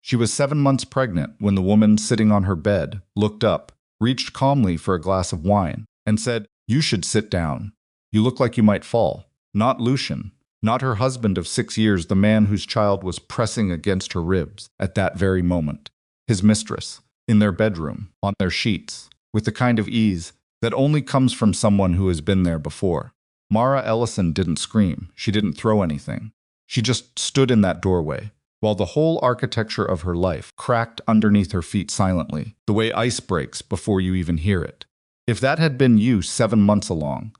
She was 7 months pregnant when the woman sitting on her bed looked up, reached calmly for a glass of wine, and said, "You should sit down. You look like you might fall." Not Lucian, not her husband of 6 years, the man whose child was pressing against her ribs at that very moment. His mistress, in their bedroom, on their sheets, with the kind of ease that only comes from someone who has been there before. Mara Ellison didn't scream. She didn't throw anything. She just stood in that doorway, while the whole architecture of her life cracked underneath her feet silently, the way ice breaks before you even hear it. If that had been you 7 months alone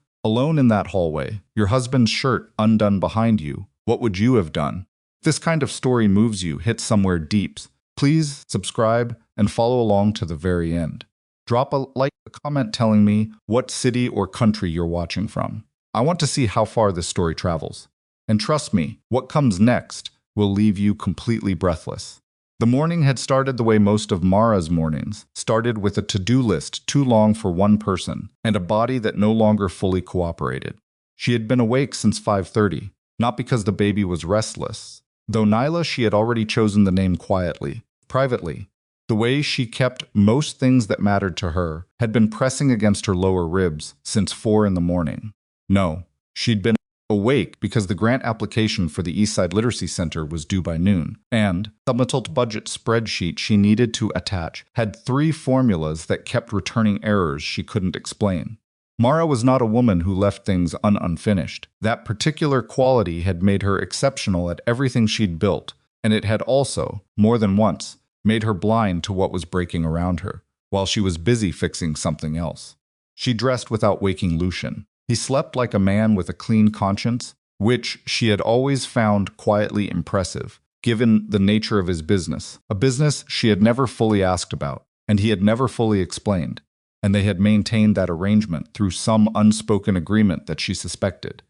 in that hallway, your husband's shirt undone behind you, what would you have done? If this kind of story moves you, hit somewhere deep, please subscribe and follow along to the very end. Drop a like, a comment telling me what city or country you're watching from. I want to see how far this story travels. And trust me, what comes next will leave you completely breathless. The morning had started the way most of Mara's mornings started, with a to-do list too long for one person and a body that no longer fully cooperated. She had been awake since 5:30, not because the baby was restless. Though Nyla, she had already chosen the name quietly, privately. The way she kept most things that mattered to her had been pressing against her lower ribs since 4 in the morning. No, she'd been awake because the grant application for the Eastside Literacy Center was due by noon, and the submitted budget spreadsheet she needed to attach had 3 formulas that kept returning errors she couldn't explain. Mara was not a woman who left things unfinished. That particular quality had made her exceptional at everything she'd built, and it had also, more than once, made her blind to what was breaking around her, while she was busy fixing something else. She dressed without waking Lucian. He slept like a man with a clean conscience, which she had always found quietly impressive, given the nature of his business, a business she had never fully asked about, and he had never fully explained, and they had maintained that arrangement through some unspoken agreement that she suspected.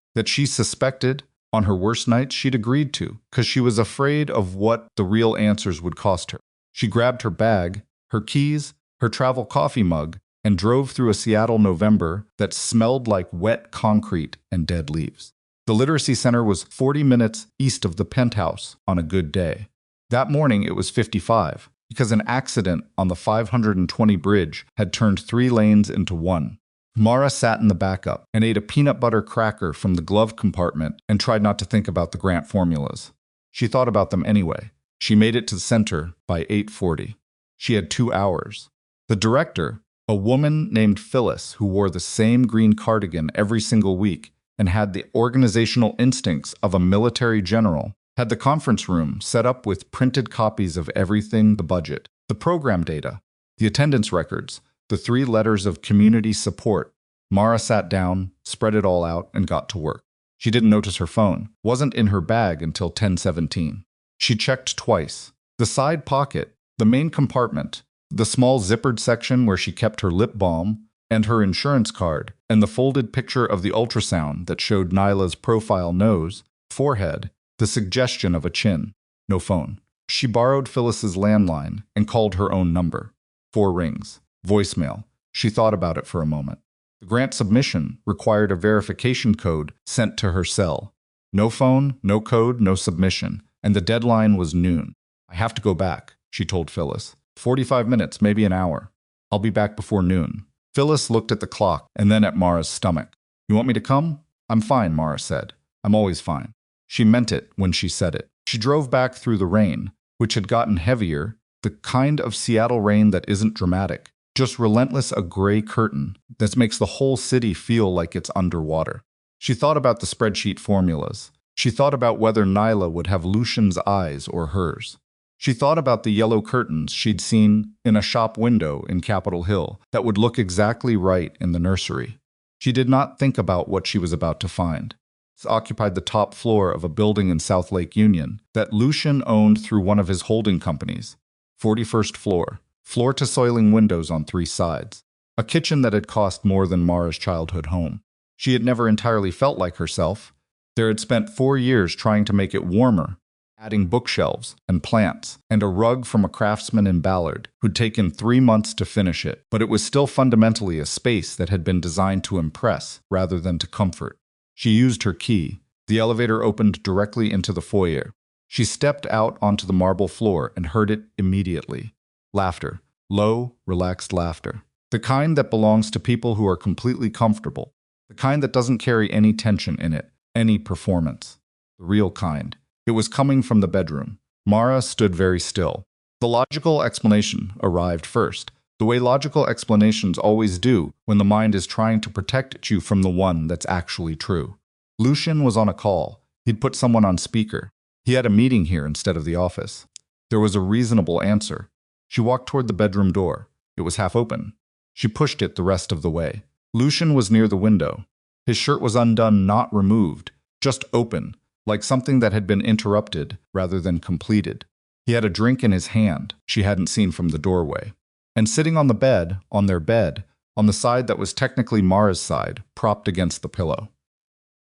On her worst nights she'd agreed to, because she was afraid of what the real answers would cost her. She grabbed her bag, her keys, her travel coffee mug, and drove through a Seattle November that smelled like wet concrete and dead leaves. The literacy center was 40 minutes east of the penthouse on a good day. That morning it was 55, because an accident on the 520 bridge had turned 3 lanes into 1. Mara sat in the backup and ate a peanut butter cracker from the glove compartment and tried not to think about the grant formulas. She thought about them anyway. She made it to the center by 8:40. She had 2 hours. The director, a woman named Phyllis who wore the same green cardigan every single week and had the organizational instincts of a military general, had the conference room set up with printed copies of everything: the budget, the program data, the attendance records, the 3 letters of community support. Mara sat down, spread it all out, and got to work. She didn't notice her phone wasn't in her bag until 10:17. She checked twice. The side pocket, the main compartment, the small zippered section where she kept her lip balm and her insurance card, and the folded picture of the ultrasound that showed Nyla's profile nose, forehead, the suggestion of a chin. No phone. She borrowed Phyllis's landline and called her own number. 4 rings. Voicemail. She thought about it for a moment. The grant submission required a verification code sent to her cell. No phone, no code, no submission, and the deadline was noon. "I have to go back," she told Phyllis. 45 minutes, maybe an hour. "I'll be back before noon." Phyllis looked at the clock and then at Mara's stomach. "You want me to come?" "I'm fine," Mara said. "I'm always fine." She meant it when she said it. She drove back through the rain, which had gotten heavier, the kind of Seattle rain that isn't dramatic, just relentless, a gray curtain that makes the whole city feel like it's underwater. She thought about the spreadsheet formulas. She thought about whether Nyla would have Lucian's eyes or hers. She thought about the yellow curtains she'd seen in a shop window in Capitol Hill that would look exactly right in the nursery. She did not think about what she was about to find. It occupied the top floor of a building in South Lake Union that Lucian owned through one of his holding companies. 41st floor, floor-to-ceiling windows on 3 sides. A kitchen that had cost more than Mara's childhood home. She had never entirely felt like herself. There had spent 4 years trying to make it warmer, adding bookshelves and plants, and a rug from a craftsman in Ballard who'd taken 3 months to finish it, but it was still fundamentally a space that had been designed to impress rather than to comfort. She used her key. The elevator opened directly into the foyer. She stepped out onto the marble floor and heard it immediately. Laughter. Low, relaxed laughter. The kind that belongs to people who are completely comfortable. The kind that doesn't carry any tension in it, any performance. The real kind. It was coming from the bedroom. Mara stood very still. The logical explanation arrived first, the way logical explanations always do when the mind is trying to protect you from the one that's actually true. Lucian was on a call. He'd put someone on speaker. He had a meeting here instead of the office. There was a reasonable answer. She walked toward the bedroom door. It was half open. She pushed it the rest of the way. Lucian was near the window. His shirt was undone, not removed, just open, like something that had been interrupted rather than completed. He had a drink in his hand she hadn't seen from the doorway. And sitting on the bed, on their bed, on the side that was technically Mara's side, propped against the pillow.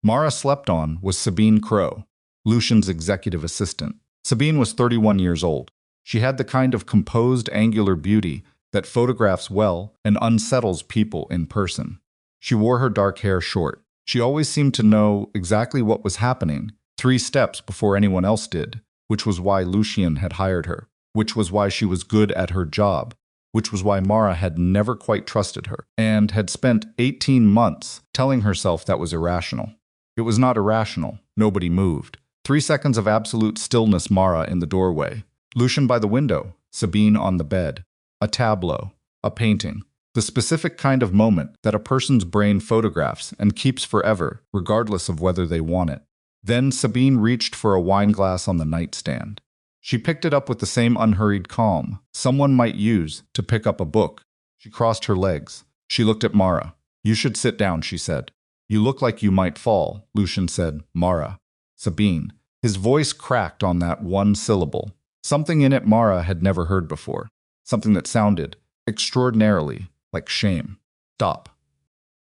Mara slept on was Sabine Crow, Lucian's executive assistant. Sabine was 31 years old. She had the kind of composed, angular beauty that photographs well and unsettles people in person. She wore her dark hair short. She always seemed to know exactly what was happening, 3 steps before anyone else did, which was why Lucian had hired her, which was why she was good at her job, which was why Mara had never quite trusted her, and had spent 18 months telling herself that was irrational. It was not irrational. Nobody moved. 3 seconds of absolute stillness, Mara in the doorway. Lucian by the window, Sabine on the bed. A tableau, a painting. The specific kind of moment that a person's brain photographs and keeps forever, regardless of whether they want it. Then Sabine reached for a wine glass on the nightstand. She picked it up with the same unhurried calm someone might use to pick up a book. She crossed her legs. She looked at Mara. "You should sit down," she said. "You look like you might fall," Lucian said. "Mara." Sabine. His voice cracked on that one syllable. Something in it Mara had never heard before. Something that sounded extraordinarily like shame. "Stop."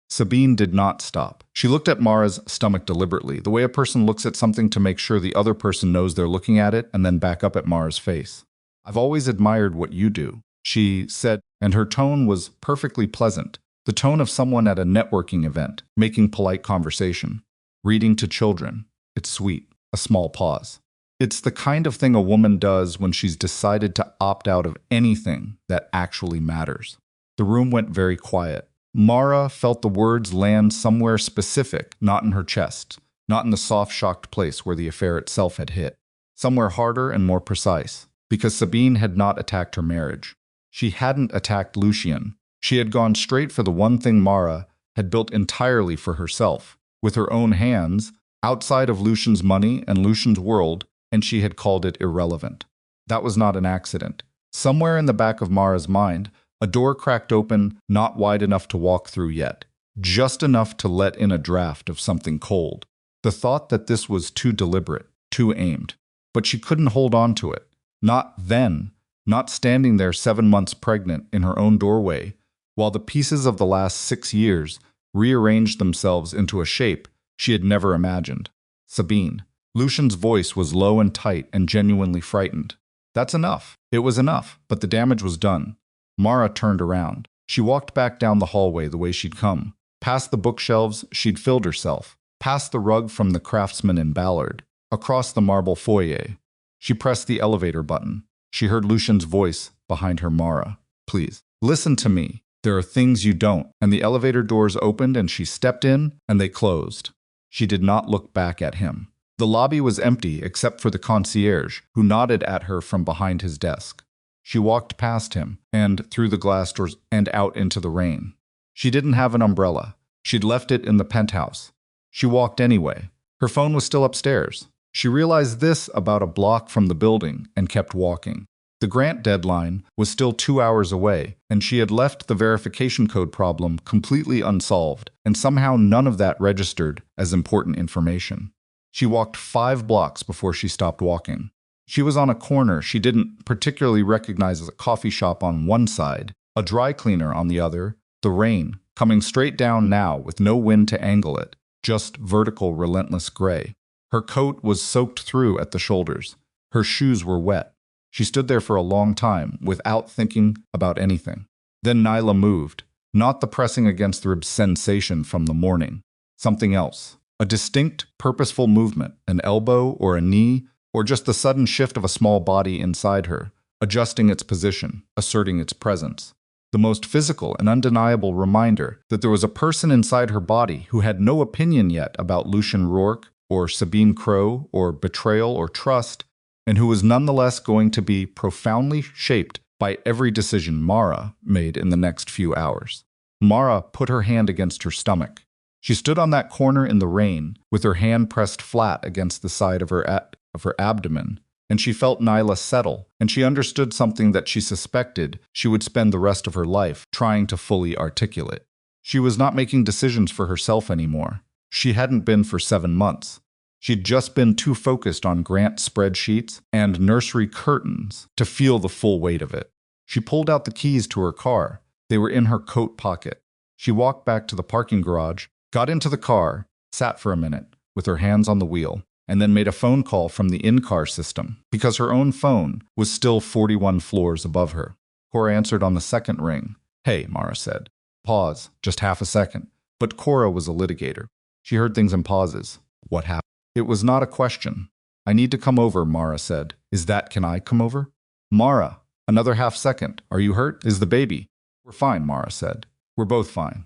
Sabine did not stop. She looked at Mara's stomach deliberately, the way a person looks at something to make sure the other person knows they're looking at it, and then back up at Mara's face. "I've always admired what you do," she said, and her tone was perfectly pleasant, the tone of someone at a networking event, making polite conversation. "Reading to children. It's sweet." A small pause. "It's the kind of thing a woman does when she's decided to opt out of anything that actually matters." The room went very quiet. Mara felt the words land somewhere specific, not in her chest, not in the soft, shocked place where the affair itself had hit. Somewhere harder and more precise, because Sabine had not attacked her marriage. She hadn't attacked Lucian. She had gone straight for the one thing Mara had built entirely for herself, with her own hands, outside of Lucian's money and Lucian's world, and she had called it irrelevant. That was not an accident. Somewhere in the back of Mara's mind, a door cracked open, not wide enough to walk through yet, just enough to let in a draft of something cold. The thought that this was too deliberate, too aimed. But she couldn't hold on to it. Not then, not standing there 7 months pregnant in her own doorway, while the pieces of the last 6 years rearranged themselves into a shape she had never imagined. Sabine. Lucian's voice was low and tight and genuinely frightened. That's enough. It was enough, but the damage was done. Mara turned around. She walked back down the hallway the way she'd come, past the bookshelves she'd filled herself, past the rug from the craftsman in Ballard, across the marble foyer. She pressed the elevator button. She heard Lucian's voice behind her. "Mara, please, listen to me. There are things you don't." And the elevator doors opened and she stepped in and they closed. She did not look back at him. The lobby was empty except for the concierge, who nodded at her from behind his desk. She walked past him, and through the glass doors, and out into the rain. She didn't have an umbrella. She'd left it in the penthouse. She walked anyway. Her phone was still upstairs. She realized this about a block from the building and kept walking. The grant deadline was still 2 hours away, and she had left the verification code problem completely unsolved, and somehow none of that registered as important information. She walked 5 blocks before she stopped walking. She was on a corner she didn't particularly recognize as a coffee shop on one side, a dry cleaner on the other, the rain coming straight down now with no wind to angle it, just vertical, relentless gray. Her coat was soaked through at the shoulders. Her shoes were wet. She stood there for a long time without thinking about anything. Then Nyla moved, not the pressing against the ribs sensation from the morning. Something else. A distinct, purposeful movement, an elbow or a knee or just the sudden shift of a small body inside her, adjusting its position, asserting its presence. The most physical and undeniable reminder that there was a person inside her body who had no opinion yet about Lucian Rourke or Sabine Crowe or betrayal or trust, and who was nonetheless going to be profoundly shaped by every decision Mara made in the next few hours. Mara put her hand against her stomach. She stood on that corner in the rain, with her hand pressed flat against the side of her abdomen, and she felt Nyla settle, and she understood something that she suspected she would spend the rest of her life trying to fully articulate. She was not making decisions for herself anymore. She hadn't been for 7 months. She'd just been too focused on grant spreadsheets and nursery curtains to feel the full weight of it. She pulled out the keys to her car. They were in her coat pocket. She walked back to the parking garage, got into the car, sat for a minute with her hands on the wheel, and then made a phone call from the in-car system because her own phone was still 41 floors above her. Cora answered on the second ring. "Hey," Mara said. Pause, just half a second. But Cora was a litigator. She heard things in pauses. What happened? It was not a question. "I need to come over," Mara said. Can I come over?" "Mara, another half second. Are you hurt? Is the baby?" "We're fine," Mara said. "We're both fine.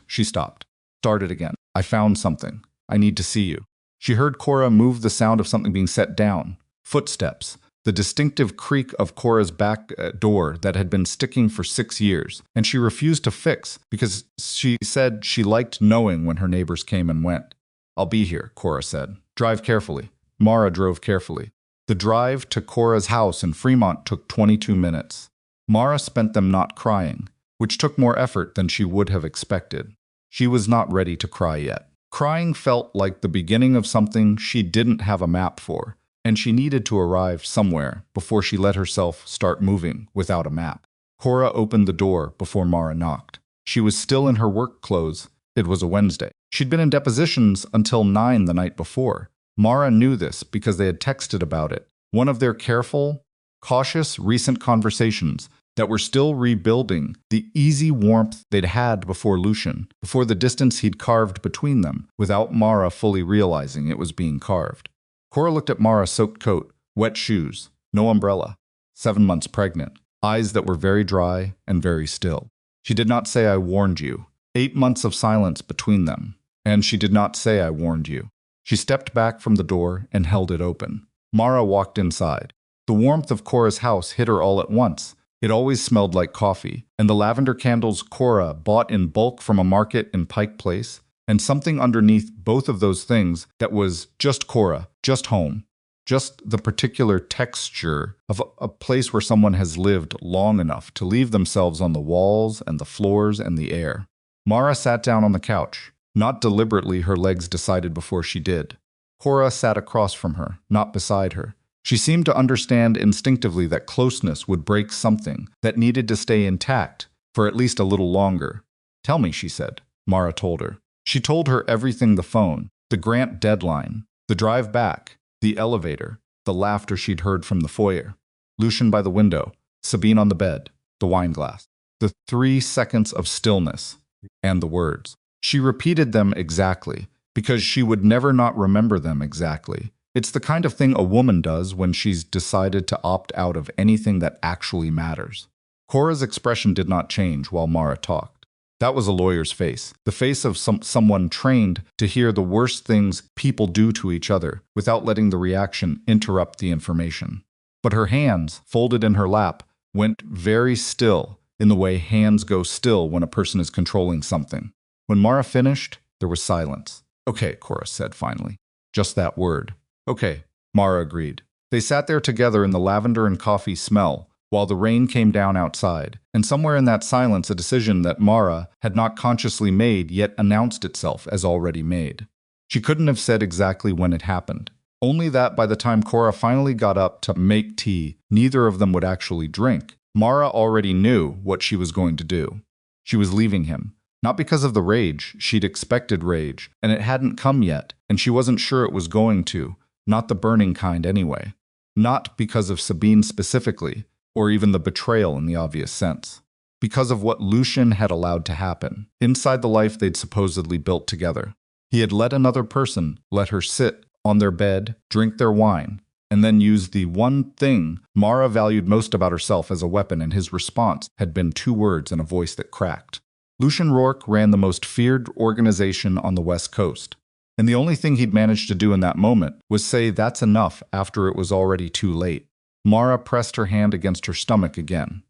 She stopped. Started again. "I found something. I need to see you." She heard Cora move the sound of something being set down. Footsteps. The distinctive creak of Cora's back door that had been sticking for 6 years, and she refused to fix because she said she liked knowing when her neighbors came and went. "I'll be here," Cora said. "Drive carefully." Mara drove carefully. The drive to Cora's house in Fremont took 22 minutes. Mara spent them not crying, which took more effort than she would have expected. She was not ready to cry yet. Crying felt like the beginning of something she didn't have a map for, and she needed to arrive somewhere before she let herself start moving without a map. Cora opened the door before Mara knocked. She was still in her work clothes. It was a Wednesday. She'd been in depositions until 9 the night before. Mara knew this because they had texted about it. One of their careful, cautious, recent conversations that were still rebuilding the easy warmth they'd had before Lucian, before the distance he'd carved between them, without Mara fully realizing it was being carved. Cora looked at Mara's soaked coat, wet shoes, no umbrella, 7 months pregnant, eyes that were very dry and very still. She did not say, "I warned you." 8 months of silence between them, and she did not say, "I warned you." She stepped back from the door and held it open. Mara walked inside. The warmth of Cora's house hit her all at once. It always smelled like coffee, and the lavender candles Cora bought in bulk from a market in Pike Place, and something underneath both of those things that was just Cora, just home, just the particular texture of a place where someone has lived long enough to leave themselves on the walls and the floors and the air. Mara sat down on the couch. Not deliberately, her legs decided before she did. Cora sat across from her, not beside her. She seemed to understand instinctively that closeness would break something that needed to stay intact for at least a little longer. "Tell me," she said. Mara told her. She told her everything: the phone, the grant deadline, the drive back, the elevator, the laughter she'd heard from the foyer, Lucian by the window, Sabine on the bed, the wine glass, the 3 seconds of stillness, and the words. She repeated them exactly, because she would never not remember them exactly. It's the kind of thing a woman does when she's decided to opt out of anything that actually matters. Cora's expression did not change while Mara talked. That was a lawyer's face, the face of someone trained to hear the worst things people do to each other without letting the reaction interrupt the information. But her hands, folded in her lap, went very still in the way hands go still when a person is controlling something. When Mara finished, there was silence. "Okay," Cora said finally. Just that word. "Okay," Mara agreed. They sat there together in the lavender and coffee smell while the rain came down outside, and somewhere in that silence a decision that Mara had not consciously made yet announced itself as already made. She couldn't have said exactly when it happened, only that by the time Cora finally got up to make tea neither of them would actually drink. Mara already knew what she was going to do. She was leaving him. Not because of the rage. She'd expected rage, and it hadn't come yet, and she wasn't sure it was going to. Not the burning kind anyway. Not because of Sabine specifically, or even the betrayal in the obvious sense. Because of what Lucian had allowed to happen, inside the life they'd supposedly built together. He had let another person let her sit on their bed, drink their wine, and then used the one thing Mara valued most about herself as a weapon, and his response had been 2 words and a voice that cracked. Lucian Rourke ran the most feared organization on the West Coast, and the only thing he'd managed to do in that moment was say that's enough after it was already too late. Mara pressed her hand against her stomach again.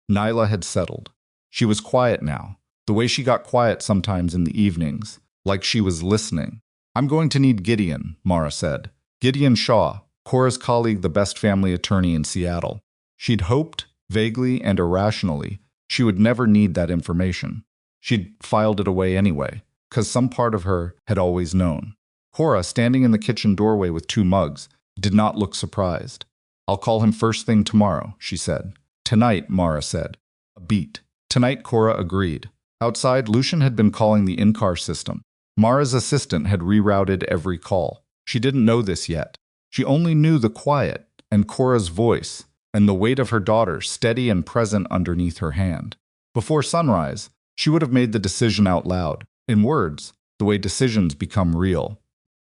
Nyla had settled. She was quiet now, the way she got quiet sometimes in the evenings, like she was listening. "I'm going to need Gideon," Mara said. Gideon Shaw, Cora's colleague, the best family attorney in Seattle. She'd hoped, vaguely and irrationally, she would never need that information. She'd filed it away anyway, because some part of her had always known. Cora, standing in the kitchen doorway with 2 mugs, did not look surprised. "I'll call him first thing tomorrow," she said. "Tonight," Mara said. A beat. "Tonight," Cora agreed. Outside, Lucian had been calling the in-car system. Mara's assistant had rerouted every call. She didn't know this yet. She only knew the quiet, and Cora's voice, and the weight of her daughter steady and present underneath her hand. Before sunrise, she would have made the decision out loud, in words, the way decisions become real.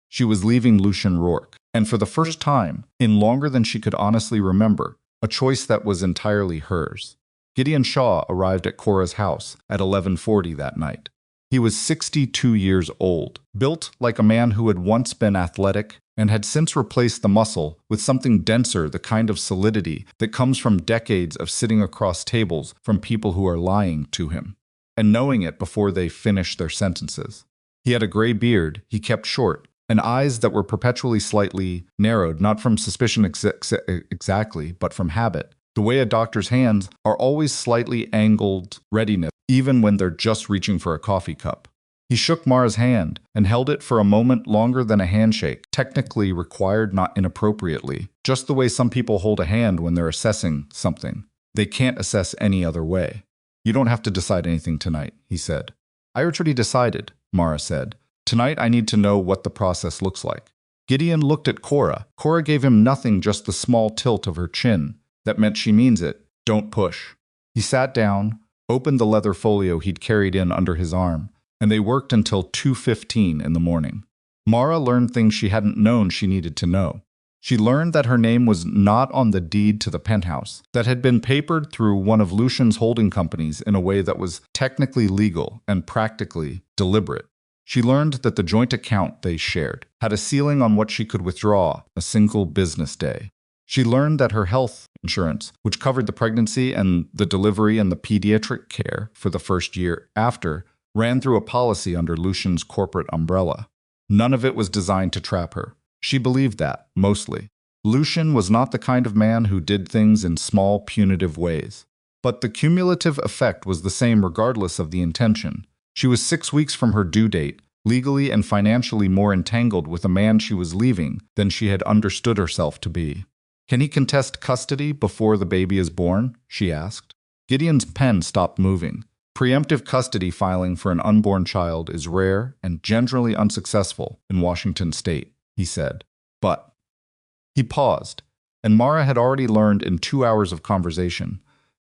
She was leaving Lucian Rourke, and for the first time, in longer than she could honestly remember, a choice that was entirely hers. Gideon Shaw arrived at Cora's house at 11:40 that night. He was 62 years old, built like a man who had once been athletic and had since replaced the muscle with something denser, the kind of solidity that comes from decades of sitting across tables from people who are lying to him, and knowing it before they finish their sentences. He had a gray beard he kept short, and eyes that were perpetually slightly narrowed, not from suspicion exactly, but from habit. The way a doctor's hands are always slightly angled readiness, even when they're just reaching for a coffee cup. He shook Mara's hand and held it for a moment longer than a handshake, technically required not inappropriately, just the way some people hold a hand when they're assessing something. They can't assess any other way. "You don't have to decide anything tonight," he said. "I already decided," Mara said. "Tonight I need to know what the process looks like." Gideon looked at Cora. Cora gave him nothing, just the small tilt of her chin. That meant she means it. Don't push. He sat down, opened the leather folio he'd carried in under his arm, and they worked until 2:15 in the morning. Mara learned things she hadn't known she needed to know. She learned that her name was not on the deed to the penthouse, that had been papered through one of Lucian's holding companies in a way that was technically legal and practically deliberate. She learned that the joint account they shared had a ceiling on what she could withdraw a single business day. She learned that her health insurance, which covered the pregnancy and the delivery and the pediatric care for the first year after, ran through a policy under Lucian's corporate umbrella. None of it was designed to trap her. She believed that, mostly. Lucian was not the kind of man who did things in small, punitive ways. But the cumulative effect was the same regardless of the intention. She was 6 weeks from her due date, legally and financially more entangled with a man she was leaving than she had understood herself to be. "Can he contest custody before the baby is born?" she asked. Gideon's pen stopped moving. Preemptive custody filing for an unborn child is rare and generally unsuccessful in Washington state, he said. But he paused, and Mara had already learned in 2 hours of conversation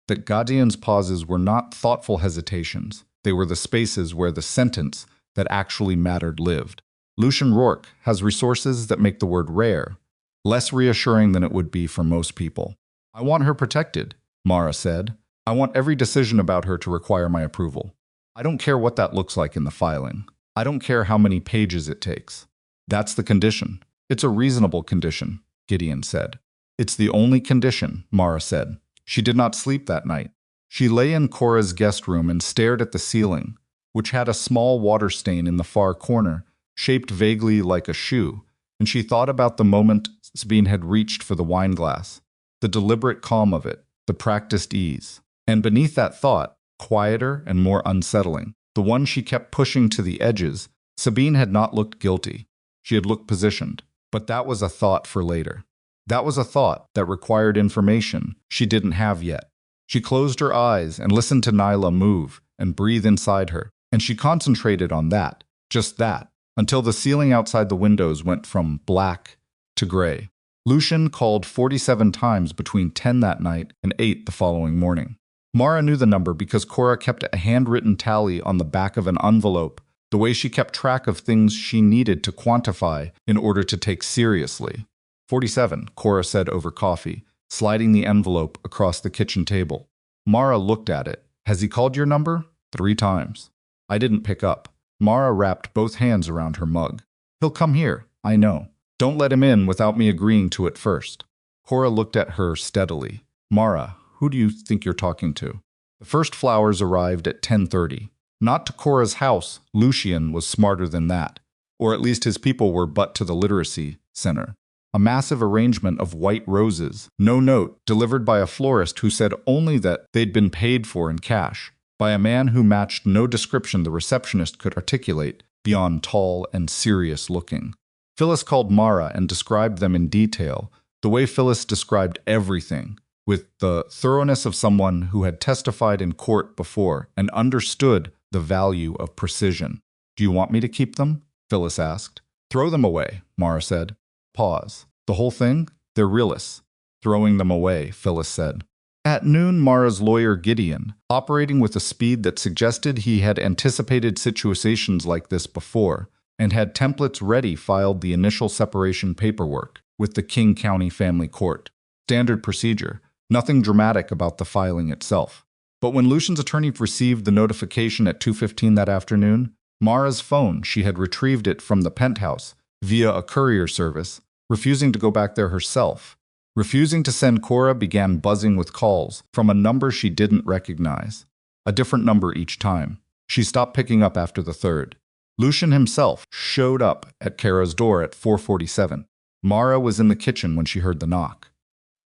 that Gideon's pauses were not thoughtful hesitations. They were the spaces where the sentence that actually mattered lived. Lucian Rourke has resources that make the word rare less reassuring than it would be for most people. "I want her protected," Mara said. "I want every decision about her to require my approval. I don't care what that looks like in the filing. I don't care how many pages it takes." "That's the condition. It's a reasonable condition," Gideon said. "It's the only condition," Mara said. She did not sleep that night. She lay in Cora's guest room and stared at the ceiling, which had a small water stain in the far corner, shaped vaguely like a shoe, and she thought about the moment Sabine had reached for the wine glass, the deliberate calm of it, the practiced ease. And beneath that thought, quieter and more unsettling, the one she kept pushing to the edges, Sabine had not looked guilty. She had looked positioned. But that was a thought for later. That was a thought that required information she didn't have yet. She closed her eyes and listened to Nyla move and breathe inside her, and she concentrated on that, just that, until the ceiling outside the windows went from black to gray. Lucian called 47 times between 10 that night and 8 the following morning. Mara knew the number because Cora kept a handwritten tally on the back of an envelope, the way she kept track of things she needed to quantify in order to take seriously. 47, Cora said over coffee, sliding the envelope across the kitchen table. Mara looked at it. Has he called your number? 3 times. I didn't pick up. Mara wrapped both hands around her mug. He'll come here, I know. Don't let him in without me agreeing to it first. Cora looked at her steadily. Mara, who do you think you're talking to? The first flowers arrived at 10:30. Not to Cora's house. Lucian was smarter than that. Or at least his people were, but to the literacy center. A massive arrangement of white roses, no note, delivered by a florist who said only that they'd been paid for in cash, by a man who matched no description the receptionist could articulate beyond tall and serious looking. Phyllis called Mara and described them in detail, the way Phyllis described everything, with the thoroughness of someone who had testified in court before and understood the value of precision. Do you want me to keep them? Phyllis asked. Throw them away, Mara said. Pause. The whole thing? They're realists. Throwing them away, Phyllis said. At noon, Mara's lawyer Gideon, operating with a speed that suggested he had anticipated situations like this before and had templates ready, filed the initial separation paperwork with the King County Family Court. Standard procedure. Nothing dramatic about the filing itself. But when Lucian's attorney received the notification at 2:15 that afternoon, Mara's phone, she had retrieved it from the penthouse via a courier service, refusing to go back there herself. Refusing to send, Cora began buzzing with calls from a number she didn't recognize. A different number each time. She stopped picking up after the third. Lucian himself showed up at Kara's door at 4:47. Mara was in the kitchen when she heard the knock.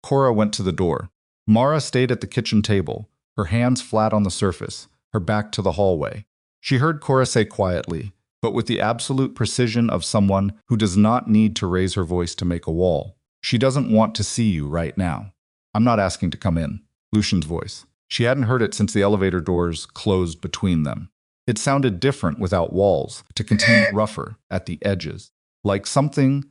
Cora went to the door. Mara stayed at the kitchen table, her hands flat on the surface, her back to the hallway. She heard Cora say quietly, but with the absolute precision of someone who does not need to raise her voice to make a wall. She doesn't want to see you right now. I'm not asking to come in. Lucian's voice. She hadn't heard it since the elevator doors closed between them. It sounded different without walls, to continue rougher at the edges, like something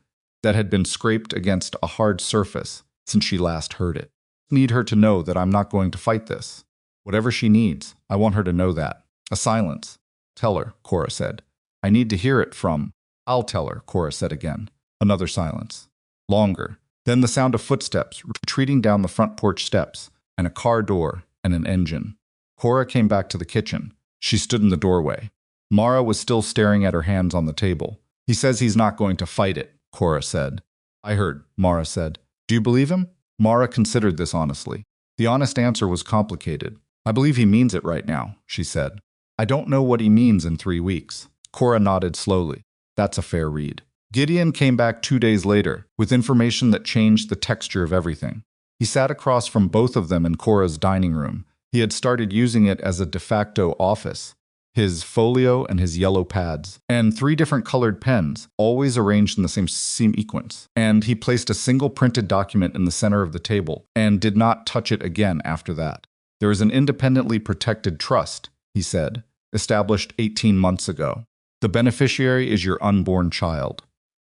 that had been scraped against a hard surface since she last heard it. I need her to know that I'm not going to fight this. Whatever she needs, I want her to know that. A silence. Tell her, Cora said. I need to hear it from. I'll tell her, Cora said again. Another silence. Longer. Then the sound of footsteps retreating down the front porch steps, and a car door and an engine. Cora came back to the kitchen. She stood in the doorway. Mara was still staring at her hands on the table. He says he's not going to fight it, Cora said. I heard, Mara said. Do you believe him? Mara considered this honestly. The honest answer was complicated. I believe he means it right now, she said. I don't know what he means in 3 weeks. Cora nodded slowly. That's a fair read. Gideon came back 2 days later, with information that changed the texture of everything. He sat across from both of them in Cora's dining room. He had started using it as a de facto office. His folio and his yellow pads, and 3 different colored pens, always arranged in the same sequence. And he placed a single printed document in the center of the table, and did not touch it again after that. There is an independently protected trust, he said, established 18 months ago. The beneficiary is your unborn child.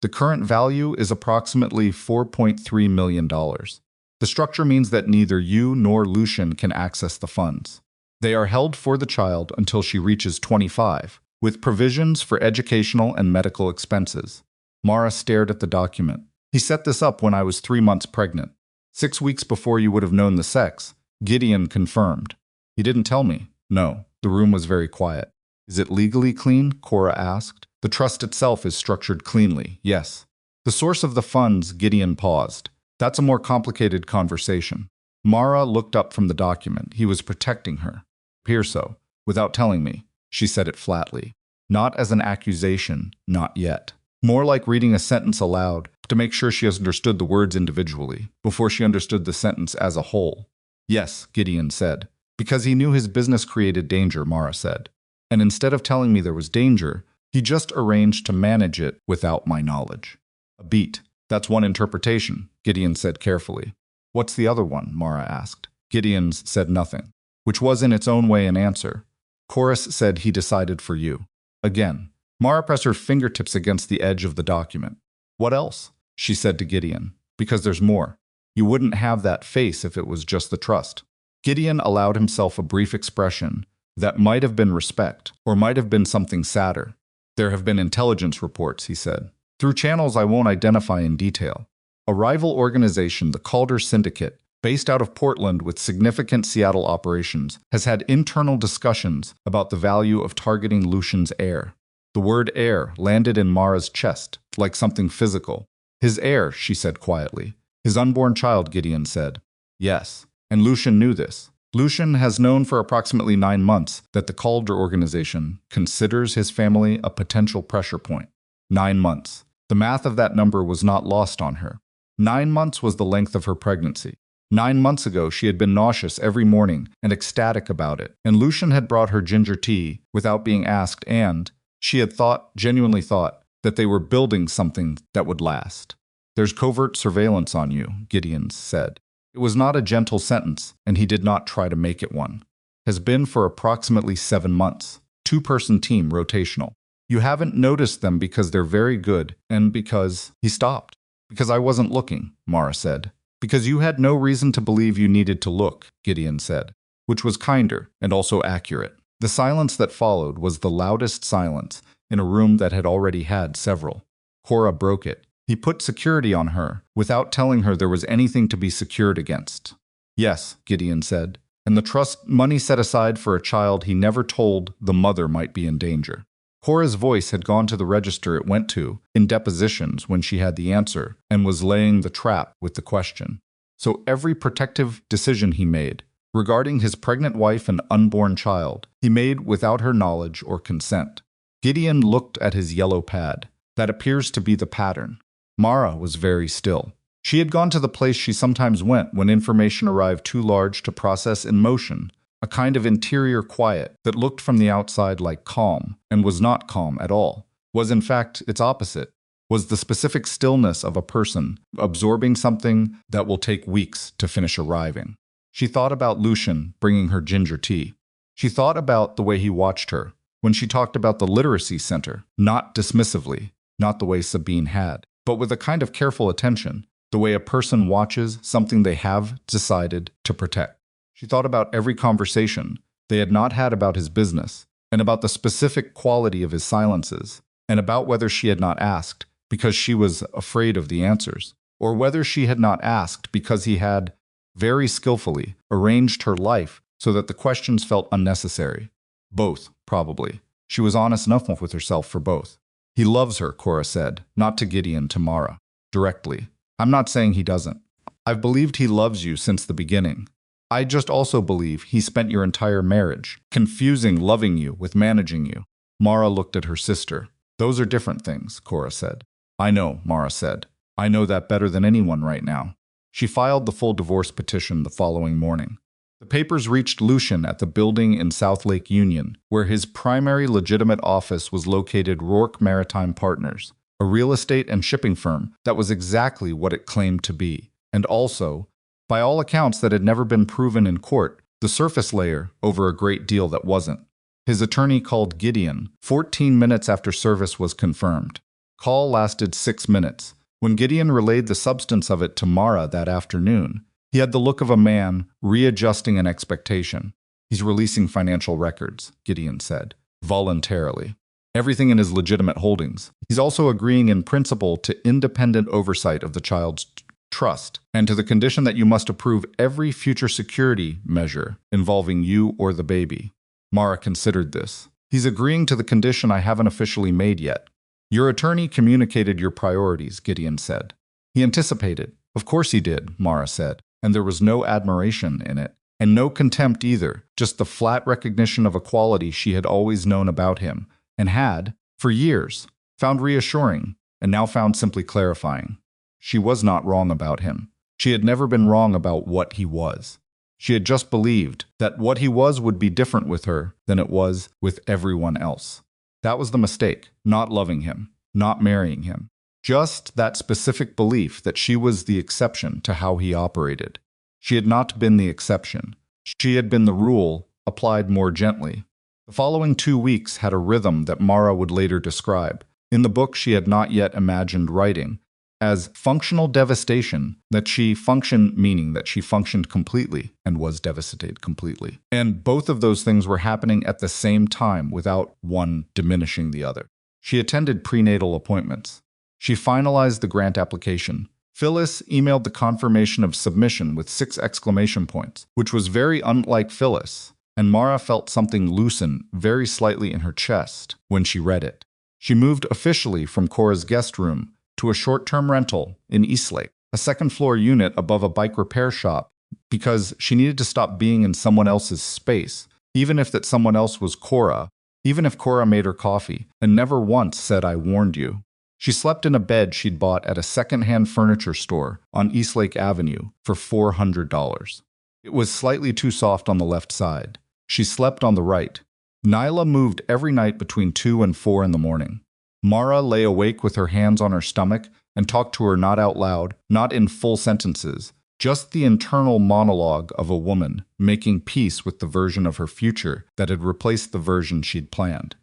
The current value is approximately $4.3 million. The structure means that neither you nor Lucian can access the funds. They are held for the child until she reaches 25, with provisions for educational and medical expenses. Mara stared at the document. He set this up when I was 3 months pregnant. 6 weeks before you would have known the sex, Gideon confirmed. He didn't tell me. No, the room was very quiet. Is it legally clean? Cora asked. The trust itself is structured cleanly, yes. The source of the funds, Gideon paused. That's a more complicated conversation. Mara looked up from the document. He was protecting her. Appears so, without telling me. She said it flatly. Not as an accusation, not yet. More like reading a sentence aloud to make sure she understood the words individually, before she understood the sentence as a whole. Yes, Gideon said. Because he knew his business created danger, Mara said. And instead of telling me there was danger, he just arranged to manage it without my knowledge. A beat. That's one interpretation, Gideon said carefully. What's the other one? Mara asked. Gideon said nothing, which was in its own way an answer. Chorus said he decided for you. Again, Mara pressed her fingertips against the edge of the document. What else? She said to Gideon. Because there's more. You wouldn't have that face if it was just the trust. Gideon allowed himself a brief expression that might have been respect, or might have been something sadder. There have been intelligence reports, he said. Through channels I won't identify in detail. A rival organization, the Calder Syndicate, based out of Portland with significant Seattle operations, has had internal discussions about the value of targeting Lucian's heir. The word heir landed in Mara's chest, like something physical. His heir, she said quietly. His unborn child, Gideon said. Yes, and Lucian knew this. Lucian has known for approximately 9 months that the Calder organization considers his family a potential pressure point. 9 months. The math of that number was not lost on her. 9 months was the length of her pregnancy. 9 months ago, she had been nauseous every morning and ecstatic about it, and Lucian had brought her ginger tea without being asked, and she had genuinely thought, that they were building something that would last. There's covert surveillance on you, Gideon said. It was not a gentle sentence, and he did not try to make it one. Has been for approximately 7 months. 2-person team, rotational. You haven't noticed them because they're very good, and because he stopped. Because I wasn't looking, Mara said. Because you had no reason to believe you needed to look, Gideon said, which was kinder and also accurate. The silence that followed was the loudest silence in a room that had already had several. Cora broke it. He put security on her without telling her there was anything to be secured against. Yes, Gideon said, and the trust money set aside for a child he never told the mother might be in danger. Cora's voice had gone to the register it went to in depositions when she had the answer and was laying the trap with the question. So every protective decision he made, regarding his pregnant wife and unborn child, he made without her knowledge or consent. Gideon looked at his yellow pad. That appears to be the pattern. Mara was very still. She had gone to the place she sometimes went when information arrived too large to process in motion, a kind of interior quiet that looked from the outside like calm and was not calm at all, was in fact its opposite, was the specific stillness of a person absorbing something that will take weeks to finish arriving. She thought about Lucian bringing her ginger tea. She thought about the way he watched her when she talked about the literacy center, not dismissively, not the way Sabine had, but with a kind of careful attention, the way a person watches something they have decided to protect. She thought about every conversation they had not had about his business, and about the specific quality of his silences, and about whether she had not asked because she was afraid of the answers, or whether she had not asked because he had, very skillfully, arranged her life so that the questions felt unnecessary. Both, probably. She was honest enough with herself for both. He loves her, Cora said, not to Gideon, to Mara, directly. I'm not saying he doesn't. I've believed he loves you since the beginning. I just also believe he spent your entire marriage confusing loving you with managing you. Mara looked at her sister. Those are different things, Cora said. I know, Mara said. I know that better than anyone right now. She filed the full divorce petition the following morning. The papers reached Lucian at the building in South Lake Union, where his primary legitimate office was located. Rourke Maritime Partners, a real estate and shipping firm that was exactly what it claimed to be, and also, by all accounts that had never been proven in court, the surface layer over a great deal that wasn't. His attorney called Gideon 14 minutes after service was confirmed. Call lasted 6 minutes. When Gideon relayed the substance of it to Mara that afternoon, he had the look of a man readjusting an expectation. He's releasing financial records, Gideon said, voluntarily. Everything in his legitimate holdings. He's also agreeing in principle to independent oversight of the child's trust, and to the condition that you must approve every future security measure involving you or the baby. Mara considered this. He's agreeing to the condition I haven't officially made yet. Your attorney communicated your priorities, Gideon said. He anticipated. Of course he did, Mara said, and there was no admiration in it, and no contempt either, just the flat recognition of a quality she had always known about him, and had, for years, found reassuring, and now found simply clarifying. She was not wrong about him. She had never been wrong about what he was. She had just believed that what he was would be different with her than it was with everyone else. That was the mistake, not loving him, not marrying him. Just that specific belief that she was the exception to how he operated. She had not been the exception. She had been the rule, applied more gently. The following 2 weeks had a rhythm that Mara would later describe. In the book she had not yet imagined writing, as functional devastation, that she functioned, meaning that she functioned completely and was devastated completely. And both of those things were happening at the same time without one diminishing the other. She attended prenatal appointments. She finalized the grant application, Phyllis emailed the confirmation of submission with 6 exclamation points, which was very unlike Phyllis, and Mara felt something loosen very slightly in her chest when she read it. She moved officially from Cora's guest room to a short-term rental in Eastlake, a second-floor unit above a bike repair shop, because she needed to stop being in someone else's space, even if that someone else was Cora, even if Cora made her coffee and never once said, "I warned you." She slept in a bed she'd bought at a second-hand furniture store on Eastlake Avenue for $400. It was slightly too soft on the left side. She slept on the right. Nyla moved every night between 2 and 4 in the morning. Mara lay awake with her hands on her stomach and talked to her not out loud, not in full sentences, just the internal monologue of a woman making peace with the version of her future that had replaced the version she'd planned.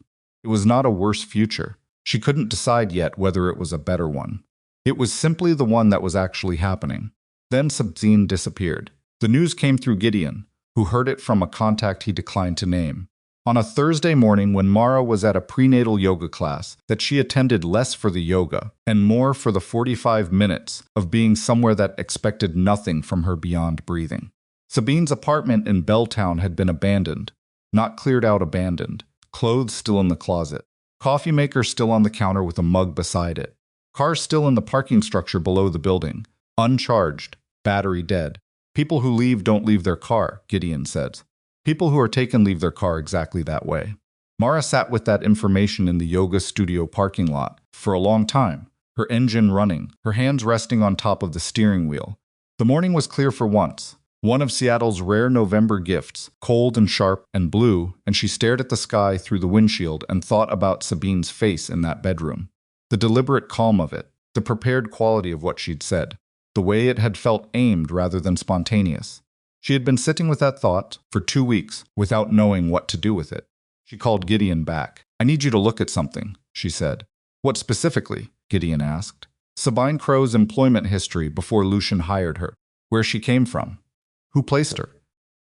It was not a worse future. She couldn't decide yet whether it was a better one. It was simply the one that was actually happening. Then Sabine disappeared. The news came through Gideon, who heard it from a contact he declined to name. On a Thursday morning when Mara was at a prenatal yoga class that she attended less for the yoga and more for the 45 minutes of being somewhere that expected nothing from her beyond breathing. Sabine's apartment in Belltown had been abandoned, not cleared out abandoned, clothes still in the closet, coffee maker still on the counter with a mug beside it, car still in the parking structure below the building, uncharged, battery dead. People who leave don't leave their car, Gideon said. People who are taken leave their car exactly that way. Mara sat with that information in the yoga studio parking lot for a long time, her engine running, her hands resting on top of the steering wheel. The morning was clear for once, one of Seattle's rare November gifts, cold and sharp and blue, and she stared at the sky through the windshield and thought about Sabine's face in that bedroom. The deliberate calm of it, the prepared quality of what she'd said, the way it had felt aimed rather than spontaneous. She had been sitting with that thought for 2 weeks without knowing what to do with it. She called Gideon back. "I need you to look at something," she said. "What specifically?" Gideon asked. Sabine Crow's employment history before Lucian hired her, where she came from, who placed her.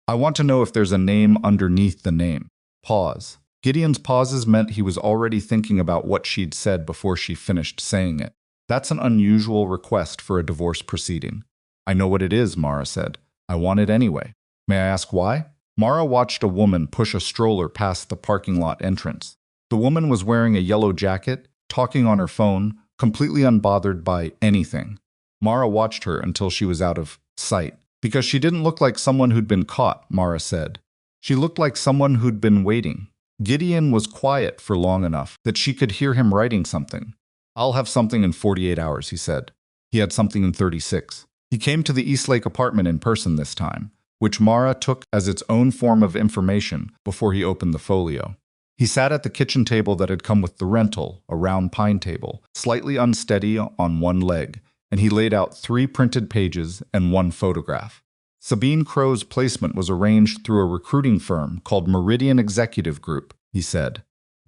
"I want to know if there's a name underneath the name." Pause. Gideon's pauses meant he was already thinking about what she'd said before she finished saying it. That's an unusual request for a divorce proceeding. "I know what it is," Mara said. "I want it anyway." "May I ask why?" Mara watched a woman push a stroller past the parking lot entrance. The woman was wearing a yellow jacket, talking on her phone, completely unbothered by anything. Mara watched her until she was out of sight. Because she didn't look like someone who'd been caught, Mara said. She looked like someone who'd been waiting. Gideon was quiet for long enough that she could hear him writing something. "I'll have something in 48 hours, he said. He had something in 36. He came to the Eastlake apartment in person this time, which Mara took as its own form of information before he opened the folio. He sat at the kitchen table that had come with the rental, a round pine table, slightly unsteady on one leg, and he laid out 3 printed pages and 1 photograph. Sabine Crow's placement was arranged through a recruiting firm called Meridian Executive Group, he said,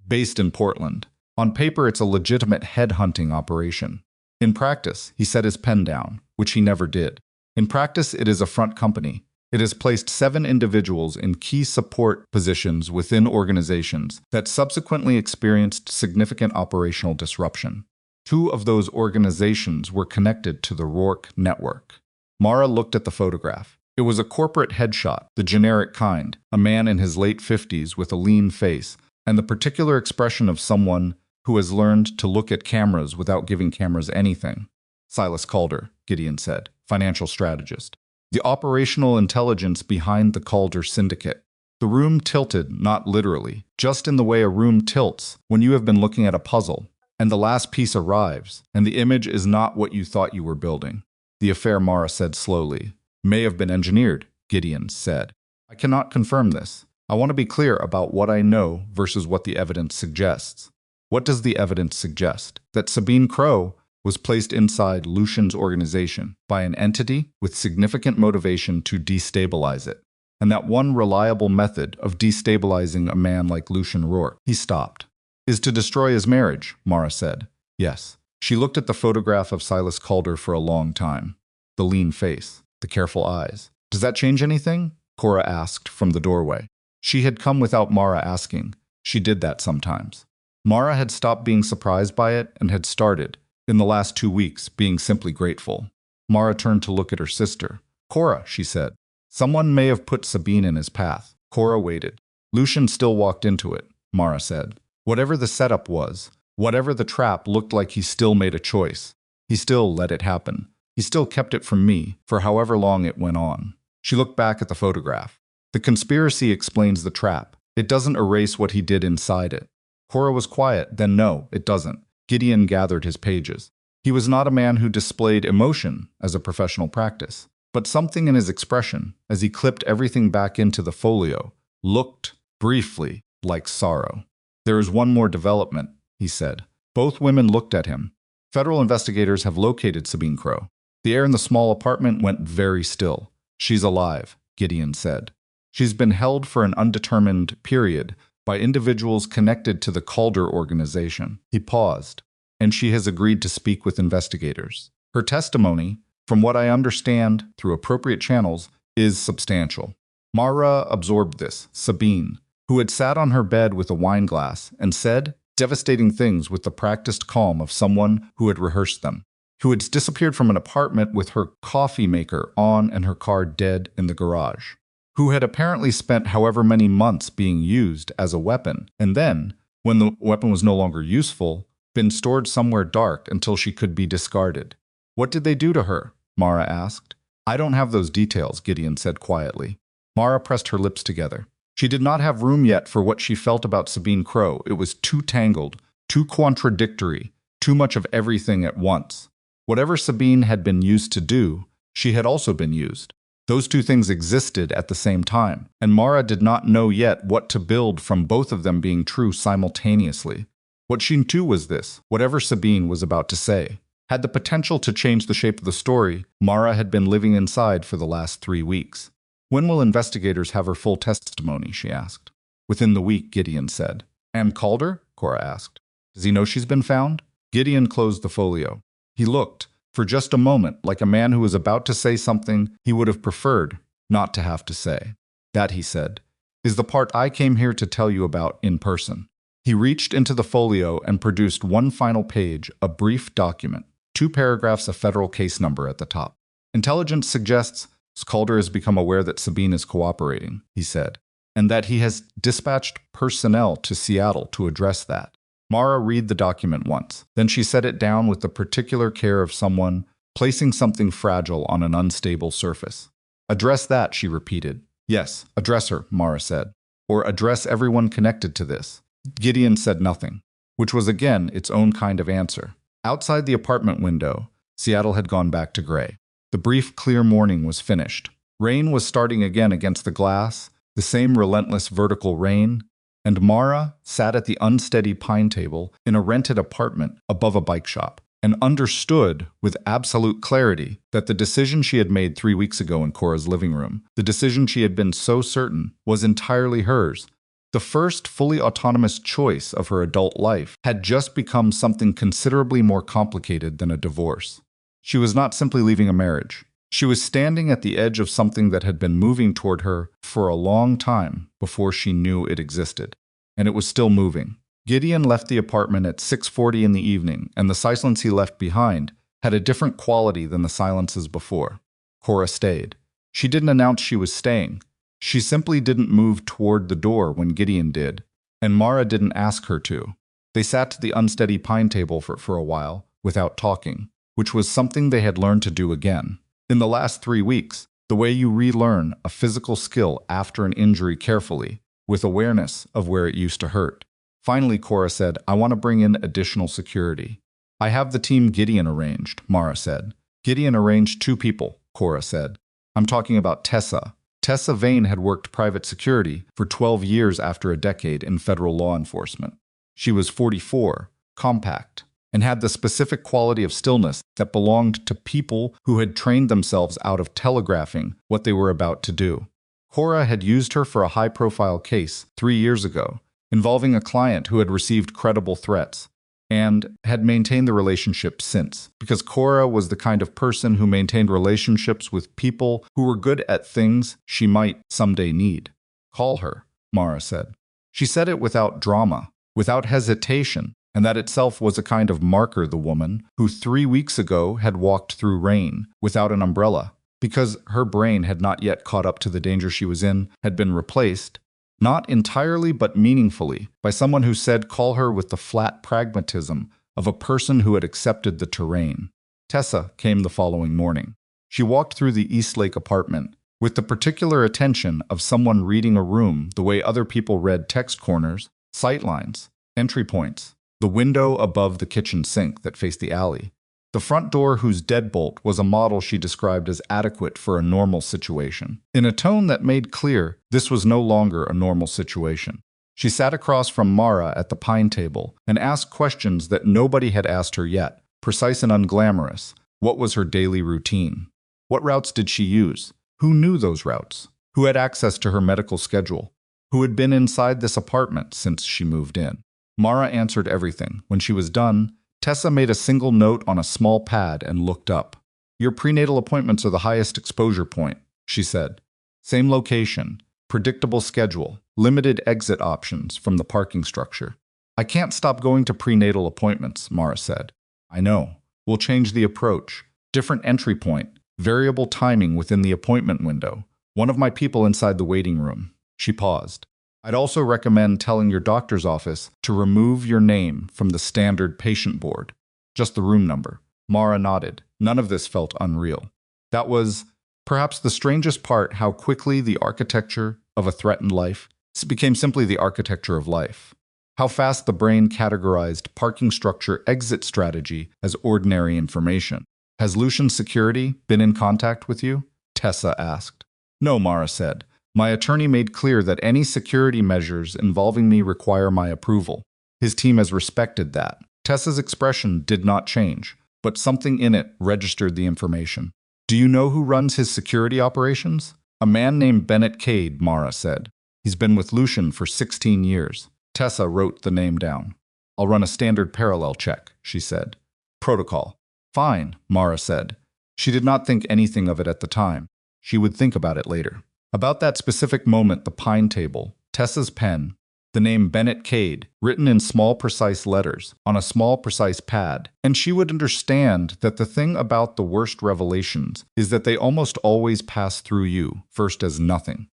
based in Portland. On paper, it's a legitimate headhunting operation. In practice, he set his pen down, which he never did. In practice, it is a front company. It has placed 7 individuals in key support positions within organizations that subsequently experienced significant operational disruption. 2 of those organizations were connected to the Rourke network. Mara looked at the photograph. It was a corporate headshot, the generic kind, a man in his late 50s with a lean face, and the particular expression of someone who has learned to look at cameras without giving cameras anything. Silas Calder, Gideon said, financial strategist. The operational intelligence behind the Calder syndicate. The room tilted, not literally, just in the way a room tilts when you have been looking at a puzzle, and the last piece arrives, and the image is not what you thought you were building. The affair, Mara said slowly, may have been engineered, Gideon said. I cannot confirm this. I want to be clear about what I know versus what the evidence suggests. What does the evidence suggest? That Sabine Crow was placed inside Lucian's organization by an entity with significant motivation to destabilize it, and that one reliable method of destabilizing a man like Lucian Rourke, he stopped, is to destroy his marriage, Mara said. Yes. She looked at the photograph of Silas Calder for a long time. The lean face, the careful eyes. Does that change anything? Cora asked from the doorway. She had come without Mara asking. She did that sometimes. Mara had stopped being surprised by it and had started, in the last 2 weeks, being simply grateful. Mara turned to look at her sister. Cora, she said. Someone may have put Sabine in his path. Cora waited. Lucian still walked into it, Mara said. Whatever the setup was, whatever the trap, looked like he still made a choice. He still let it happen. He still kept it from me for however long it went on. She looked back at the photograph. The conspiracy explains the trap. It doesn't erase what he did inside it. Cora was quiet. Then no, it doesn't. Gideon gathered his pages. He was not a man who displayed emotion as a professional practice, but something in his expression, as he clipped everything back into the folio, looked, briefly, like sorrow. There is one more development, he said. Both women looked at him. Federal investigators have located Sabine Crow. The air in the small apartment went very still. She's alive, Gideon said. She's been held for an undetermined period by individuals connected to the Calder organization. He paused, and she has agreed to speak with investigators. Her testimony, from what I understand through appropriate channels, is substantial. Mara absorbed this. Sabine, who had sat on her bed with a wine glass and said devastating things with the practiced calm of someone who had rehearsed them, who had disappeared from an apartment with her coffee maker on and her car dead in the garage, who had apparently spent however many months being used as a weapon, and then, when the weapon was no longer useful, been stored somewhere dark until she could be discarded. What did they do to her? Mara asked. I don't have those details, Gideon said quietly. Mara pressed her lips together. She did not have room yet for what she felt about Sabine Crow. It was too tangled, too contradictory, too much of everything at once. Whatever Sabine had been used to do, she had also been used. Those two things existed at the same time, and Mara did not know yet what to build from both of them being true simultaneously. What she knew was this: whatever Sabine was about to say had the potential to change the shape of the story Mara had been living inside for the last 3 weeks. When will investigators have her full testimony? She asked. Within the week, Gideon said. And Calder? Cora asked. Does he know she's been found? Gideon closed the folio. He looked, for just a moment, like a man who was about to say something he would have preferred not to have to say. That, he said, is the part I came here to tell you about in person. He reached into the folio and produced one final page, a brief document, 2 paragraphs, a federal case number at the top. Intelligence suggests Calder has become aware that Sabine is cooperating, he said, and that he has dispatched personnel to Seattle to address that. Mara read the document once. Then she set it down with the particular care of someone placing something fragile on an unstable surface. Address that, she repeated. Yes, address her, Mara said. Or address everyone connected to this. Gideon said nothing, which was again its own kind of answer. Outside the apartment window, Seattle had gone back to gray. The brief, clear morning was finished. Rain was starting again against the glass, the same relentless vertical rain, and Mara sat at the unsteady pine table in a rented apartment above a bike shop, and understood with absolute clarity that the decision she had made 3 weeks ago in Cora's living room, the decision she had been so certain was entirely hers, the first fully autonomous choice of her adult life, had just become something considerably more complicated than a divorce. She was not simply leaving a marriage. She was standing at the edge of something that had been moving toward her for a long time before she knew it existed. And it was still moving. Gideon left the apartment at 6:40 in the evening, and the silence he left behind had a different quality than the silences before. Cora stayed. She didn't announce she was staying. She simply didn't move toward the door when Gideon did, and Mara didn't ask her to. They sat to the unsteady pine table for a while, without talking, which was something they had learned to do again. In the last 3 weeks, the way you relearn a physical skill after an injury carefully, with awareness of where it used to hurt. Finally, Cora said, I want to bring in additional security. I have the team Gideon arranged, Mara said. Gideon arranged 2 people, Cora said. I'm talking about Tessa. Tessa Vane had worked private security for 12 years after a decade in federal law enforcement. She was 44, compact, and had the specific quality of stillness that belonged to people who had trained themselves out of telegraphing what they were about to do. Cora had used her for a high-profile case 3 years ago, involving a client who had received credible threats, and had maintained the relationship since, because Cora was the kind of person who maintained relationships with people who were good at things she might someday need. Call her, Mara said. She said it without drama, without hesitation, and that itself was a kind of marker. The woman, who 3 weeks ago had walked through rain without an umbrella, because her brain had not yet caught up to the danger she was in, had been replaced, not entirely but meaningfully, by someone who said call her with the flat pragmatism of a person who had accepted the terrain. Tessa came the following morning. She walked through the Eastlake apartment with the particular attention of someone reading a room the way other people read text corners, sightlines, entry points, the window above the kitchen sink that faced the alley, the front door whose deadbolt was a model she described as adequate for a normal situation, in a tone that made clear this was no longer a normal situation. She sat across from Mara at the pine table and asked questions that nobody had asked her yet, precise and unglamorous. What was her daily routine? What routes did she use? Who knew those routes? Who had access to her medical schedule? Who had been inside this apartment since she moved in? Mara answered everything. When she was done, Tessa made a single note on a small pad and looked up. Your prenatal appointments are the highest exposure point, she said. Same location, predictable schedule, limited exit options from the parking structure. I can't stop going to prenatal appointments, Mara said. I know. We'll change the approach. Different entry point, variable timing within the appointment window. One of my people inside the waiting room. She paused. I'd also recommend telling your doctor's office to remove your name from the standard patient board. Just the room number. Mara nodded. None of this felt unreal. That was, perhaps the strangest part, how quickly the architecture of a threatened life became simply the architecture of life. How fast the brain categorized parking structure exit strategy as ordinary information. Has Lucian's security been in contact with you? Tessa asked. No, Mara said. My attorney made clear that any security measures involving me require my approval. His team has respected that. Tessa's expression did not change, but something in it registered the information. Do you know who runs his security operations? A man named Bennett Cade, Mara said. He's been with Lucian for 16 years. Tessa wrote the name down. I'll run a standard parallel check, she said. Protocol. Fine, Mara said. She did not think anything of it at the time. She would think about it later. About that specific moment, the pine table, Tessa's pen, the name Bennett Cade, written in small precise letters, on a small precise pad, and she would understand that the thing about the worst revelations is that they almost always pass through you, first as nothing,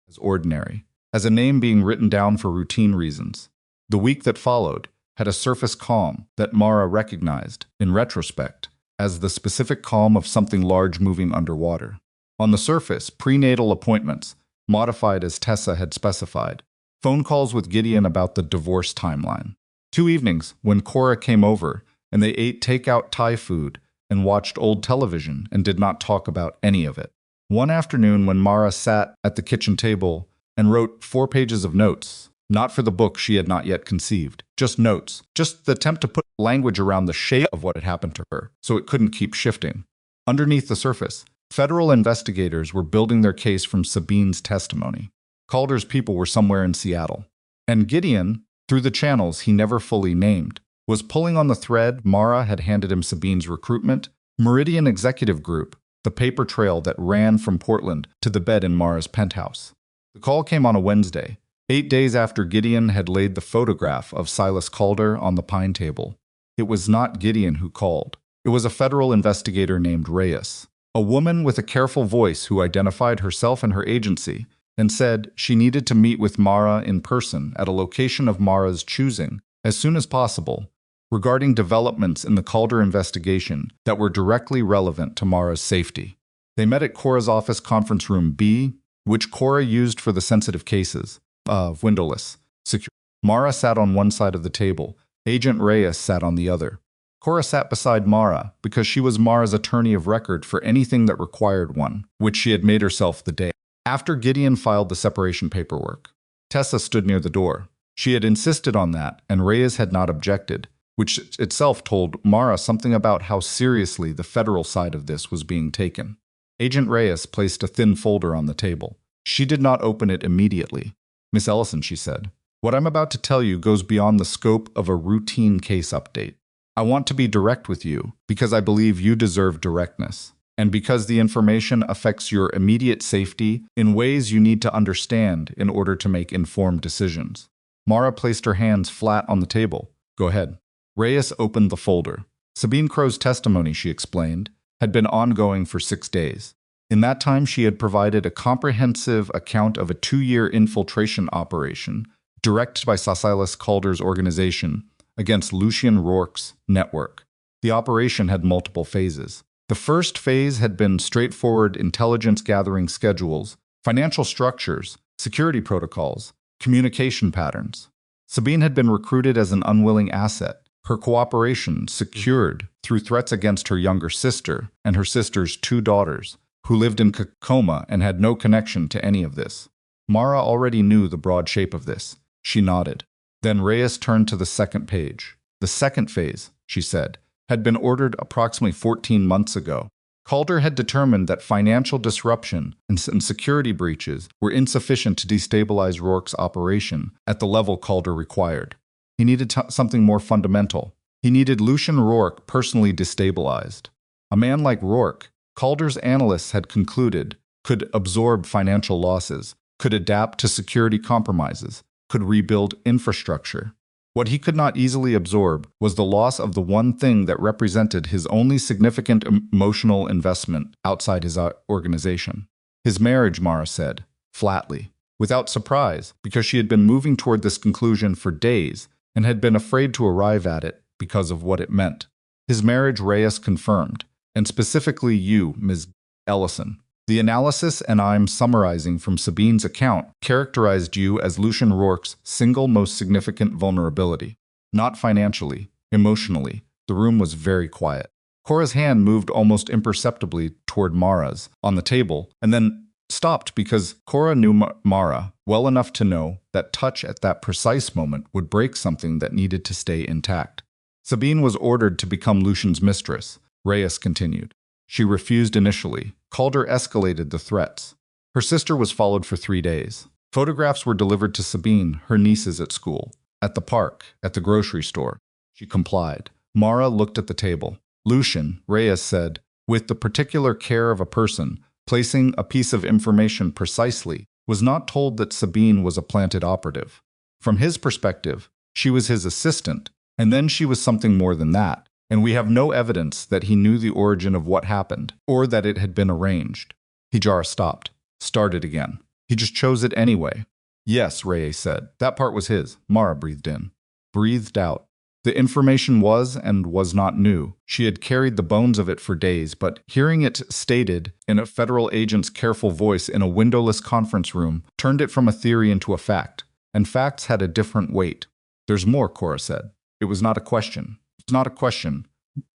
as ordinary, as a name being written down for routine reasons. The week that followed had a surface calm that Mara recognized, in retrospect, as the specific calm of something large moving underwater. On the surface, prenatal appointments, modified as Tessa had specified. Phone calls with Gideon about the divorce timeline. 2 evenings when Cora came over and they ate takeout Thai food and watched old television and did not talk about any of it. One afternoon when Mara sat at the kitchen table and wrote 4 pages of notes, not for the book she had not yet conceived, just notes, just the attempt to put language around the shape of what had happened to her so it couldn't keep shifting. Underneath the surface, federal investigators were building their case from Sabine's testimony. Calder's people were somewhere in Seattle. And Gideon, through the channels he never fully named, was pulling on the thread Mara had handed him Sabine's recruitment, Meridian Executive Group, the paper trail that ran from Portland to the bed in Mara's penthouse. The call came on a Wednesday, 8 days after Gideon had laid the photograph of Silas Calder on the pine table. It was not Gideon who called. It was a federal investigator named Reyes. A woman with a careful voice who identified herself and her agency and said she needed to meet with Mara in person at a location of Mara's choosing as soon as possible regarding developments in the Calder investigation that were directly relevant to Mara's safety. They met at Cora's office conference room B, which Cora used for the sensitive cases of windowless security. Mara sat on one side of the table. Agent Reyes sat on the other. Cora sat beside Mara because she was Mara's attorney of record for anything that required one, which she had made herself the day after Gideon filed the separation paperwork. Tessa stood near the door. She had insisted on that, and Reyes had not objected, which itself told Mara something about how seriously the federal side of this was being taken. Agent Reyes placed a thin folder on the table. She did not open it immediately. Miss Ellison, she said, what I'm about to tell you goes beyond the scope of a routine case update. I want to be direct with you because I believe you deserve directness, and because the information affects your immediate safety in ways you need to understand in order to make informed decisions. Mara placed her hands flat on the table. Go ahead. Reyes opened the folder. Sabine Crow's testimony, she explained, had been ongoing for 6 days. In that time, she had provided a comprehensive account of a 2-year infiltration operation directed by Silas Calder's organization against Lucien Rourke's network. The operation had multiple phases. The first phase had been straightforward intelligence gathering schedules, financial structures, security protocols, communication patterns. Sabine had been recruited as an unwilling asset, her cooperation secured through threats against her younger sister and her sister's 2 daughters, who lived in Kakoma and had no connection to any of this. Mara already knew the broad shape of this. She nodded. Then Reyes turned to the second page. The second phase, she said, had been ordered approximately 14 months ago. Calder had determined that financial disruption and security breaches were insufficient to destabilize Rourke's operation at the level Calder required. He needed something more fundamental. He needed Lucien Rourke personally destabilized. A man like Rourke, Calder's analysts had concluded, could absorb financial losses, could adapt to security compromises, could rebuild infrastructure. What he could not easily absorb was the loss of the one thing that represented his only significant emotional investment outside his organization. His marriage, Mara said, flatly, without surprise, because she had been moving toward this conclusion for days and had been afraid to arrive at it because of what it meant. His marriage, Reyes confirmed, and specifically you, Ms. Ellison. The analysis and I'm summarizing from Sabine's account characterized you as Lucien Rourke's single most significant vulnerability. Not financially, emotionally. The room was very quiet. Cora's hand moved almost imperceptibly toward Mara's on the table and then stopped because Cora knew Mara well enough to know that touch at that precise moment would break something that needed to stay intact. Sabine was ordered to become Lucien's mistress, Reyes continued. She refused initially. Calder escalated the threats. Her sister was followed for 3 days. Photographs were delivered to Sabine, her nieces at school, at the park, at the grocery store. She complied. Mara looked at the table. Lucien, Reyes said, with the particular care of a person, placing a piece of information precisely, was not told that Sabine was a planted operative. From his perspective, she was his assistant, and then she was something more than that. And we have no evidence that he knew the origin of what happened, or that it had been arranged. Hijara stopped, started again. He just chose it anyway. Yes, Reyes said. That part was his. Mara breathed in. Breathed out. The information was and was not new. She had carried the bones of it for days, but hearing it stated in a federal agent's careful voice in a windowless conference room turned it from a theory into a fact. And facts had a different weight. There's more, Cora said. It was not a question. It's not a question.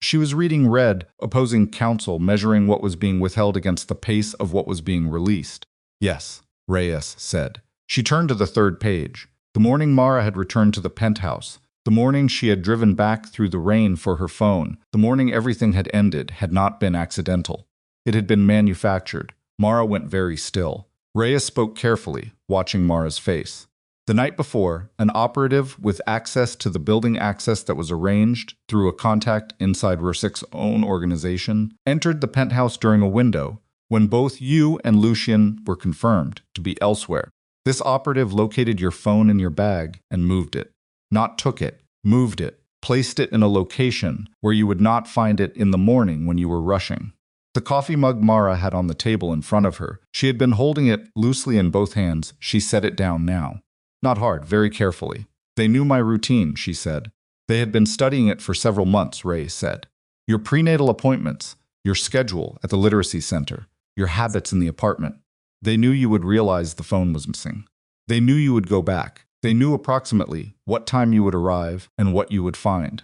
She was reading red, opposing counsel, measuring what was being withheld against the pace of what was being released. Yes, Reyes said. She turned to the third page. The morning Mara had returned to the penthouse. The morning she had driven back through the rain for her phone. The morning everything had ended had not been accidental. It had been manufactured. Mara went very still. Reyes spoke carefully, watching Mara's face. The night before, an operative with access to the building access that was arranged through a contact inside Rourke's own organization entered the penthouse during a window when both you and Lucien were confirmed to be elsewhere. This operative located your phone in your bag and moved it. Not took it, moved it, placed it in a location where you would not find it in the morning when you were rushing. The coffee mug Mara had on the table in front of her. She had been holding it loosely in both hands. She set it down now. Not hard, very carefully. They knew my routine, she said. They had been studying it for several months, Ray said. Your prenatal appointments, your schedule at the literacy center, your habits in the apartment. They knew you would realize the phone was missing. They knew you would go back. They knew approximately what time you would arrive and what you would find.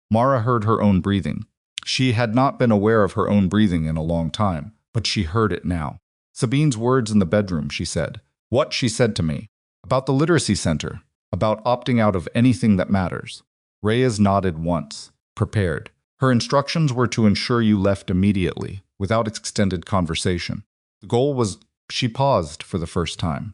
Mara heard her own breathing. She had not been aware of her own breathing in a long time, but she heard it now. Sabine's words in the bedroom, she said. What she said to me. About the literacy center. About opting out of anything that matters. Reyes nodded once, prepared. Her instructions were to ensure you left immediately, without extended conversation. The goal was, she paused for the first time.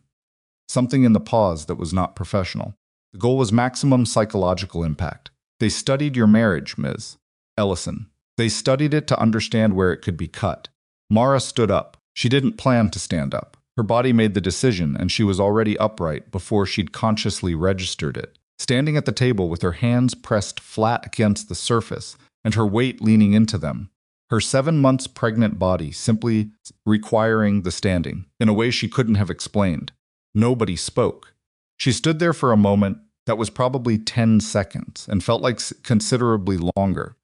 Something in the pause that was not professional. The goal was maximum psychological impact. They studied your marriage, Ms. Ellison. They studied it to understand where it could be cut. Mara stood up. She didn't plan to stand up. Her body made the decision, and she was already upright before she'd consciously registered it. standing at the table with her hands pressed flat against the surface and her weight leaning into them. Her 7 months pregnant body simply requiring the standing in a way she couldn't have explained. Nobody spoke. She stood there for a moment that was probably 10 seconds and felt like considerably longer.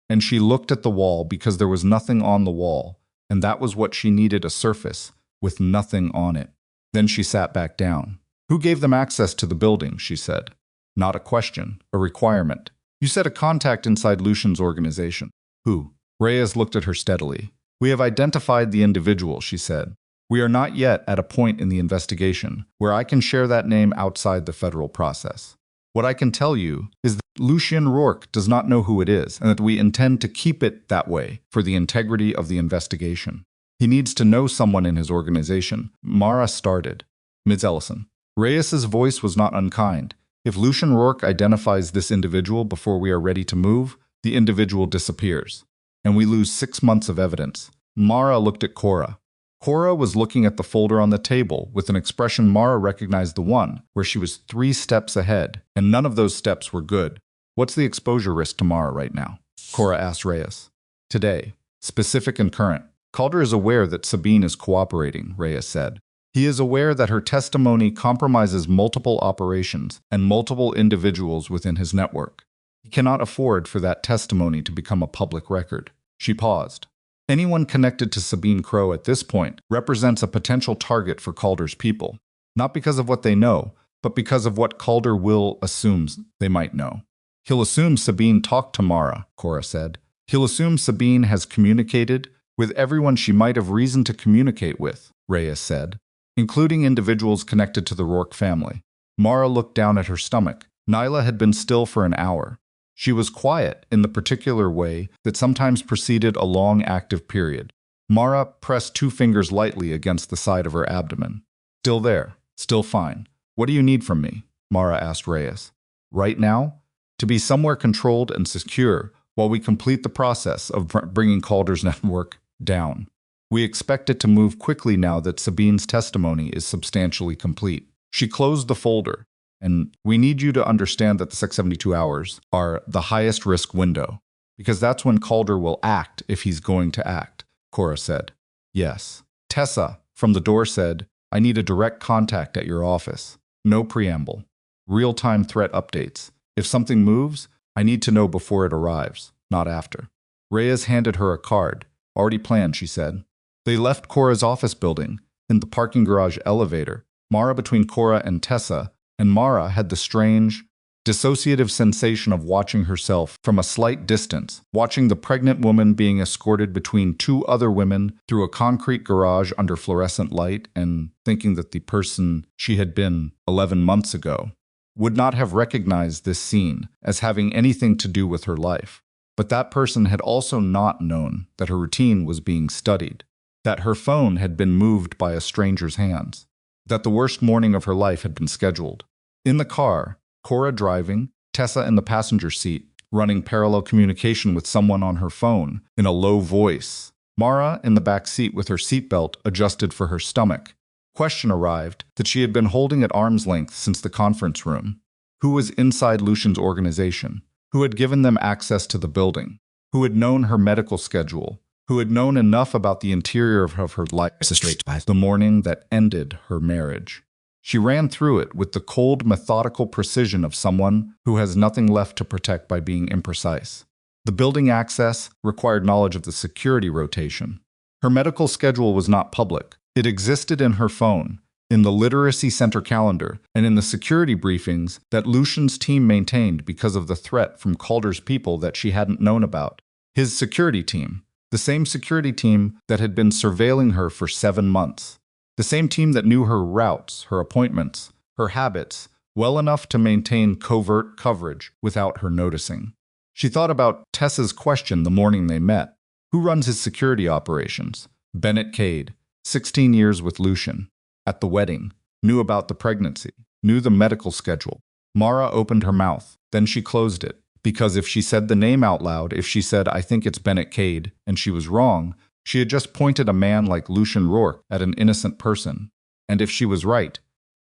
And she looked at the wall because there was nothing on the wall, and that was what she needed, a surface with nothing on it. Then she sat back down. Who gave them access to the building, she said. Not a question, a requirement. You said a contact inside Lucian's organization. Who? Reyes looked at her steadily. We have identified the individual, she said. We are not yet at a point in the investigation where I can share that name outside the federal process. What I can tell you is that Lucian Rourke does not know who it is and that we intend to keep it that way for the integrity of the investigation. He needs to know someone in his organization. Mara started. Ms. Ellison. Reyes's voice was not unkind. If Lucian Rourke identifies this individual before we are ready to move, the individual disappears, and we lose 6 months of evidence. Mara looked at Cora. Cora was looking at the folder on the table with an expression Mara recognized, the one where she was 3 steps ahead, and none of those steps were good. What's the exposure risk to Mara right now? Cora asked Reyes. Today, specific and current. Calder is aware that Sabine is cooperating, Reyes said. He is aware that her testimony compromises multiple operations and multiple individuals within his network. He cannot afford for that testimony to become a public record. She paused. Anyone connected to Sabine Crow at this point represents a potential target for Calder's people, not because of what they know, but because of what Calder will assumes they might know. He'll assume Sabine talked to Mara, Cora said. He'll assume Sabine has communicated with everyone she might have reason to communicate with, Reyes said, including individuals connected to the Rourke family. Mara looked down at her stomach. Nyla had been still for an hour. She was quiet in the particular way that sometimes preceded a long active period. Mara pressed 2 fingers lightly against the side of her abdomen. Still there, still fine. What do you need from me? Mara asked Reyes. Right now? To be somewhere controlled and secure while we complete the process of bringing Calder's network down. We expect it to move quickly now that Sabine's testimony is substantially complete. She closed the folder. And we need you to understand that the 72 hours are the highest risk window, because that's when Calder will act if he's going to act, Cora said. Yes. Tessa, from the door, said, I need a direct contact at your office. No preamble. Real-time threat updates. If something moves, I need to know before it arrives, not after. Reyes handed her a card. Already planned, she said. They left Cora's office building. In the parking garage elevator, Mara between Cora and Tessa, and Mara had the strange, dissociative sensation of watching herself from a slight distance, watching the pregnant woman being escorted between 2 other women through a concrete garage under fluorescent light, and thinking that the person she had been 11 months ago would not have recognized this scene as having anything to do with her life. But that person had also not known that her routine was being studied, that her phone had been moved by a stranger's hands, that the worst morning of her life had been scheduled. In the car, Cora driving, Tessa in the passenger seat, running parallel communication with someone on her phone in a low voice. Mara in the back seat with her seatbelt adjusted for her stomach. Question arrived that she had been holding at arm's length since the conference room. Who was inside Lucian's organization? Who had given them access to the building? Who had known her medical schedule? Who had known enough about the interior of her life the morning that ended her marriage? She ran through it with the cold, methodical precision of someone who has nothing left to protect by being imprecise. The building access required knowledge of the security rotation. Her medical schedule was not public. It existed in her phone, in the Literacy Center calendar, and in the security briefings that Lucian's team maintained because of the threat from Calder's people that she hadn't known about. His security team, the same security team that had been surveilling her for 7 months. The same team that knew her routes, her appointments, her habits, well enough to maintain covert coverage without her noticing. She thought about Tessa's question the morning they met. Who runs his security operations? Bennett Cade, 16 years with Lucian. At the wedding, knew about the pregnancy, knew the medical schedule. Mara opened her mouth, then she closed it, because if she said the name out loud, if she said, I think it's Bennett Cade, and she was wrong, she had just pointed a man like Lucian Rourke at an innocent person. And if she was right,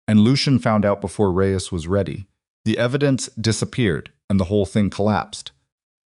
and Lucian found out before Reyes was ready, The evidence disappeared, and the whole thing collapsed.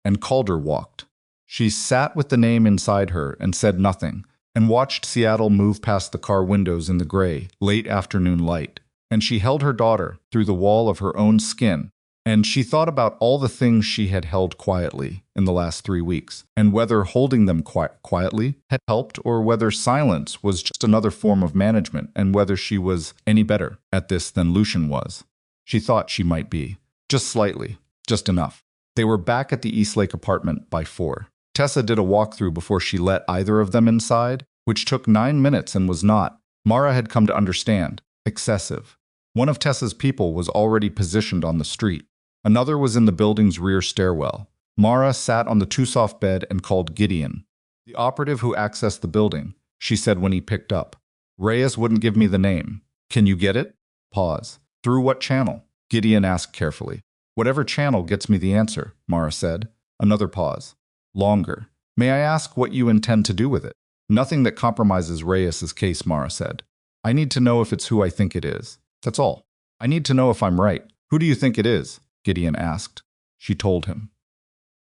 And Calder walked. She sat with the name inside her and said nothing, and watched Seattle move past the car windows in the gray, late afternoon light. And she held her daughter through the wall of her own skin, and she thought about all the things she had held quietly in the last 3 weeks, and whether holding them quietly had helped, or whether silence was just another form of management, and whether she was any better at this than Lucian was. She thought she might be. Just slightly. Just enough. They were back at the Eastlake apartment by 4. Tessa did a walkthrough before she let either of them inside, which took 9 minutes and was not, Mara had come to understand, excessive. One of Tessa's people was already positioned on the street. Another was in the building's rear stairwell. Mara sat on the too-soft bed and called Gideon. The operative who accessed the building, she said when he picked up. Reyes wouldn't give me the name. Can you get it? Pause. Through what channel? Gideon asked carefully. Whatever channel gets me the answer, Mara said. Another pause. Longer. May I ask what you intend to do with it? Nothing that compromises Reyes's case, Mara said. I need to know if it's who I think it is. That's all. I need to know if I'm right. Who do you think it is? Gideon asked. She told him.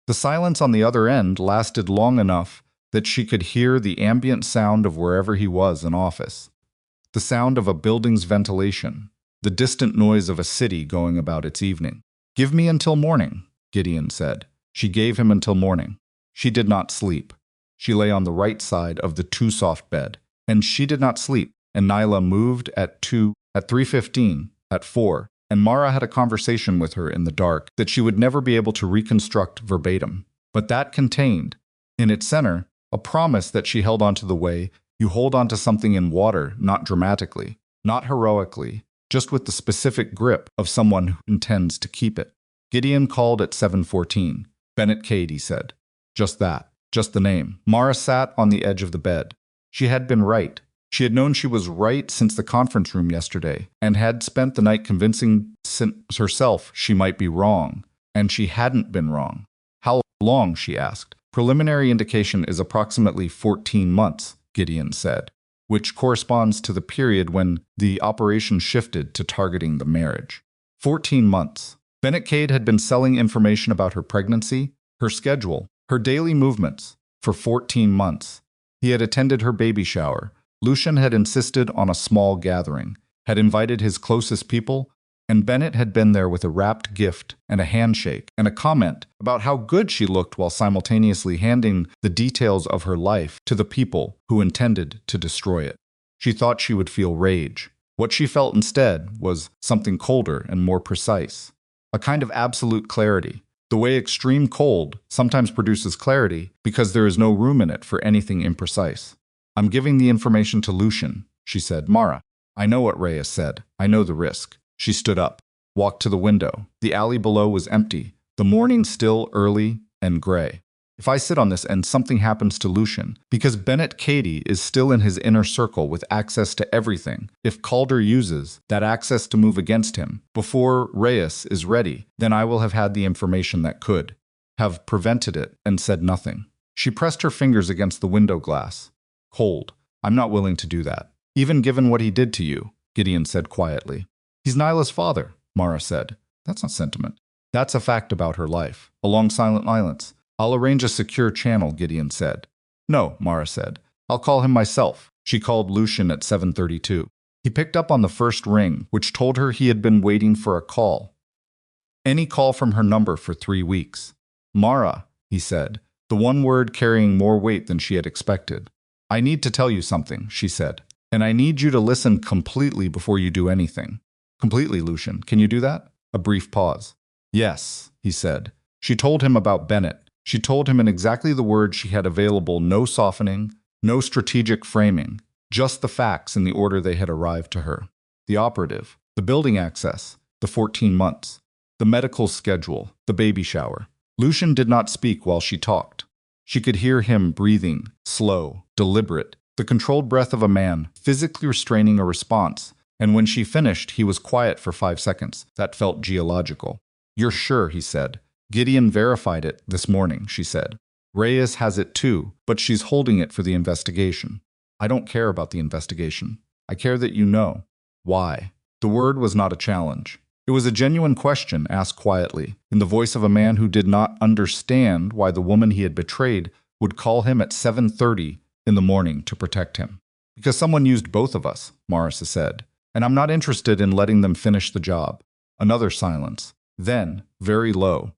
The silence on the other end lasted long enough that she could hear the ambient sound of wherever he was in office. The sound of a building's ventilation. The distant noise of a city going about its evening. Give me until morning, Gideon said. She gave him until morning. She did not sleep. She lay on the right side of the too-soft bed. And she did not sleep. And Nyla moved at 2, at 3:15, at 4. And Mara had a conversation with her in the dark that she would never be able to reconstruct verbatim. But that contained, in its center, a promise that she held onto the way you hold onto something in water, not dramatically, not heroically, just with the specific grip of someone who intends to keep it. Gideon called at 7:14. Bennett Cade, he said. Just that. Just the name. Mara sat on the edge of the bed. She had been right. She had known she was right since the conference room yesterday, and had spent the night convincing herself she might be wrong. And she hadn't been wrong. How long, she asked. Preliminary indication is approximately 14 months, Gideon said, which corresponds to the period when the operation shifted to targeting the marriage. 14 months. Bennett Cade had been selling information about her pregnancy, her schedule, her daily movements, for 14 months. He had attended her baby shower. Lucian had insisted on a small gathering, had invited his closest people, and Bennett had been there with a wrapped gift and a handshake and a comment about how good she looked while simultaneously handing the details of her life to the people who intended to destroy it. She thought she would feel rage. What she felt instead was something colder and more precise. A kind of absolute clarity. The way extreme cold sometimes produces clarity because there is no room in it for anything imprecise. I'm giving the information to Lucian, she said. Mara, I know what Reyes said. I know the risk. She stood up, walked to the window. The alley below was empty, the morning still early and gray. If I sit on this and something happens to Lucian, because Bennett Cade is still in his inner circle with access to everything, if Calder uses that access to move against him before Reyes is ready, then I will have had the information that could have prevented it and said nothing. She pressed her fingers against the window glass. Cold. I'm not willing to do that. Even given what he did to you, Gideon said quietly. He's Nyla's father, Mara said. That's not sentiment. That's a fact about her life. A long silent silence. I'll arrange a secure channel, Gideon said. No, Mara said. I'll call him myself. She called Lucian at 7:32. He picked up on the first ring, which told her he had been waiting for a call. Any call from her number for 3 weeks. Mara, he said, the one word carrying more weight than she had expected. I need to tell you something, she said, and I need you to listen completely before you do anything. Completely, Lucian. Can you do that? A brief pause. Yes, he said. She told him about Bennett. She told him in exactly the words she had available, no softening, no strategic framing, just the facts in the order they had arrived to her. The operative, the building access, the 14 months, the medical schedule, the baby shower. Lucian did not speak while she talked. She could hear him breathing, slow, deliberate, the controlled breath of a man, physically restraining a response, and when she finished, he was quiet for 5 seconds. That felt geological. You're sure, he said. Gideon verified it this morning, she said. Reyes has it too, but she's holding it for the investigation. I don't care about the investigation. I care that you know. Why? The word was not a challenge. It was a genuine question asked quietly, in the voice of a man who did not understand why the woman he had betrayed would call him at 7:30 in the morning to protect him. Because someone used both of us, Marissa said, and I'm not interested in letting them finish the job. Another silence. Then, very low,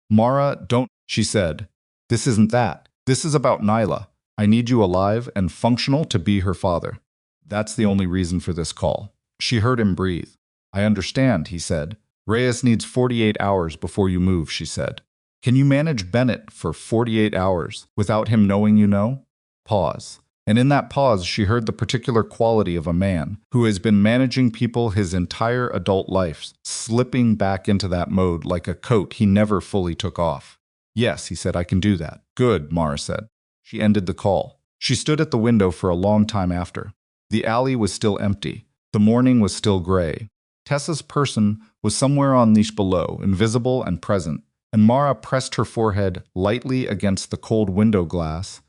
Mara, don't, she said. This isn't that. This is about Nyla. I need you alive and functional to be her father. That's the only reason for this call. She heard him breathe. I understand, he said. Reyes needs 48 hours before you move, she said. Can you manage Bennett for 48 hours without him knowing you know? Pause. And in that pause, she heard the particular quality of a man who has been managing people his entire adult life, slipping back into that mode like a coat he never fully took off. Yes, he said, I can do that. Good, Mara said. She ended the call. She stood at the window for a long time after. The alley was still empty. The morning was still gray. Tessa's person was somewhere on leash below, invisible and present, and Mara pressed her forehead lightly against the cold window glass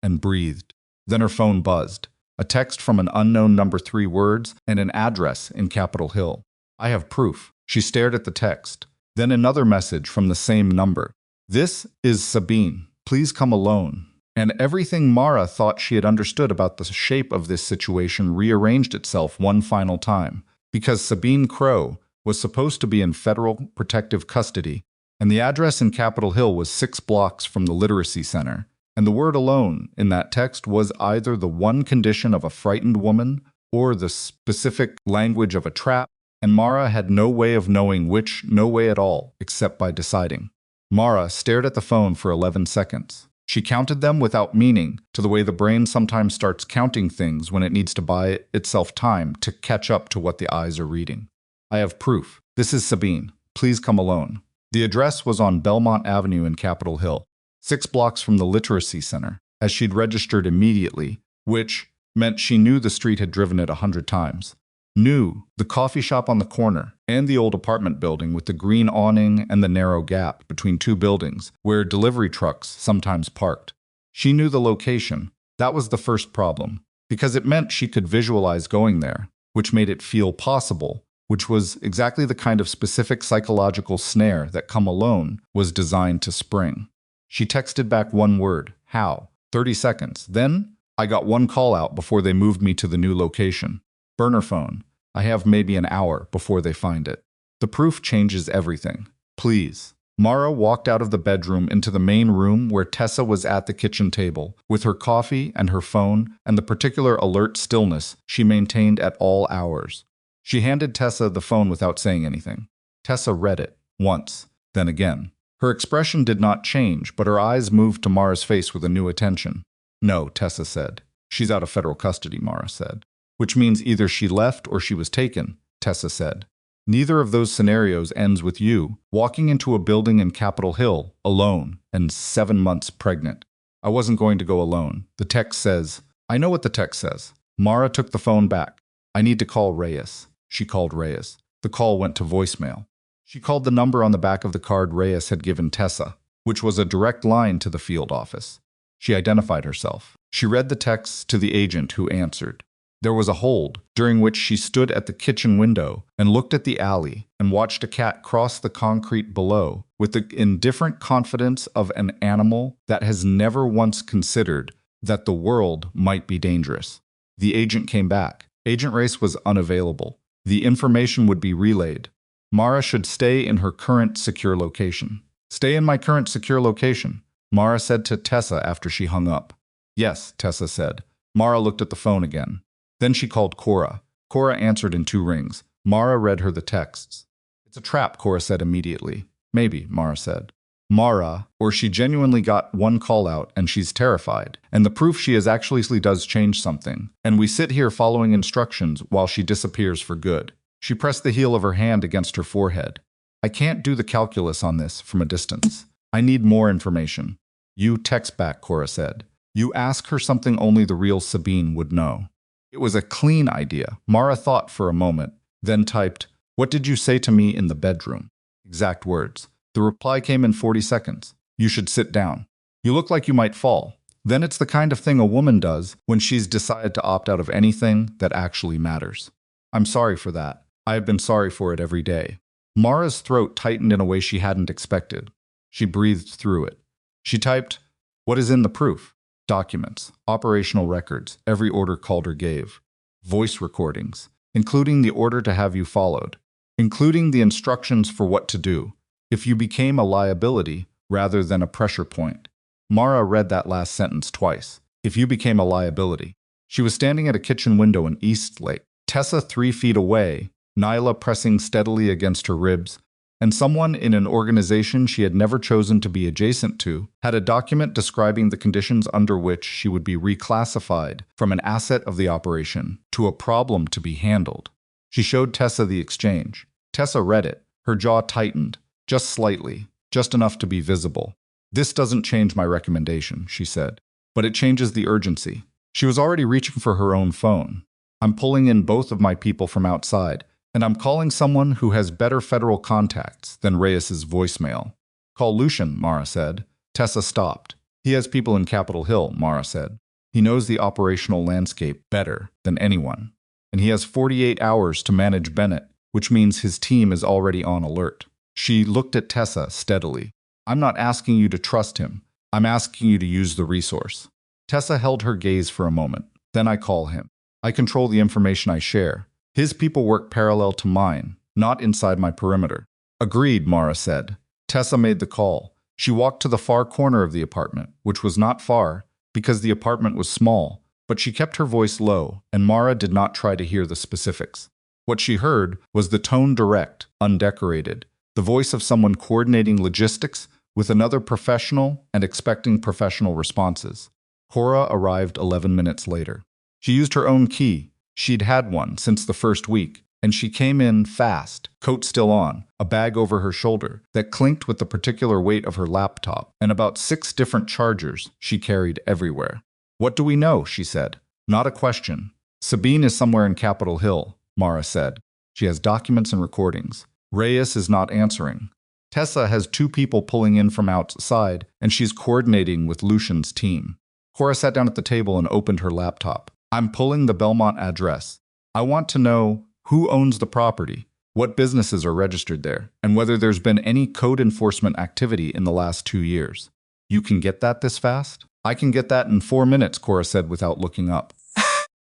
and breathed. Then her phone buzzed. A text from an unknown number, 3 words, and an address in Capitol Hill. I have proof. She stared at the text. Then another message from the same number. This is Sabine. Please come alone. And everything Mara thought she had understood about the shape of this situation rearranged itself one final time. Because Sabine Crow was supposed to be in federal protective custody, and the address in Capitol Hill was 6 blocks from the Literacy Center. And the word alone in that text was either the one condition of a frightened woman or the specific language of a trap, and Mara had no way of knowing which, no way at all, except by deciding. Mara stared at the phone for 11 seconds. She counted them without meaning, to the way the brain sometimes starts counting things when it needs to buy itself time to catch up to what the eyes are reading. I have proof. This is Sabine. Please come alone. The address was on Belmont Avenue in Capitol Hill, 6 blocks from the Literacy Center, as she'd registered immediately, which meant she knew the street had driven it 100 times. Knew the coffee shop on the corner and the old apartment building with the green awning and the narrow gap between 2 buildings where delivery trucks sometimes parked. She knew the location. That was the first problem, because it meant she could visualize going there, which made it feel possible, which was exactly the kind of specific psychological snare that Come Alone was designed to spring. She texted back one word, how, 30 seconds. Then, I got one call out before they moved me to the new location. Burner phone. I have maybe an hour before they find it. The proof changes everything. Please. Mara walked out of the bedroom into the main room where Tessa was at the kitchen table, with her coffee and her phone and the particular alert stillness she maintained at all hours. She handed Tessa the phone without saying anything. Tessa read it, once, then again. Her expression did not change, but her eyes moved to Mara's face with a new attention. No, Tessa said. She's out of federal custody, Mara said. Which means either she left or she was taken, Tessa said. Neither of those scenarios ends with you walking into a building in Capitol Hill, alone, and 7 months pregnant. I wasn't going to go alone. The text says, I know what the text says. Mara took the phone back. I need to call Reyes. She called Reyes. The call went to voicemail. She called the number on the back of the card Reyes had given Tessa, which was a direct line to the field office. She identified herself. She read the text to the agent who answered. There was a hold, during which she stood at the kitchen window and looked at the alley and watched a cat cross the concrete below with the indifferent confidence of an animal that has never once considered that the world might be dangerous. The agent came back. Agent Race was unavailable. The information would be relayed. Mara should stay in her current secure location. Stay in my current secure location, Mara said to Tessa after she hung up. Yes, Tessa said. Mara looked at the phone again. Then she called Cora. Cora answered in 2 rings. Mara read her the texts. It's a trap, Cora said immediately. Maybe, Mara said. Mara, or she genuinely got one call out and she's terrified. And the proof she is actually does change something. And we sit here following instructions while she disappears for good. She pressed the heel of her hand against her forehead. I can't do the calculus on this from a distance. I need more information. You text back, Cora said. You ask her something only the real Sabine would know. It was a clean idea. Mara thought for a moment, then typed, What did you say to me in the bedroom? Exact words. The reply came in 40 seconds. You should sit down. You look like you might fall. Then it's the kind of thing a woman does when she's decided to opt out of anything that actually matters. I'm sorry for that. I have been sorry for it every day. Mara's throat tightened in a way she hadn't expected. She breathed through it. She typed, "What is in the proof?" Documents, operational records, every order Calder gave. Voice recordings, including the order to have you followed. Including the instructions for what to do if you became a liability rather than a pressure point. Mara read that last sentence twice. If you became a liability. She was standing at a kitchen window in Eastlake. Tessa 3 feet away, Nyla pressing steadily against her ribs, and someone in an organization she had never chosen to be adjacent to had a document describing the conditions under which she would be reclassified from an asset of the operation to a problem to be handled. She showed Tessa the exchange. Tessa read it. Her jaw tightened, just slightly, just enough to be visible. "This doesn't change my recommendation," she said, "but it changes the urgency." She was already reaching for her own phone. "I'm pulling in both of my people from outside, and I'm calling someone who has better federal contacts than Reyes's voicemail." "Call Lucian," Mara said. Tessa stopped. "He has people in Capitol Hill," Mara said. "He knows the operational landscape better than anyone. And he has 48 hours to manage Bennett, which means his team is already on alert." She looked at Tessa steadily. "I'm not asking you to trust him. I'm asking you to use the resource." Tessa held her gaze for a moment. "Then I call him. I control the information I share. His people work parallel to mine, not inside my perimeter." "Agreed," Mara said. Tessa made the call. She walked to the far corner of the apartment, which was not far, because the apartment was small, but she kept her voice low, and Mara did not try to hear the specifics. What she heard was the tone direct, undecorated, the voice of someone coordinating logistics with another professional and expecting professional responses. Cora arrived 11 minutes later. She used her own key. She'd had one since the first week, and she came in fast, coat still on, a bag over her shoulder that clinked with the particular weight of her laptop, and about 6 different chargers she carried everywhere. "What do we know?" she said. "Not a question." "Sabine is somewhere in Capitol Hill," Mara said. "She has documents and recordings. Reyes is not answering. Tessa has 2 people pulling in from outside, and she's coordinating with Lucian's team." Cora sat down at the table and opened her laptop. "I'm pulling the Belmont address. I want to know who owns the property, what businesses are registered there, and whether there's been any code enforcement activity in the last 2 years. You can get that this fast?" "I can get that in 4 minutes," Cora said without looking up.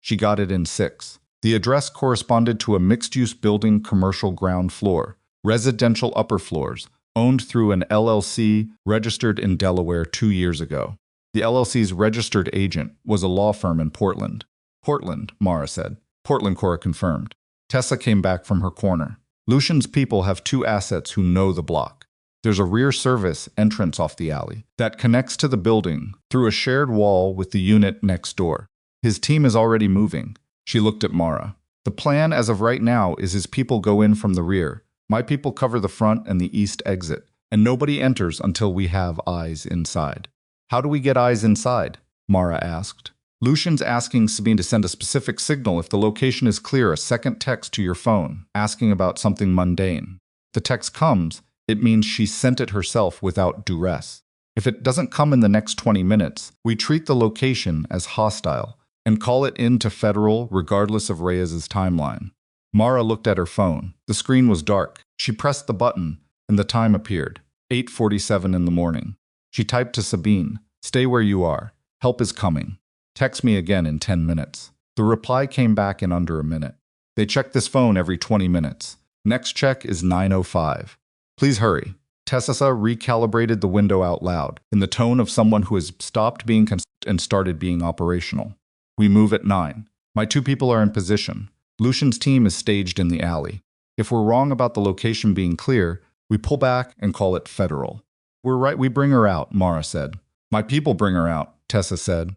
She got it in 6. The address corresponded to a mixed-use building, commercial ground floor, residential upper floors, owned through an LLC registered in Delaware 2 years ago. The LLC's registered agent was a law firm in Portland. "Portland," Mara said. "Portland," Cora confirmed. Tessa came back from her corner. "Lucian's people have 2 assets who know the block. There's a rear service entrance off the alley that connects to the building through a shared wall with the unit next door. His team is already moving." She looked at Mara. "The plan as of right now is his people go in from the rear. My people cover the front and the east exit, and nobody enters until we have eyes inside." "How do we get eyes inside?" Mara asked. "Lucian's asking Sabine to send a specific signal if the location is clear, a second text to your phone, asking about something mundane. The text comes, it means she sent it herself without duress. If it doesn't come in the next 20 minutes, we treat the location as hostile and call it in to federal regardless of Reyes's timeline." Mara looked at her phone. The screen was dark. She pressed the button, and the time appeared, 8:47 in the morning. She typed to Sabine, "Stay where you are. Help is coming. Text me again in 10 minutes. The reply came back in under a minute. "They check this phone every 20 minutes. Next check is 9:05. Please hurry." Tessa recalibrated the window out loud, in the tone of someone who has stopped being and started being operational. "We move at 9. My 2 people are in position. Lucian's team is staged in the alley. If we're wrong about the location being clear, we pull back and call it federal." "We're right, we bring her out," Mara said. "My people bring her out," Tessa said.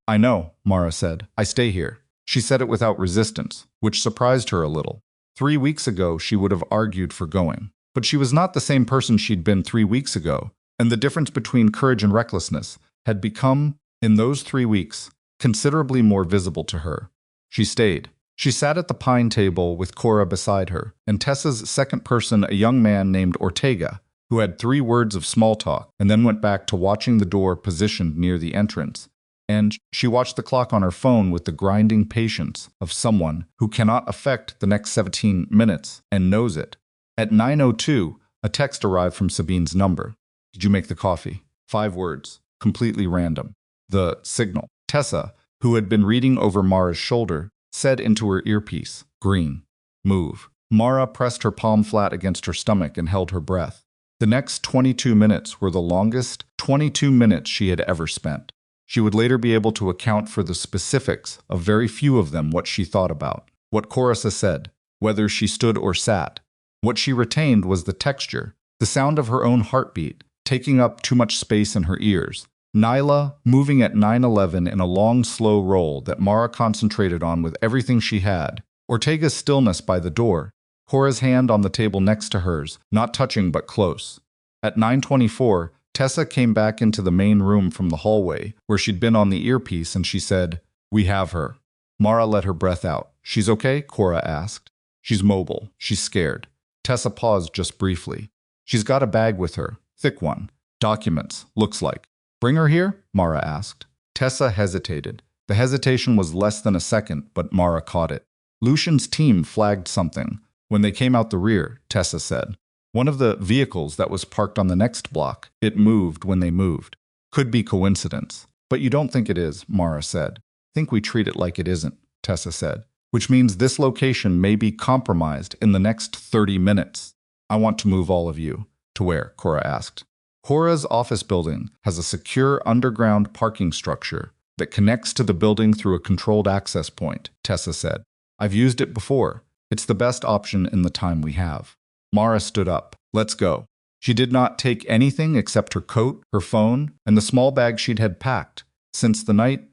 I know," Mara said. "I stay here." She said it without resistance, which surprised her a little. 3 weeks ago, she would have argued for going. But she was not the same person she'd been 3 weeks ago, and the difference between courage and recklessness had become, in those 3 weeks, considerably more visible to her. She stayed. She sat at the pine table with Cora beside her, and Tessa's second person, a young man named Ortega, who had 3 words of small talk, and then went back to watching the door positioned near the entrance. And she watched the clock on her phone with the grinding patience of someone who cannot affect the next 17 minutes and knows it. At 9:02, a text arrived from Sabine's number. Did you make the coffee? 5 words, completely random. The signal. Tessa, who had been reading over Mara's shoulder, said into her earpiece, green. Move. Mara pressed her palm flat against her stomach and held her breath. The next 22 minutes were the longest 22 minutes she had ever spent. She would later be able to account for the specifics of very few of them, what she thought about, what Corissa said, whether she stood or sat. What she retained was the texture, the sound of her own heartbeat, taking up too much space in her ears. Nyla, moving at 9:11 in a long, slow roll that Mara concentrated on with everything she had. Ortega's stillness by the door. Cora's hand on the table next to hers, not touching but close. At 9:24, Tessa came back into the main room from the hallway, where she'd been on the earpiece, and she said, "We have her." Mara let her breath out. "She's okay?" Cora asked. "She's mobile. She's scared." Tessa paused just briefly. "She's got a bag with her. Thick one. Documents, looks like." "Bring her here?" Mara asked. Tessa hesitated. The hesitation was less than a second, but Mara caught it. Lucian's team flagged something. When they came out the rear, Tessa said. One of the vehicles that was parked on the next block. It moved when they moved. Could be coincidence. But you don't think it is, Mara said. Think we treat it like it isn't, Tessa said. Which means this location may be compromised in the next 30 minutes. I want to move all of you. To where? Cora asked. Cora's office building has a secure underground parking structure that connects to the building through a controlled access point, Tessa said. I've used it before. It's the best option in the time we have. Mara stood up. Let's go. She did not take anything except her coat, her phone, and the small bag she'd had packed. Since the night,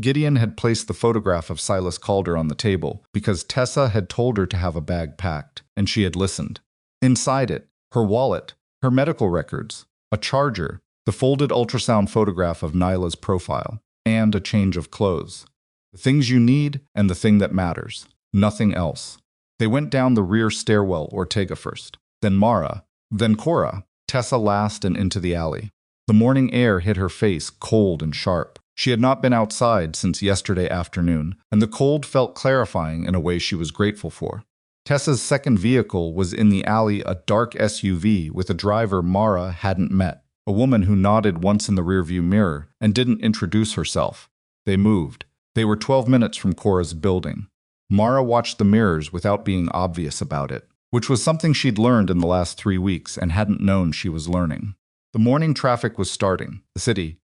Gideon had placed the photograph of Silas Calder on the table because Tessa had told her to have a bag packed, and she had listened. Inside it, her wallet, her medical records, a charger, the folded ultrasound photograph of Nyla's profile, and a change of clothes. The things you need and the thing that matters. Nothing else. They went down the rear stairwell, Ortega first, then Mara, then Cora, Tessa last, and into the alley. The morning air hit her face cold and sharp. She had not been outside since yesterday afternoon, and the cold felt clarifying in a way she was grateful for. Tessa's second vehicle was in the alley, a dark SUV with a driver Mara hadn't met, a woman who nodded once in the rearview mirror and didn't introduce herself. They moved. They were 12 minutes from Cora's building. Mara watched the mirrors without being obvious about it, which was something she'd learned in the last 3 weeks and hadn't known she was learning. The morning traffic was starting, the city,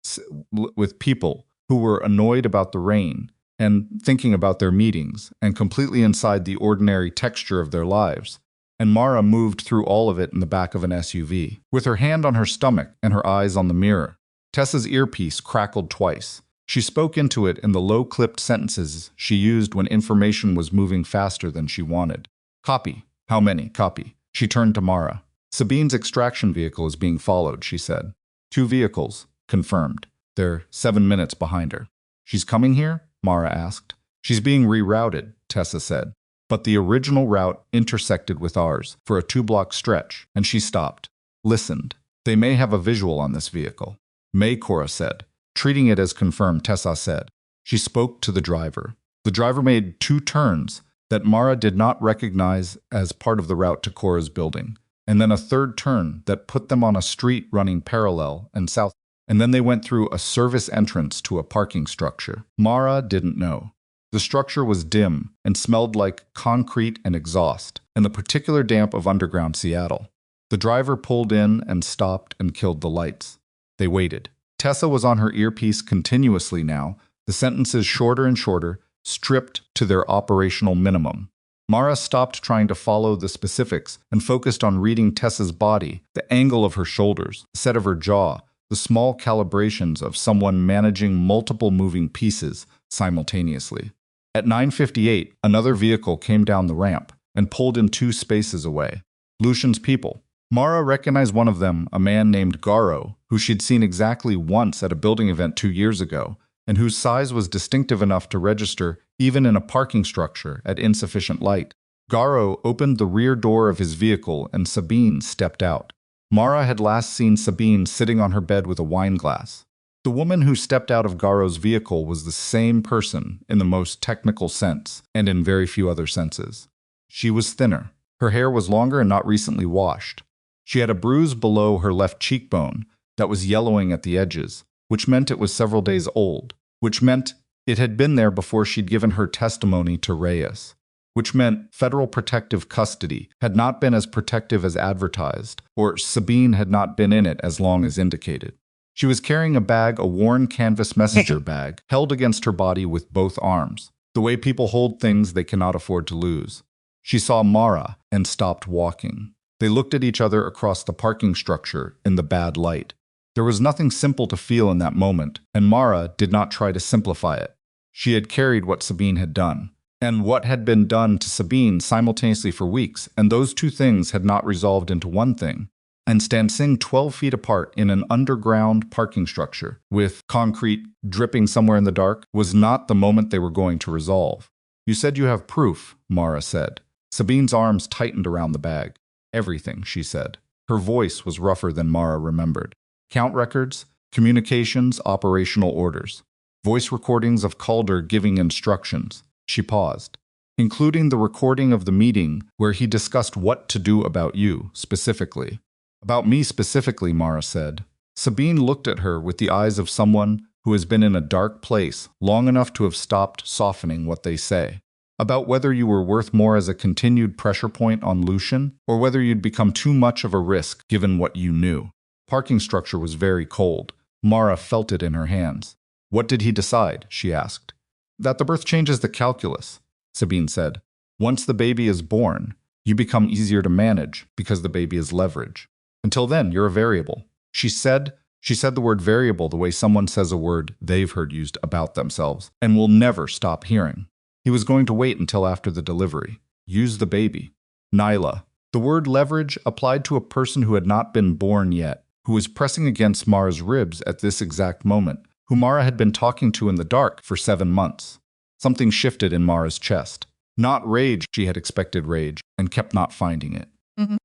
with people who were annoyed about the rain and thinking about their meetings and completely inside the ordinary texture of their lives. And Mara moved through all of it in the back of an SUV, with her hand on her stomach and her eyes on the mirror. Tessa's earpiece crackled twice. She spoke into it in the low-clipped sentences she used when information was moving faster than she wanted. Copy. How many? Copy. She turned to Mara. Sabine's extraction vehicle is being followed, she said. 2 vehicles. Confirmed. They're 7 minutes behind her. She's coming here? Mara asked. She's being rerouted, Tessa said. But the original route intersected with ours for a 2-block stretch, and she stopped. Listened. They may have a visual on this vehicle. May, Cora said. Treating it as confirmed, Tessa said. She spoke to the driver. The driver made 2 turns that Mara did not recognize as part of the route to Cora's building, and then a 3rd turn that put them on a street running parallel and south, and then they went through a service entrance to a parking structure. Mara didn't know. The structure was dim and smelled like concrete and exhaust, and the particular damp of underground Seattle. The driver pulled in and stopped and killed the lights. They waited. Tessa was on her earpiece continuously now, the sentences shorter and shorter, stripped to their operational minimum. Mara stopped trying to follow the specifics and focused on reading Tessa's body, the angle of her shoulders, the set of her jaw, the small calibrations of someone managing multiple moving pieces simultaneously. At 9:58, another vehicle came down the ramp and pulled in 2 spaces away. Lucian's people. Mara recognized one of them, a man named Garo, who she'd seen exactly once at a building event 2 years ago, and whose size was distinctive enough to register even in a parking structure at insufficient light. Garo opened the rear door of his vehicle and Sabine stepped out. Mara had last seen Sabine sitting on her bed with a wine glass. The woman who stepped out of Garo's vehicle was the same person in the most technical sense and in very few other senses. She was thinner. Her hair was longer and not recently washed. She had a bruise below her left cheekbone that was yellowing at the edges, which meant it was several days old, which meant it had been there before she'd given her testimony to Reyes, which meant federal protective custody had not been as protective as advertised, or Sabine had not been in it as long as indicated. She was carrying a bag, a worn canvas messenger bag, held against her body with both arms, the way people hold things they cannot afford to lose. She saw Mara and stopped walking. They looked at each other across the parking structure in the bad light. There was nothing simple to feel in that moment, and Mara did not try to simplify it. She had carried what Sabine had done, and what had been done to Sabine simultaneously for weeks, and those two things had not resolved into one thing. And standing 12 feet apart in an underground parking structure, with concrete dripping somewhere in the dark, was not the moment they were going to resolve. "You said you have proof," Mara said. Sabine's arms tightened around the bag. "Everything," she said. Her voice was rougher than Mara remembered. "Count records, communications, operational orders, voice recordings of Calder giving instructions." She paused. "Including the recording of the meeting where he discussed what to do about you, specifically." "About me specifically," Mara said. Sabine looked at her with the eyes of someone who has been in a dark place long enough to have stopped softening what they say. "About whether you were worth more as a continued pressure point on Lucian, or whether you'd become too much of a risk given what you knew." Parking structure was very cold. Mara felt it in her hands. "What did he decide?" she asked. "That the birth changes the calculus," Sabine said. "Once the baby is born, you become easier to manage because the baby is leverage. Until then, you're a variable." She said the word variable the way someone says a word they've heard used about themselves and will never stop hearing. He was going to wait until after the delivery. Use the baby. Nyla. The word leverage applied to a person who had not been born yet, who was pressing against Mara's ribs at this exact moment, who Mara had been talking to in the dark for 7 months. Something shifted in Mara's chest. Not rage, she had expected rage, and kept not finding it.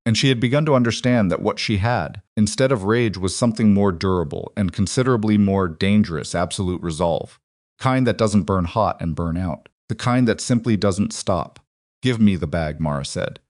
And she had begun to understand that what she had, instead of rage, was something more durable and considerably more dangerous absolute resolve. Kind that doesn't burn hot and burn out. The kind that simply doesn't stop. "Give me the bag," Mara said.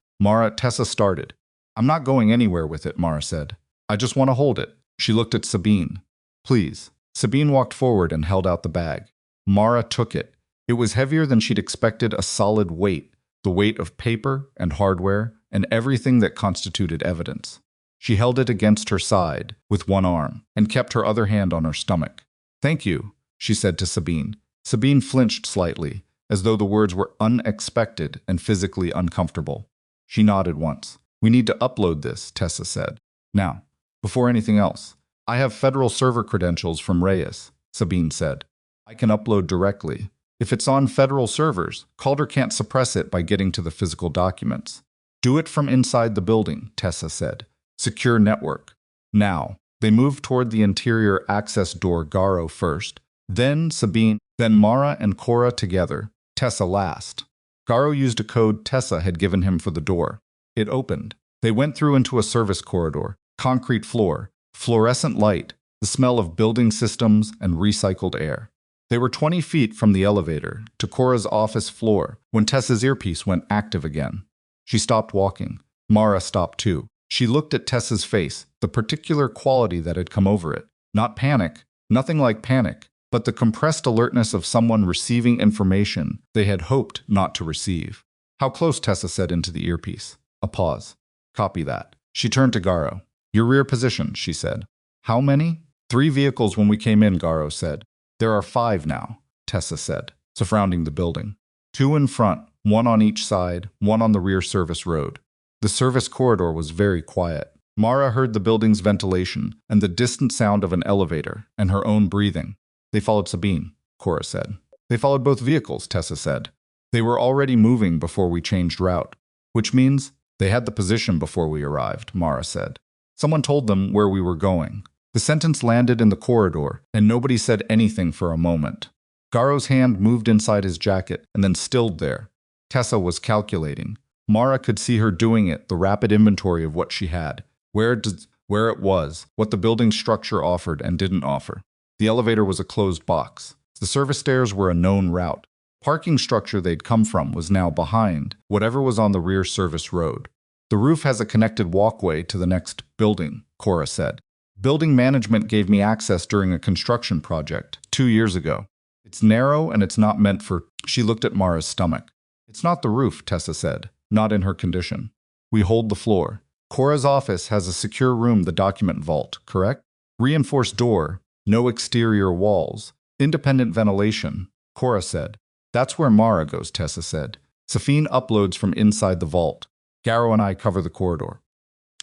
Tessa started. "I'm not going anywhere with it," Mara said. "I just want to hold it." She looked at Sabine. "Please." Sabine walked forward and held out the bag. Mara took it. It was heavier than she'd expected, a solid weight, the weight of paper and hardware and everything that constituted evidence. She held it against her side with one arm and kept her other hand on her stomach. "Thank you," she said to Sabine. Sabine flinched slightly, as though the words were unexpected and physically uncomfortable. She nodded once. "We need to upload this," Tessa said. "Now, before anything else, I have federal server credentials from Reyes," Sabine said. "I can upload directly. If it's on federal servers, Calder can't suppress it by getting to the physical documents. Do it from inside the building," Tessa said. "Secure network." Now, they moved toward the interior access door, Garo first, then Sabine, then Mara and Cora together, Tessa last. Garo used a code Tessa had given him for the door. It opened. They went through into a service corridor, concrete floor, fluorescent light, the smell of building systems and recycled air. They were 20 feet from the elevator to Cora's office floor when Tessa's earpiece went active again. She stopped walking. Mara stopped too. She looked at Tessa's face, the particular quality that had come over it. Not panic, nothing like panic, but the compressed alertness of someone receiving information they had hoped not to receive. "How close?" Tessa said into the earpiece. A pause. "Copy that." She turned to Garo. "Your rear position," she said. "How many?" 3 vehicles when we came in," Garo said. "There are 5 now," Tessa said, surrounding the building. 2 in front, 1 on each side, 1 on the rear service road. The service corridor was very quiet. Mara heard the building's ventilation and the distant sound of an elevator and her own breathing. "They followed Sabine," Cora said. "They followed both vehicles," Tessa said. "They were already moving before we changed route." "Which means they had the position before we arrived," Mara said. "Someone told them where we were going." The sentence landed in the corridor, and nobody said anything for a moment. Garo's hand moved inside his jacket and then stilled there. Tessa was calculating. Mara could see her doing it, the rapid inventory of what she had, where it was, what the building structure offered and didn't offer. The elevator was a closed box. The service stairs were a known route. Parking structure they'd come from was now behind whatever was on the rear service road. The roof has a connected walkway to the next building, Cora said. Building management gave me access during a construction project 2 years ago. It's narrow and it's not meant for... She looked at Mara's stomach. It's not the roof, Tessa said. Not in her condition. We hold the floor. Cora's office has a secure room, the document vault, correct? Reinforced door, no exterior walls, independent ventilation, Cora said. That's where Mara goes, Tessa said. Safine uploads from inside the vault. Garrow and I cover the corridor.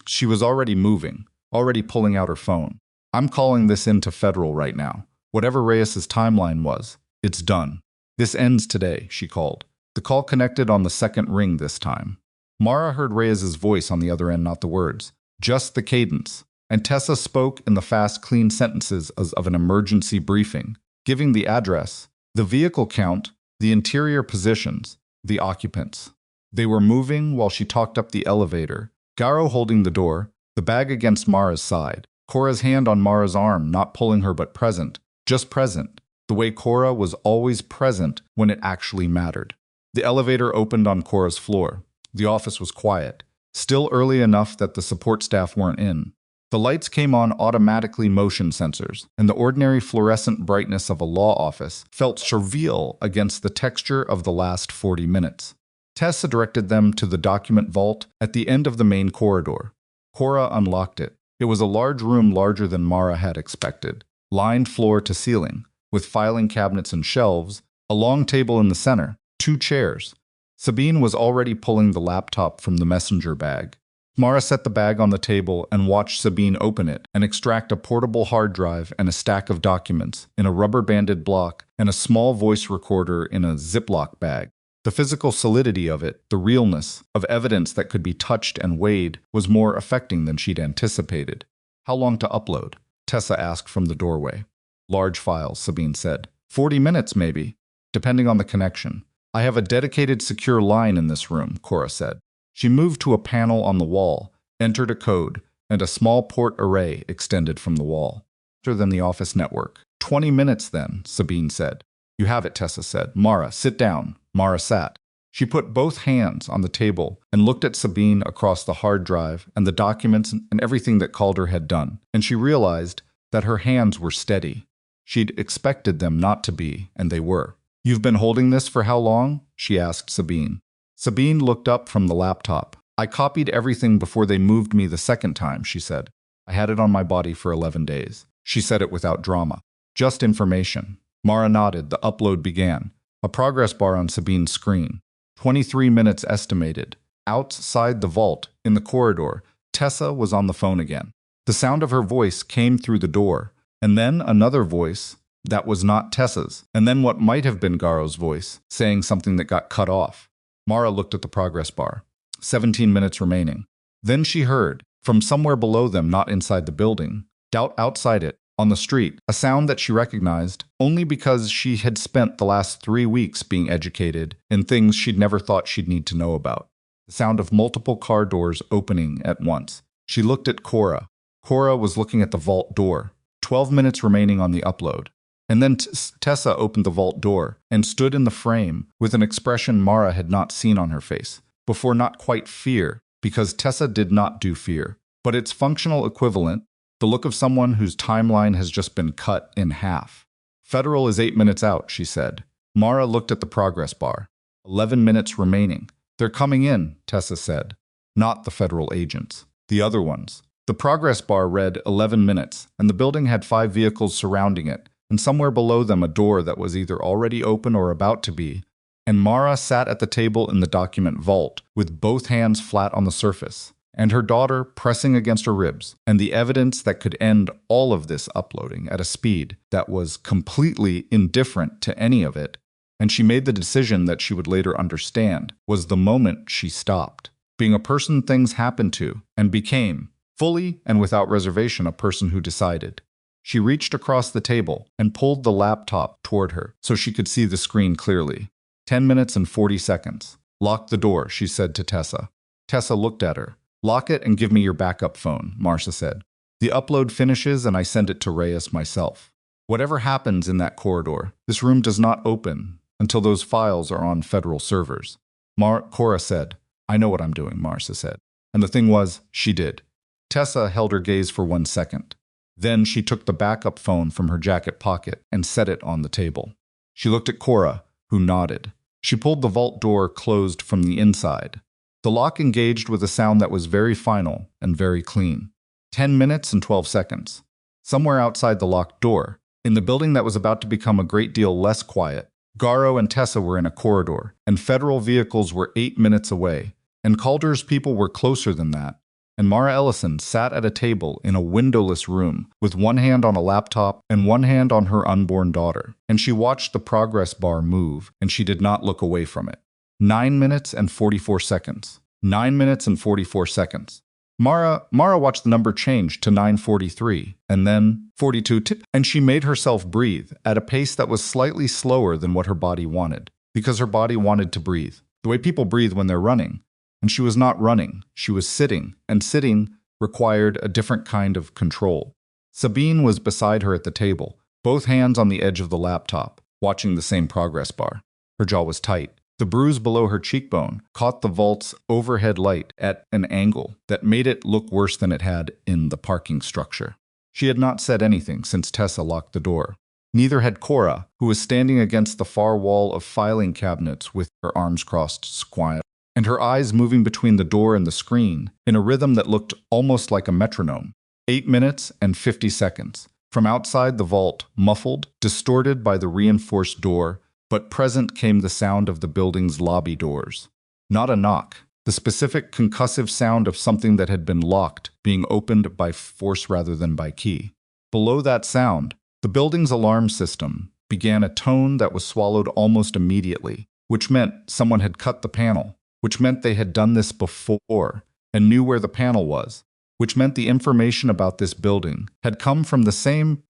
She was already moving, already pulling out her phone. I'm calling this into federal right now. Whatever Reyes's timeline was, it's done. This ends today, she called. The call connected on the second ring this time. Mara heard Reyes's voice on the other end, not the words, just the cadence. And Tessa spoke in the fast, clean sentences of an emergency briefing, giving the address, the vehicle count, the interior positions, the occupants. They were moving while she talked up the elevator, Garrow holding the door, the bag against Mara's side, Cora's hand on Mara's arm, not pulling her but present, just present, the way Cora was always present when it actually mattered. The elevator opened on Cora's floor. The office was quiet, still early enough that the support staff weren't in. The lights came on automatically, motion sensors, and the ordinary fluorescent brightness of a law office felt surreal against the texture of the last 40 minutes. Tessa directed them to the document vault at the end of the main corridor. Cora unlocked it. It was a large room, larger than Mara had expected, lined floor to ceiling, with filing cabinets and shelves, a long table in the center, 2 chairs. Sabine was already pulling the laptop from the messenger bag. Mara set the bag on the table and watched Sabine open it and extract a portable hard drive and a stack of documents in a rubber-banded block and a small voice recorder in a Ziploc bag. The physical solidity of it, the realness of evidence that could be touched and weighed, was more affecting than she'd anticipated. How long to upload? Tessa asked from the doorway. Large files, Sabine said. 40 minutes, maybe, depending on the connection. I have a dedicated secure line in this room, Cora said. She moved to a panel on the wall, entered a code, and a small port array extended from the wall. Faster than the office network. 20 minutes then, Sabine said. You have it, Tessa said. Mara, sit down. Mara sat. She put both hands on the table and looked at Sabine across the hard drive and the documents and everything that Calder had done, and she realized that her hands were steady. She'd expected them not to be, and they were. You've been holding this for how long? She asked Sabine. Sabine looked up from the laptop. I copied everything before they moved me the second time, she said. I had it on my body for 11 days. She said it without drama. Just information. Mara nodded. The upload began. A progress bar on Sabine's screen. 23 minutes estimated. Outside the vault, in the corridor, Tessa was on the phone again. The sound of her voice came through the door, and then another voice that was not Tessa's, and then what might have been Garrow's voice, saying something that got cut off. Mara looked at the progress bar. 17 minutes remaining. Then she heard, from somewhere below them, not inside the building, outside it, on the street, a sound that she recognized only because she had spent the last 3 weeks being educated in things she'd never thought she'd need to know about. The sound of multiple car doors opening at once. She looked at Cora. Cora was looking at the vault door. 12 minutes remaining on the upload. And then Tessa opened the vault door and stood in the frame with an expression Mara had not seen on her face. Before, not quite fear, because Tessa did not do fear, but its functional equivalent, the look of someone whose timeline has just been cut in half. Federal is 8 minutes out, she said. Mara looked at the progress bar. 11 minutes remaining. They're coming in, Tessa said. Not the federal agents. The other ones. The progress bar read 11 minutes, and the building had 5 vehicles surrounding it, and somewhere below them a door that was either already open or about to be, and Mara sat at the table in the document vault with both hands flat on the surface, and her daughter pressing against her ribs, and the evidence that could end all of this uploading at a speed that was completely indifferent to any of it, and she made the decision that she would later understand was the moment she stopped being a person things happened to and became, fully and without reservation, a person who decided. She reached across the table and pulled the laptop toward her so she could see the screen clearly. 10 minutes and 40 seconds. Lock the door, she said to Tessa. Tessa looked at her. Lock it and give me your backup phone, Marcia said. The upload finishes and I send it to Reyes myself. Whatever happens in that corridor, this room does not open until those files are on federal servers. Cora said. I know what I'm doing, Marcia said. And the thing was, she did. Tessa held her gaze for 1 second. Then she took the backup phone from her jacket pocket and set it on the table. She looked at Cora, who nodded. She pulled the vault door closed from the inside. The lock engaged with a sound that was very final and very clean. 10 minutes and 12 seconds. Somewhere outside the locked door, in the building that was about to become a great deal less quiet, Garo and Tessa were in a corridor, and federal vehicles were 8 minutes away, and Calder's people were closer than that. And Mara Ellison sat at a table in a windowless room with one hand on a laptop and one hand on her unborn daughter, and she watched the progress bar move, and she did not look away from it. 9 minutes and 44 seconds. 9 minutes and 44 seconds. Mara watched the number change to 9:43, and then 42, and she made herself breathe at a pace that was slightly slower than what her body wanted, because her body wanted to breathe, the way people breathe when they're running. And she was not running, she was sitting, and sitting required a different kind of control. Sabine was beside her at the table, both hands on the edge of the laptop, watching the same progress bar. Her jaw was tight. The bruise below her cheekbone caught the vault's overhead light at an angle that made it look worse than it had in the parking structure. She had not said anything since Tessa locked the door. Neither had Cora, who was standing against the far wall of filing cabinets with her arms crossed quiet, and her eyes moving between the door and the screen in a rhythm that looked almost like a metronome. 8 minutes and 50 seconds. From outside the vault, muffled, distorted by the reinforced door, but present came the sound of the building's lobby doors. Not a knock, the specific concussive sound of something that had been locked being opened by force rather than by key. Below that sound, the building's alarm system began a tone that was swallowed almost immediately, which meant someone had cut the panel, which meant they had done this before and knew where the panel was, which meant the information about this building had come from the same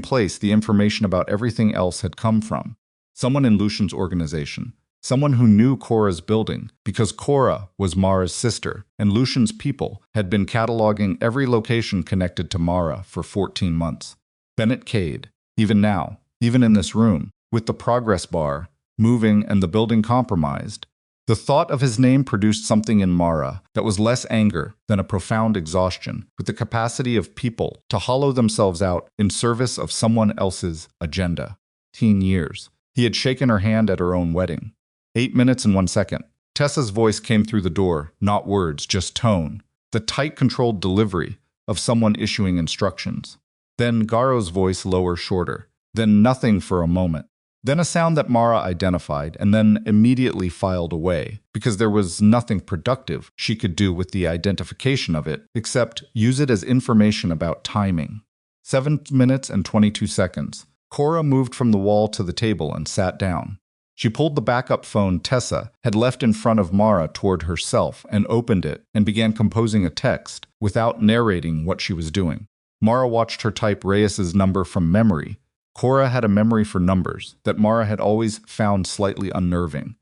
place the information about everything else had come from. Someone in Lucian's organization, someone who knew Cora's building, because Cora was Mara's sister, and Lucian's people had been cataloging every location connected to Mara for 14 months. Bennett Cade, even now, even in this room, with the progress bar moving and the building compromised, the thought of his name produced something in Mara that was less anger than a profound exhaustion, with the capacity of people to hollow themselves out in service of someone else's agenda. 10 years. He had shaken her hand at her own wedding. 8 minutes and 1 second. Tessa's voice came through the door, not words, just tone, the tight, controlled delivery of someone issuing instructions. Then Garo's voice lower, shorter. Then nothing for a moment. Then a sound that Mara identified and then immediately filed away, because there was nothing productive she could do with the identification of it except use it as information about timing. 7 minutes and 22 seconds. Cora moved from the wall to the table and sat down. She pulled the backup phone Tessa had left in front of Mara toward herself and opened it and began composing a text without narrating what she was doing. Mara watched her type Reyes's number from memory. Cora had a memory for numbers that Mara had always found slightly unnerving.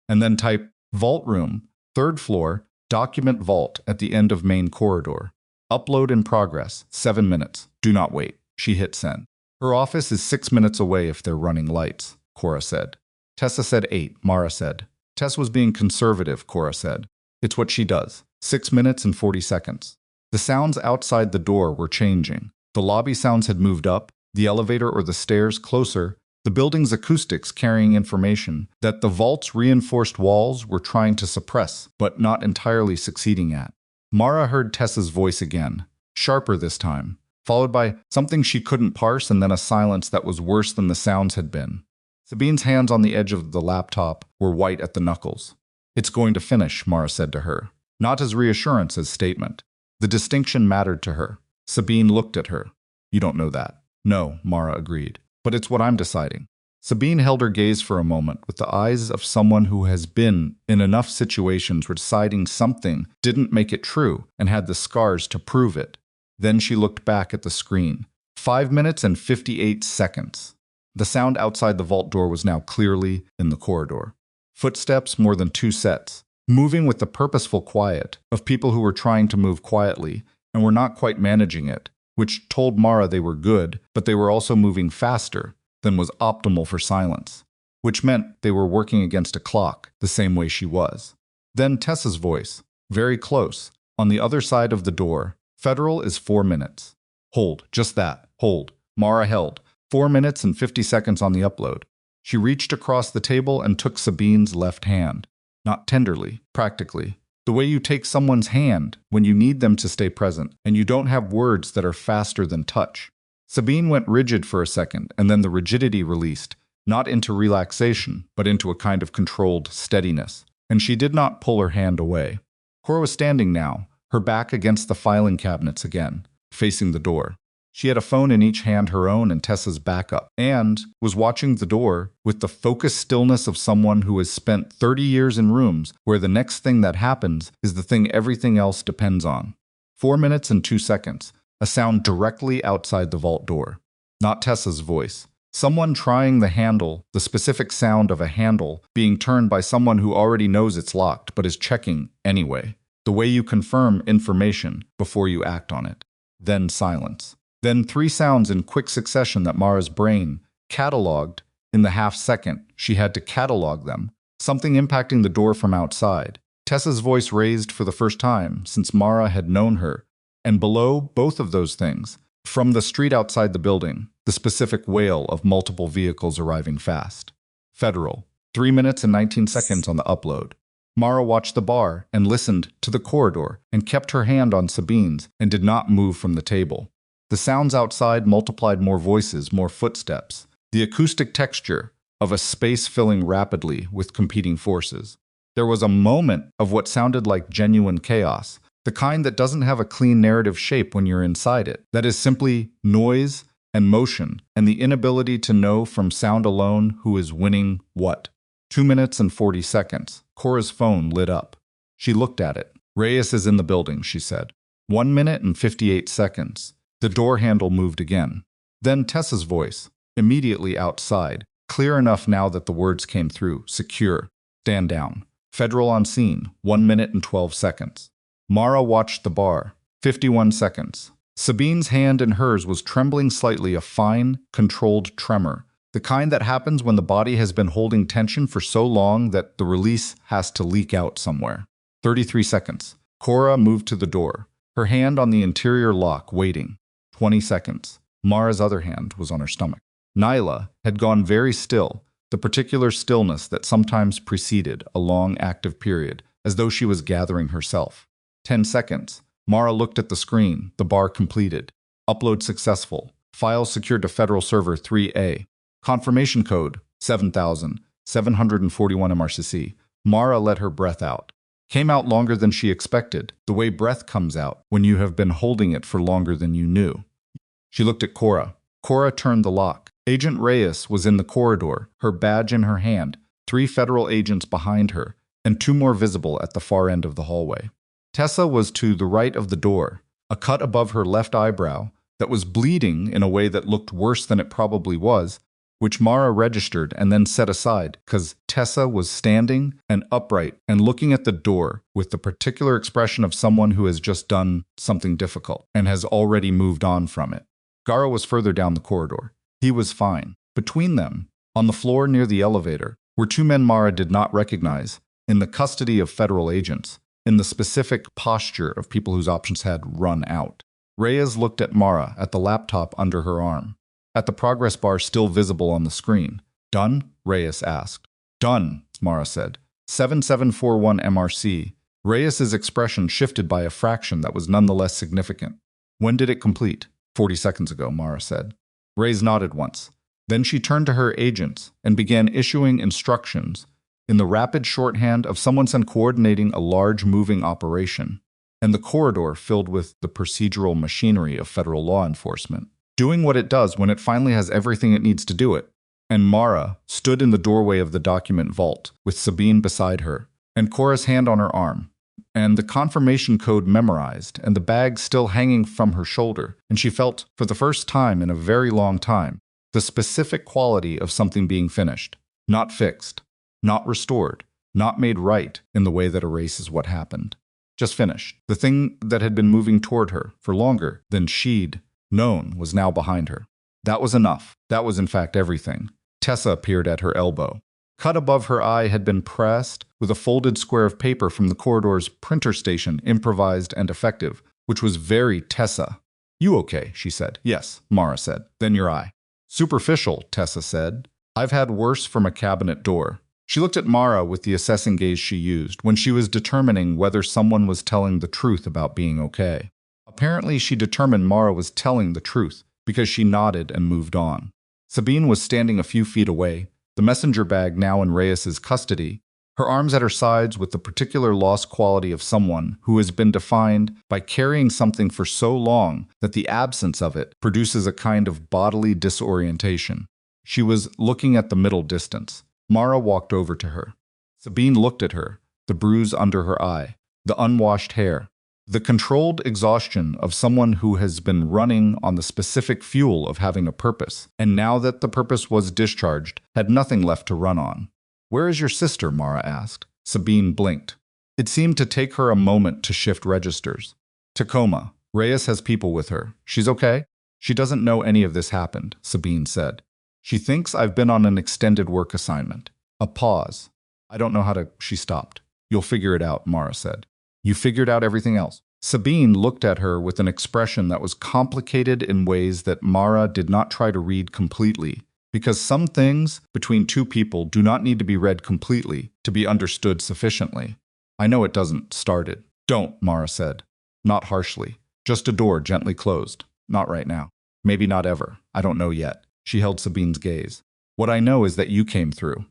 And then type vault room, 3rd floor, document vault at the end of main corridor. Upload in progress, 7 minutes. Do not wait. She hit send. Her office is 6 minutes away if they're running lights, Cora said. Tessa said 8, Mara said. Tess was being conservative, Cora said. It's what she does. 6 minutes and 40 seconds. The sounds outside the door were changing. The lobby sounds had moved up, the elevator or the stairs closer, the building's acoustics carrying information that the vault's reinforced walls were trying to suppress, but not entirely succeeding at. Mara heard Tessa's voice again, sharper this time, followed by something she couldn't parse and then a silence that was worse than the sounds had been. Sabine's hands on the edge of the laptop were white at the knuckles. It's going to finish, Mara said to her, not as reassurance as statement. The distinction mattered to her. Sabine looked at her. You don't know that. No, Mara agreed. But it's what I'm deciding. Sabine held her gaze for a moment with the eyes of someone who has been in enough situations where deciding something didn't make it true and had the scars to prove it. Then she looked back at the screen. 5 minutes and 58 seconds. The sound outside the vault door was now clearly in the corridor. Footsteps more than 2 sets, moving with the purposeful quiet of people who were trying to move quietly and were not quite managing it, which told Mara they were good, but they were also moving faster than was optimal for silence, which meant they were working against a clock the same way she was. Then Tessa's voice, very close, On the other side of the door, Federal is 4 minutes. Hold, just that, hold. Mara held. 4 minutes and 50 seconds on the upload. She reached across the table and took Sabine's left hand. Not tenderly, practically. The way you take someone's hand when you need them to stay present, and you don't have words that are faster than touch. Sabine went rigid for a second, and then the rigidity released, not into relaxation, but into a kind of controlled steadiness. And she did not pull her hand away. Cora was standing now, her back against the filing cabinets again, facing the door. She had a phone in each hand, her own and Tessa's backup, and was watching the door with the focused stillness of someone who has spent 30 years in rooms where the next thing that happens is the thing everything else depends on. 4 minutes and 2 seconds, a sound directly outside the vault door. Not Tessa's voice. Someone trying the handle, the specific sound of a handle being turned by someone who already knows it's locked but is checking anyway. The way you confirm information before you act on it. Then silence. Then 3 sounds in quick succession that Mara's brain cataloged in the half-second she had to catalog them. Something impacting the door from outside. Tessa's voice raised for the first time since Mara had known her. And below both of those things, from the street outside the building, the specific wail of multiple vehicles arriving fast. Federal. 3 minutes and 19 seconds on the upload. Mara watched the bar and listened to the corridor and kept her hand on Sabine's and did not move from the table. The sounds outside multiplied, more voices, more footsteps, the acoustic texture of a space filling rapidly with competing forces. There was a moment of what sounded like genuine chaos, the kind that doesn't have a clean narrative shape when you're inside it, that is simply noise and motion and the inability to know from sound alone who is winning what. 2 minutes and 40 seconds. Cora's phone lit up. She looked at it. Reyes is in the building, she said. 1 minute and 58 seconds. The door handle moved again. Then Tessa's voice, immediately outside, clear enough now that the words came through. Secure. Stand down. Federal on scene. 1 minute and 12 seconds. Mara watched the bar. 51 seconds. Sabine's hand in hers was trembling slightly, a fine, controlled tremor. The kind that happens when the body has been holding tension for so long that the release has to leak out somewhere. 33 seconds. Cora moved to the door, her hand on the interior lock, waiting. 20 seconds. Mara's other hand was on her stomach. Nyla had gone very still, the particular stillness that sometimes preceded a long active period, as though she was gathering herself. 10 seconds. Mara looked at the screen, the bar completed. Upload successful. File secured to Federal Server 3A. Confirmation code 7,741 MRCC. Mara let her breath out. Came out longer than she expected, the way breath comes out when you have been holding it for longer than you knew. She looked at Cora. Cora turned the lock. Agent Reyes was in the corridor, her badge in her hand, 3 federal agents behind her, and 2 more visible at the far end of the hallway. Tessa was to the right of the door, a cut above her left eyebrow that was bleeding in a way that looked worse than it probably was, which Mara registered and then set aside because Tessa was standing and upright and looking at the door with the particular expression of someone who has just done something difficult and has already moved on from it. Gara was further down the corridor. He was fine. Between them, on the floor near the elevator, were 2 men Mara did not recognize, in the custody of federal agents, in the specific posture of people whose options had run out. Reyes looked at Mara at the laptop under her arm, at the progress bar still visible on the screen. Done? Reyes asked. Done, Mara said. 7741 MRC. Reyes's expression shifted by a fraction that was nonetheless significant. When did it complete? 40 seconds ago, Mara said. Reyes nodded once. Then she turned to her agents and began issuing instructions in the rapid shorthand of someone coordinating a large moving operation, and the corridor filled with the procedural machinery of federal law enforcement, doing what it does when it finally has everything it needs to do it. And Mara stood in the doorway of the document vault, with Sabine beside her, and Cora's hand on her arm, and the confirmation code memorized, and the bag still hanging from her shoulder, and she felt, for the first time in a very long time, the specific quality of something being finished, not fixed, not restored, not made right in the way that erases what happened. Just finished. The thing that had been moving toward her for longer than she'd known was now behind her. That was enough. That was in fact everything. Tessa appeared at her elbow. Cut above her eye had been pressed with a folded square of paper from the corridor's printer station, improvised and effective, which was very Tessa. "You okay?" she said. "Yes," Mara said. "Then your eye." "Superficial," Tessa said. "I've had worse from a cabinet door." She looked at Mara with the assessing gaze she used when she was determining whether someone was telling the truth about being okay. Apparently, she determined Mara was telling the truth because she nodded and moved on. Sabine was standing a few feet away, the messenger bag now in Reyes's custody, her arms at her sides with the particular lost quality of someone who has been defined by carrying something for so long that the absence of it produces a kind of bodily disorientation. She was looking at the middle distance. Mara walked over to her. Sabine looked at her, the bruise under her eye, the unwashed hair, the controlled exhaustion of someone who has been running on the specific fuel of having a purpose, and now that the purpose was discharged, had nothing left to run on. "Where is your sister?" Mara asked. Sabine blinked. It seemed to take her a moment to shift registers. "Tacoma. Reyes has people with her. She's okay?" "She doesn't know any of this happened," Sabine said. "She thinks I've been on an extended work assignment." A pause. "I don't know how to—" She stopped. "You'll figure it out," Mara said. "You figured out everything else?" Sabine looked at her with an expression that was complicated in ways that Mara did not try to read completely, because some things between two people do not need to be read completely to be understood sufficiently. "I know it doesn't start it." "Don't," Mara said. Not harshly. "Just a door gently closed. Not right now. Maybe not ever. I don't know yet." She held Sabine's gaze. "What I know is that you came through.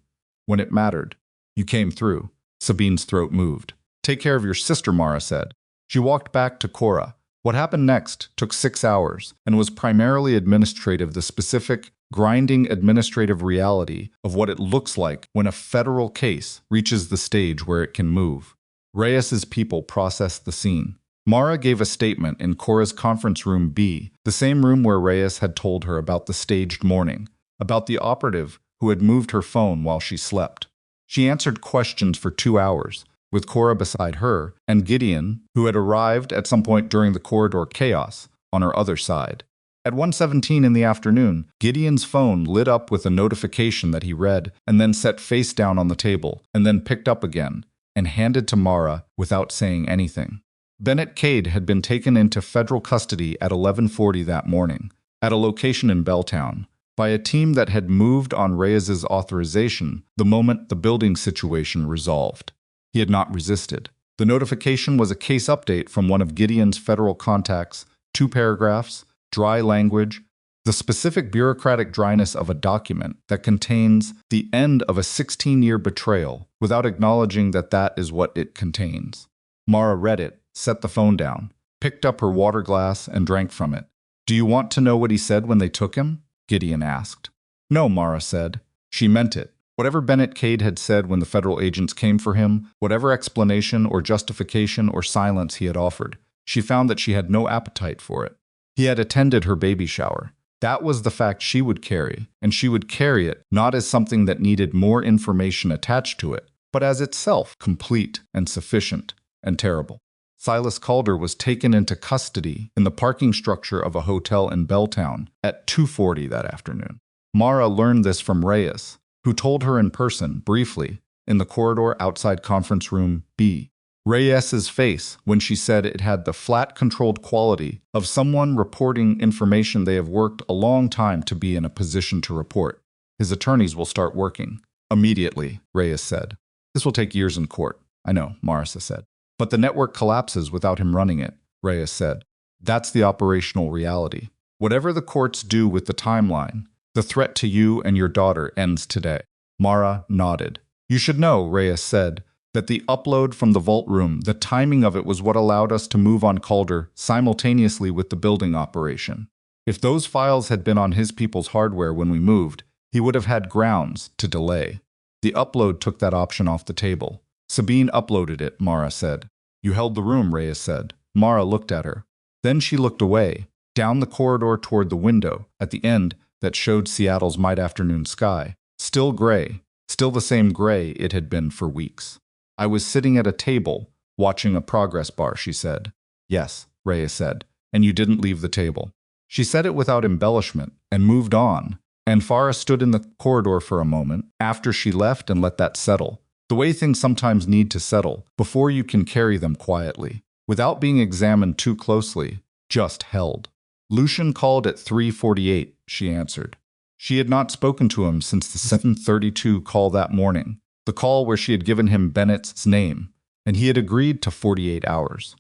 When it mattered. You came through." Sabine's throat moved. "Take care of your sister," Mara said. She walked back to Cora. What happened next took 6 hours and was primarily administrative, the specific, grinding administrative reality of what it looks like when a federal case reaches the stage where it can move. Reyes's people processed the scene. Mara gave a statement in Cora's conference room B, the same room where Reyes had told her about the staged mourning, about the operative who had moved her phone while she slept. She answered questions for 2 hours, with Cora beside her, and Gideon, who had arrived at some point during the corridor chaos, on her other side. At 1:17 in the afternoon, Gideon's phone lit up with a notification that he read and then set face down on the table, and then picked up again, and handed to Mara without saying anything. Bennett Cade had been taken into federal custody at 11:40 that morning, at a location in Belltown, by a team that had moved on Reyes's authorization the moment the building situation resolved. He had not resisted. The notification was a case update from one of Gideon's federal contacts, 2 paragraphs, dry language, the specific bureaucratic dryness of a document that contains the end of a 16-year betrayal without acknowledging that that is what it contains. Mara read it, set the phone down, picked up her water glass and drank from it. "Do you want to know what he said when they took him?" Gideon asked. "No," Mara said. She meant it. Whatever Bennett Cade had said when the federal agents came for him, whatever explanation or justification or silence he had offered, she found that she had no appetite for it. He had attended her baby shower. That was the fact she would carry, and she would carry it not as something that needed more information attached to it, but as itself complete and sufficient and terrible. Silas Calder was taken into custody in the parking structure of a hotel in Belltown at 2:40 that afternoon. Mara learned this from Reyes, who told her in person, briefly, in the corridor outside conference room B. Reyes's face, when she said it had the flat, controlled quality of someone reporting information they have worked a long time to be in a position to report. "His attorneys will start working immediately," Reyes said. "This will take years in court." "I know," Marissa said. "But the network collapses without him running it," Reyes said. "That's the operational reality. Whatever the courts do with the timeline, the threat to you and your daughter ends today." Mara nodded. "You should know," Reyes said, "that the upload from the vault room, the timing of it was what allowed us to move on Calder simultaneously with the building operation. If those files had been on his people's hardware when we moved, he would have had grounds to delay. The upload took that option off the table. Sabine uploaded it," Mara said. "You held the room," Reyes said. Mara looked at her. Then she looked away, down the corridor toward the window, at the end that showed Seattle's mid-afternoon sky. Still gray, still the same gray it had been for weeks. "I was sitting at a table, watching a progress bar," she said. "Yes," Reyes said, "and you didn't leave the table." She said it without embellishment, and moved on, And Farah stood in the corridor for a moment after she left and let that settle. The way things sometimes need to settle before you can carry them quietly, without being examined too closely, just held. Lucian called at 3:48, she answered. She had not spoken to him since the 7:32 call that morning, the call where she had given him Bennett's name, and he had agreed to 48 hours.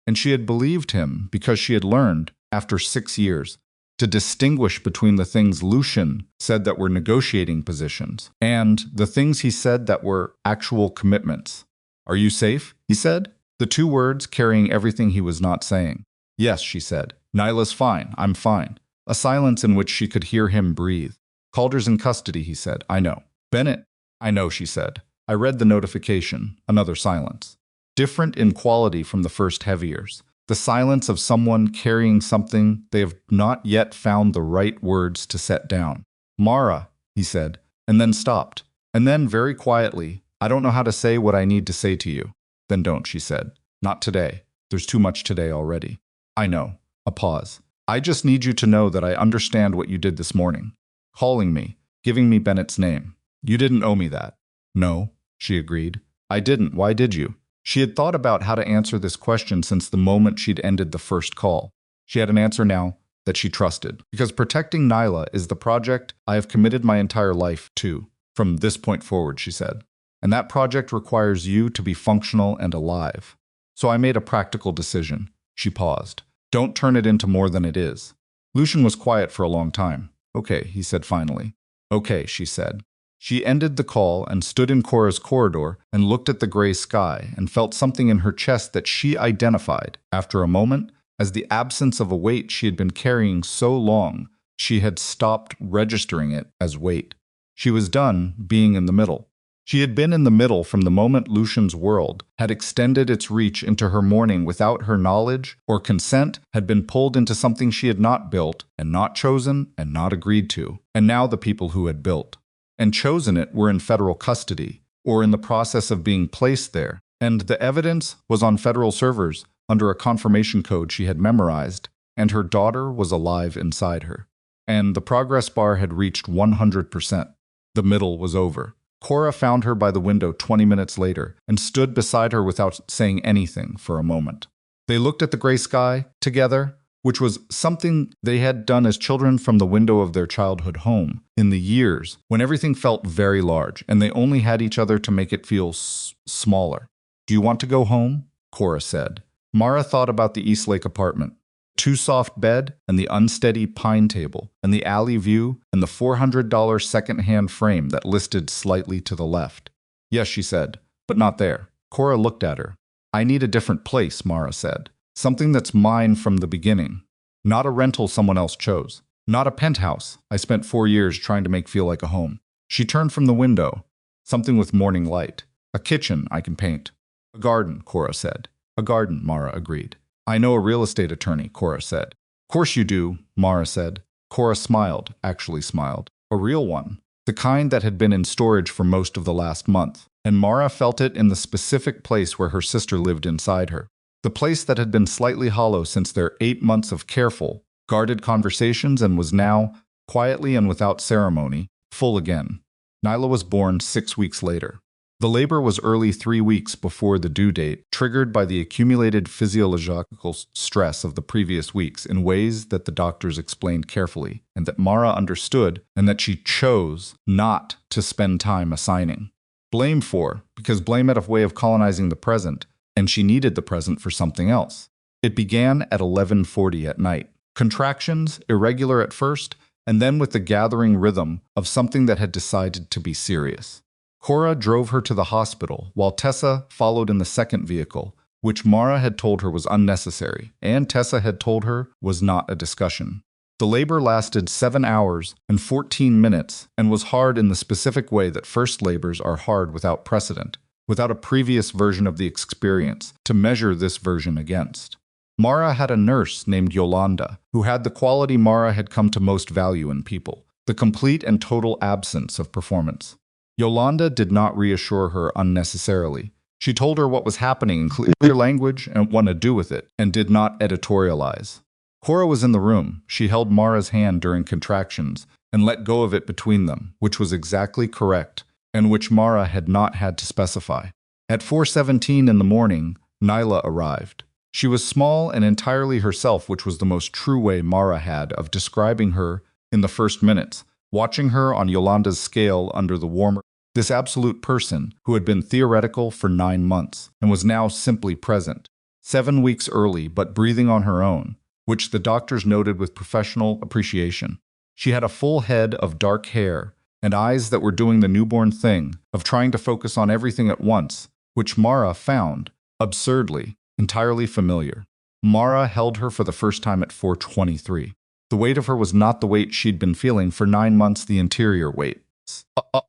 And she had believed him because she had learned, after 6 years, to distinguish between the things Lucian said that were negotiating positions and the things he said that were actual commitments. "Are you safe?" he said, the two words carrying everything he was not saying. "Yes," she said. "Nyla's fine. I'm fine." A silence in which she could hear him breathe. "Calder's in custody," he said. "I know." "Bennett?" "I know," she said. "I read the notification." Another silence. Different in quality from the first heaviers. The silence of someone carrying something they have not yet found the right words to set down. "Mara," he said, and then stopped. And then, very quietly, "I don't know how to say what I need to say to you." "Then don't," she said. "Not today. There's too much today already." "I know." A pause. "I just need you to know that I understand what you did this morning. Calling me, giving me Bennett's name. You didn't owe me that." "No," she agreed. "I didn't. Why did you?" She had thought about how to answer this question since the moment she'd ended the first call. She had an answer now that she trusted. "Because protecting Nyla is the project I have committed my entire life to, from this point forward," she said. "And that project requires you to be functional and alive. So I made a practical decision." She paused. "Don't turn it into more than it is." Lucian was quiet for a long time. "Okay," he said finally. "Okay," she said. She ended the call and stood in Cora's corridor and looked at the gray sky and felt something in her chest that she identified, after a moment, as the absence of a weight she had been carrying so long she had stopped registering it as weight. She was done being in the middle. She had been in the middle from the moment Lucian's world had extended its reach into her morning without her knowledge or consent, had been pulled into something she had not built and not chosen and not agreed to, and now the people who had built and chosen it were in federal custody, or in the process of being placed there, and the evidence was on federal servers under a confirmation code she had memorized, and her daughter was alive inside her. And the progress bar had reached 100%. The middle was over. Cora found her by the window 20 minutes later and stood beside her without saying anything for a moment. They looked at the gray sky together, which was something they had done as children from the window of their childhood home, in the years when everything felt very large and they only had each other to make it feel smaller. "Do you want to go home?" Cora said. Mara thought about the Eastlake apartment. Two-soft bed and the unsteady pine table and the alley view and the $400 second-hand frame that listed slightly to the left. "Yes," she said, "but not there." Cora looked at her. "I need a different place," Mara said. "Something that's mine from the beginning. Not a rental someone else chose. Not a penthouse I spent 4 years trying to make feel like a home." She turned from the window. "Something with morning light. A kitchen I can paint." "A garden," Cora said. "A garden," Mara agreed. "I know a real estate attorney," Cora said. "Course you do," Mara said. Cora smiled, actually smiled. "A real one. The kind that had been in storage for most of the last month." And Mara felt it in the specific place where her sister lived inside her. The place that had been slightly hollow since their 8 months of careful, guarded conversations and was now, quietly and without ceremony, full again. Nyla was born 6 weeks later. The labor was early 3 weeks before the due date, triggered by the accumulated physiological stress of the previous weeks in ways that the doctors explained carefully, and that Mara understood, and that she chose not to spend time assigning. Blame for, because blame had a way of colonizing the present, and she needed the present for something else. It began at 11:40 at night. Contractions, irregular at first, and then with the gathering rhythm of something that had decided to be serious. Cora drove her to the hospital, while Tessa followed in the second vehicle, which Mara had told her was unnecessary, and Tessa had told her was not a discussion. The labor lasted 7 hours and 14 minutes, and was hard in the specific way that first labors are hard without precedent, without a previous version of the experience to measure this version against. Mara had a nurse named Yolanda, who had the quality Mara had come to most value in people, the complete and total absence of performance. Yolanda did not reassure her unnecessarily. She told her what was happening in clear language and what to do with it, and did not editorialize. Cora was in the room. She held Mara's hand during contractions, and let go of it between them, which was exactly correct, and which Mara had not had to specify. At 4:17 in the morning, Nyla arrived. She was small and entirely herself, which was the most true way Mara had of describing her in the first minutes, watching her on Yolanda's scale under the warmer. This absolute person who had been theoretical for 9 months and was now simply present, 7 weeks early but breathing on her own, which the doctors noted with professional appreciation. She had a full head of dark hair and eyes that were doing the newborn thing of trying to focus on everything at once, which Mara found, absurdly, entirely familiar. Mara held her for the first time at 4:23. The weight of her was not the weight she'd been feeling for 9 months, the interior weight.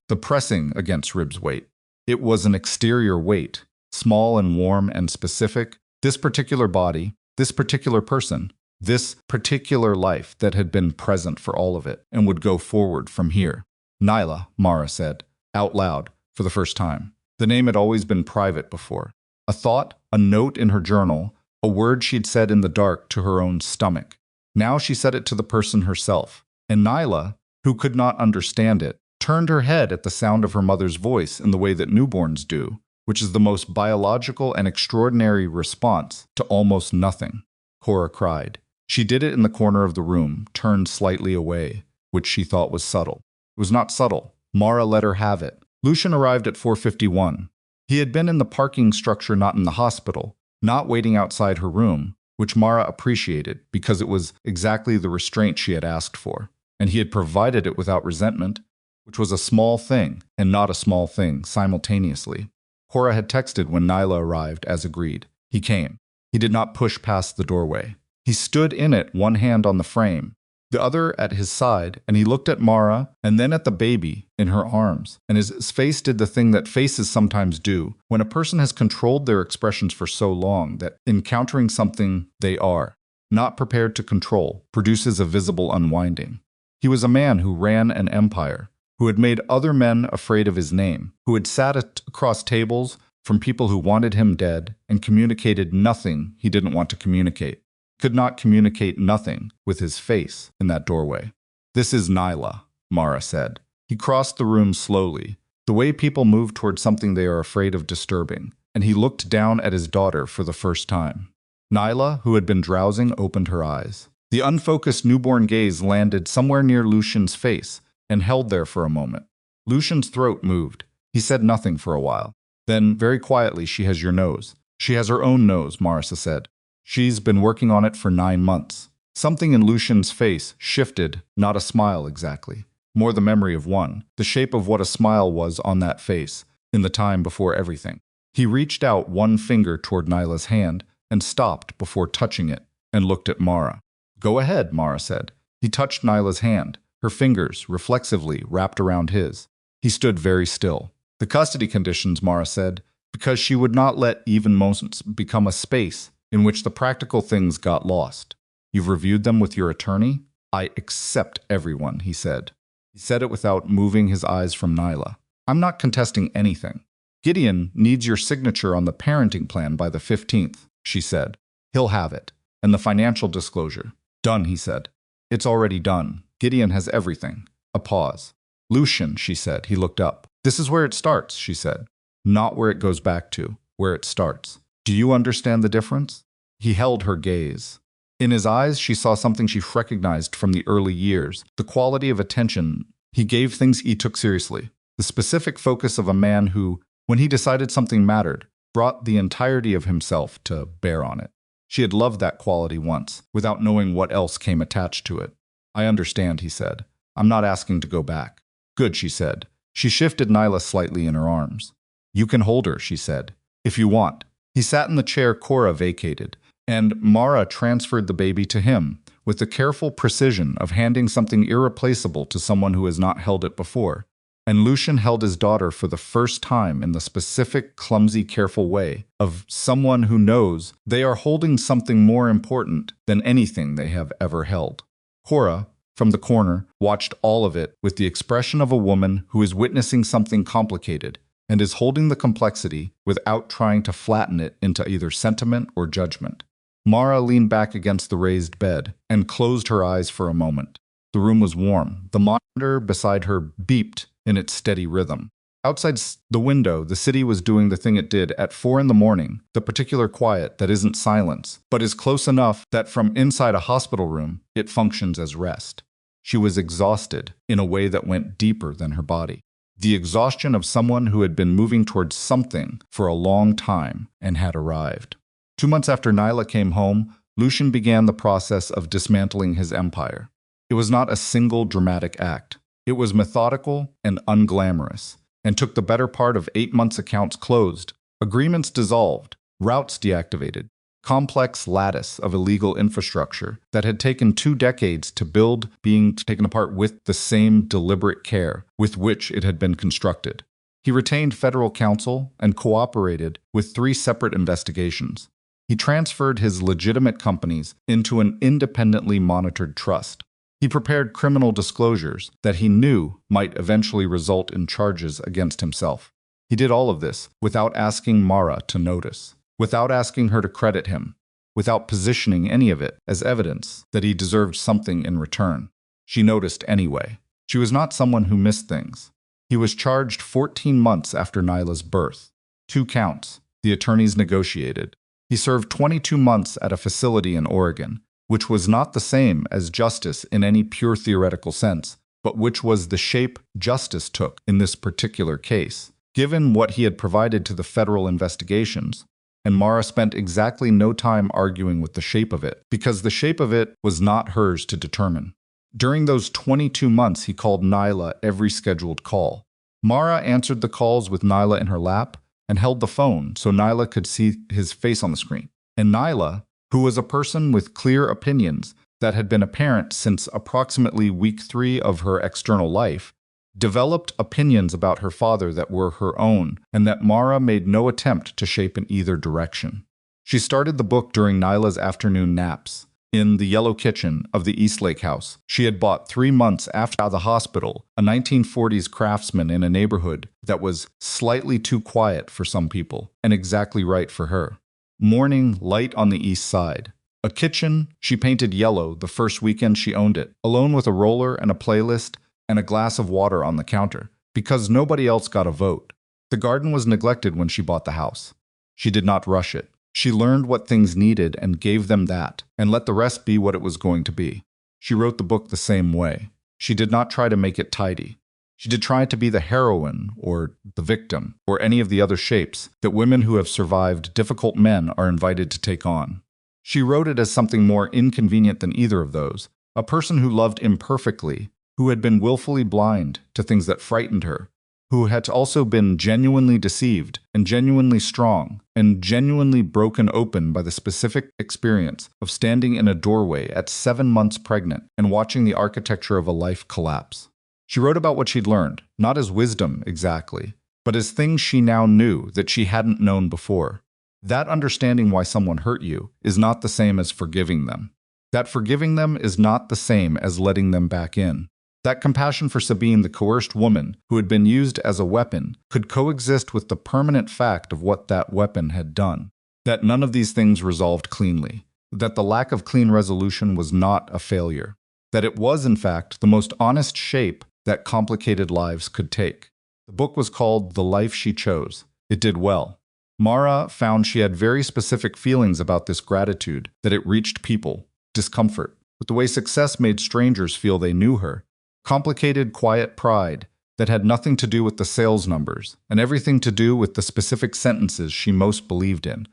The pressing against ribs weight. It was an exterior weight, small and warm and specific. This particular body, this particular person, this particular life that had been present for all of it and would go forward from here. Nyla, Mara said, out loud, for the first time. The name had always been private before. A thought, a note in her journal, a word she'd said in the dark to her own stomach. Now she said it to the person herself. And Nyla, who could not understand it, turned her head at the sound of her mother's voice in the way that newborns do, which is the most biological and extraordinary response to almost nothing. Cora cried. She did it in the corner of the room, turned slightly away, which she thought was subtle. It was not subtle. Mara let her have it. Lucian arrived at 4:51. He had been in the parking structure, not in the hospital, not waiting outside her room, which Mara appreciated because it was exactly the restraint she had asked for, and he had provided it without resentment, which was a small thing and not a small thing simultaneously. Cora had texted when Nyla arrived, as agreed. He came. He did not push past the doorway. He stood in it, one hand on the frame, the other at his side, and he looked at Mara and then at the baby in her arms, and his face did the thing that faces sometimes do when a person has controlled their expressions for so long that encountering something they are not prepared to control produces a visible unwinding. He was a man who ran an empire, who had made other men afraid of his name, who had sat across tables from people who wanted him dead and communicated nothing he didn't want to communicate. Could not communicate nothing with his face in that doorway. This is Nyla, Mara said. He crossed the room slowly, the way people move toward something they are afraid of disturbing, and he looked down at his daughter for the first time. Nyla, who had been drowsing, opened her eyes. The unfocused newborn gaze landed somewhere near Lucian's face and held there for a moment. Lucian's throat moved. He said nothing for a while. Then, very quietly, she has your nose. She has her own nose, Marissa said. She's been working on it for 9 months. Something in Lucian's face shifted, not a smile exactly, more the memory of one, the shape of what a smile was on that face, in the time before everything. He reached out one finger toward Nyla's hand and stopped before touching it and looked at Mara. Go ahead, Mara said. He touched Nyla's hand, her fingers reflexively wrapped around his. He stood very still. The custody conditions, Mara said, because she would not let even moments become a space in which the practical things got lost. You've reviewed them with your attorney? I accept everyone, he said. He said it without moving his eyes from Nyla. I'm not contesting anything. Gideon needs your signature on the parenting plan by the 15th, she said. He'll have it. And the financial disclosure. Done, he said. It's already done. Gideon has everything. A pause. Lucian, she said. He looked up. This is where it starts, she said. Not where it goes back to, where it starts. Do you understand the difference? He held her gaze. In his eyes, she saw something she recognized from the early years, the quality of attention he gave things he took seriously, the specific focus of a man who, when he decided something mattered, brought the entirety of himself to bear on it. She had loved that quality once, without knowing what else came attached to it. I understand, he said. I'm not asking to go back. Good, she said. She shifted Nyla slightly in her arms. You can hold her, she said, if you want. He sat in the chair Cora vacated, and Mara transferred the baby to him, with the careful precision of handing something irreplaceable to someone who has not held it before. And Lucian held his daughter for the first time in the specific, clumsy, careful way of someone who knows they are holding something more important than anything they have ever held. Cora, from the corner, watched all of it with the expression of a woman who is witnessing something complicated and is holding the complexity without trying to flatten it into either sentiment or judgment. Mara leaned back against the raised bed and closed her eyes for a moment. The room was warm. The monitor beside her beeped in its steady rhythm. Outside the window, the city was doing the thing it did at 4 in the morning, the particular quiet that isn't silence, but is close enough that from inside a hospital room, it functions as rest. She was exhausted in a way that went deeper than her body. The exhaustion of someone who had been moving towards something for a long time and had arrived. 2 months after Nyla came home, Lucian began the process of dismantling his empire. It was not a single dramatic act. It was methodical and unglamorous, and took the better part of 8 months. Accounts closed, agreements dissolved, routes deactivated, complex lattice of illegal infrastructure that had taken 2 decades to build being taken apart with the same deliberate care with which it had been constructed. He retained federal counsel and cooperated with 3 separate investigations. He transferred his legitimate companies into an independently monitored trust. He prepared criminal disclosures that he knew might eventually result in charges against himself. He did all of this without asking Mara to notice, without asking her to credit him, without positioning any of it as evidence that he deserved something in return. She noticed anyway. She was not someone who missed things. He was charged 14 months after Nyla's birth. 2 counts. The attorneys negotiated. He served 22 months at a facility in Oregon, which was not the same as justice in any pure theoretical sense, but which was the shape justice took in this particular case, given what he had provided to the federal investigations. And Mara spent exactly no time arguing with the shape of it, because the shape of it was not hers to determine. During those 22 months, he called Nyla every scheduled call. Mara answered the calls with Nyla in her lap and held the phone so Nyla could see his face on the screen. And Nyla, who was a person with clear opinions that had been apparent since approximately week 3 of her external life, developed opinions about her father that were her own and that Mara made no attempt to shape in either direction. She started the book during Nyla's afternoon naps, in the yellow kitchen of the Eastlake house she had bought 3 months after the hospital, a 1940s craftsman in a neighborhood that was slightly too quiet for some people and exactly right for her. Morning light on the east side. A kitchen she painted yellow the first weekend she owned it, alone with a roller and a playlist and a glass of water on the counter, because nobody else got a vote. The garden was neglected when she bought the house. She did not rush it. She learned what things needed and gave them that, and let the rest be what it was going to be. She wrote the book the same way. She did not try to make it tidy. She did try to be the heroine or the victim or any of the other shapes that women who have survived difficult men are invited to take on. She wrote it as something more inconvenient than either of those, a person who loved imperfectly, who had been willfully blind to things that frightened her, who had also been genuinely deceived and genuinely strong and genuinely broken open by the specific experience of standing in a doorway at 7 months pregnant and watching the architecture of a life collapse. She wrote about what she'd learned, not as wisdom exactly, but as things she now knew that she hadn't known before. That understanding why someone hurt you is not the same as forgiving them. That forgiving them is not the same as letting them back in. That compassion for Sabine, the coerced woman who had been used as a weapon, could coexist with the permanent fact of what that weapon had done. That none of these things resolved cleanly. That the lack of clean resolution was not a failure. That it was, in fact, the most honest shape that complicated lives could take. The book was called The Life She Chose. It did well. Mara found she had very specific feelings about this gratitude, that it reached people, discomfort, with the way success made strangers feel they knew her, complicated, quiet pride that had nothing to do with the sales numbers and everything to do with the specific sentences she most believed in,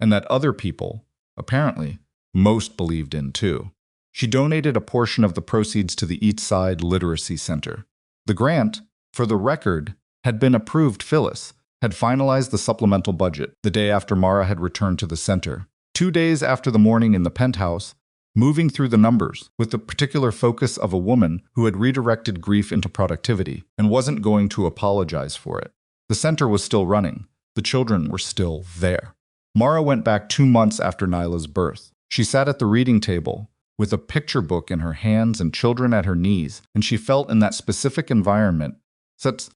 and that other people, apparently, most believed in too. She donated a portion of the proceeds to the East Side Literacy Center. The grant, for the record, had been approved. Phyllis had finalized the supplemental budget the day after Mara had returned to the center. 2 days after the morning in the penthouse, moving through the numbers with the particular focus of a woman who had redirected grief into productivity and wasn't going to apologize for it. The center was still running. The children were still there. Mara went back 2 months after Nyla's birth. She sat at the reading table with a picture book in her hands and children at her knees, and she felt in that specific environment,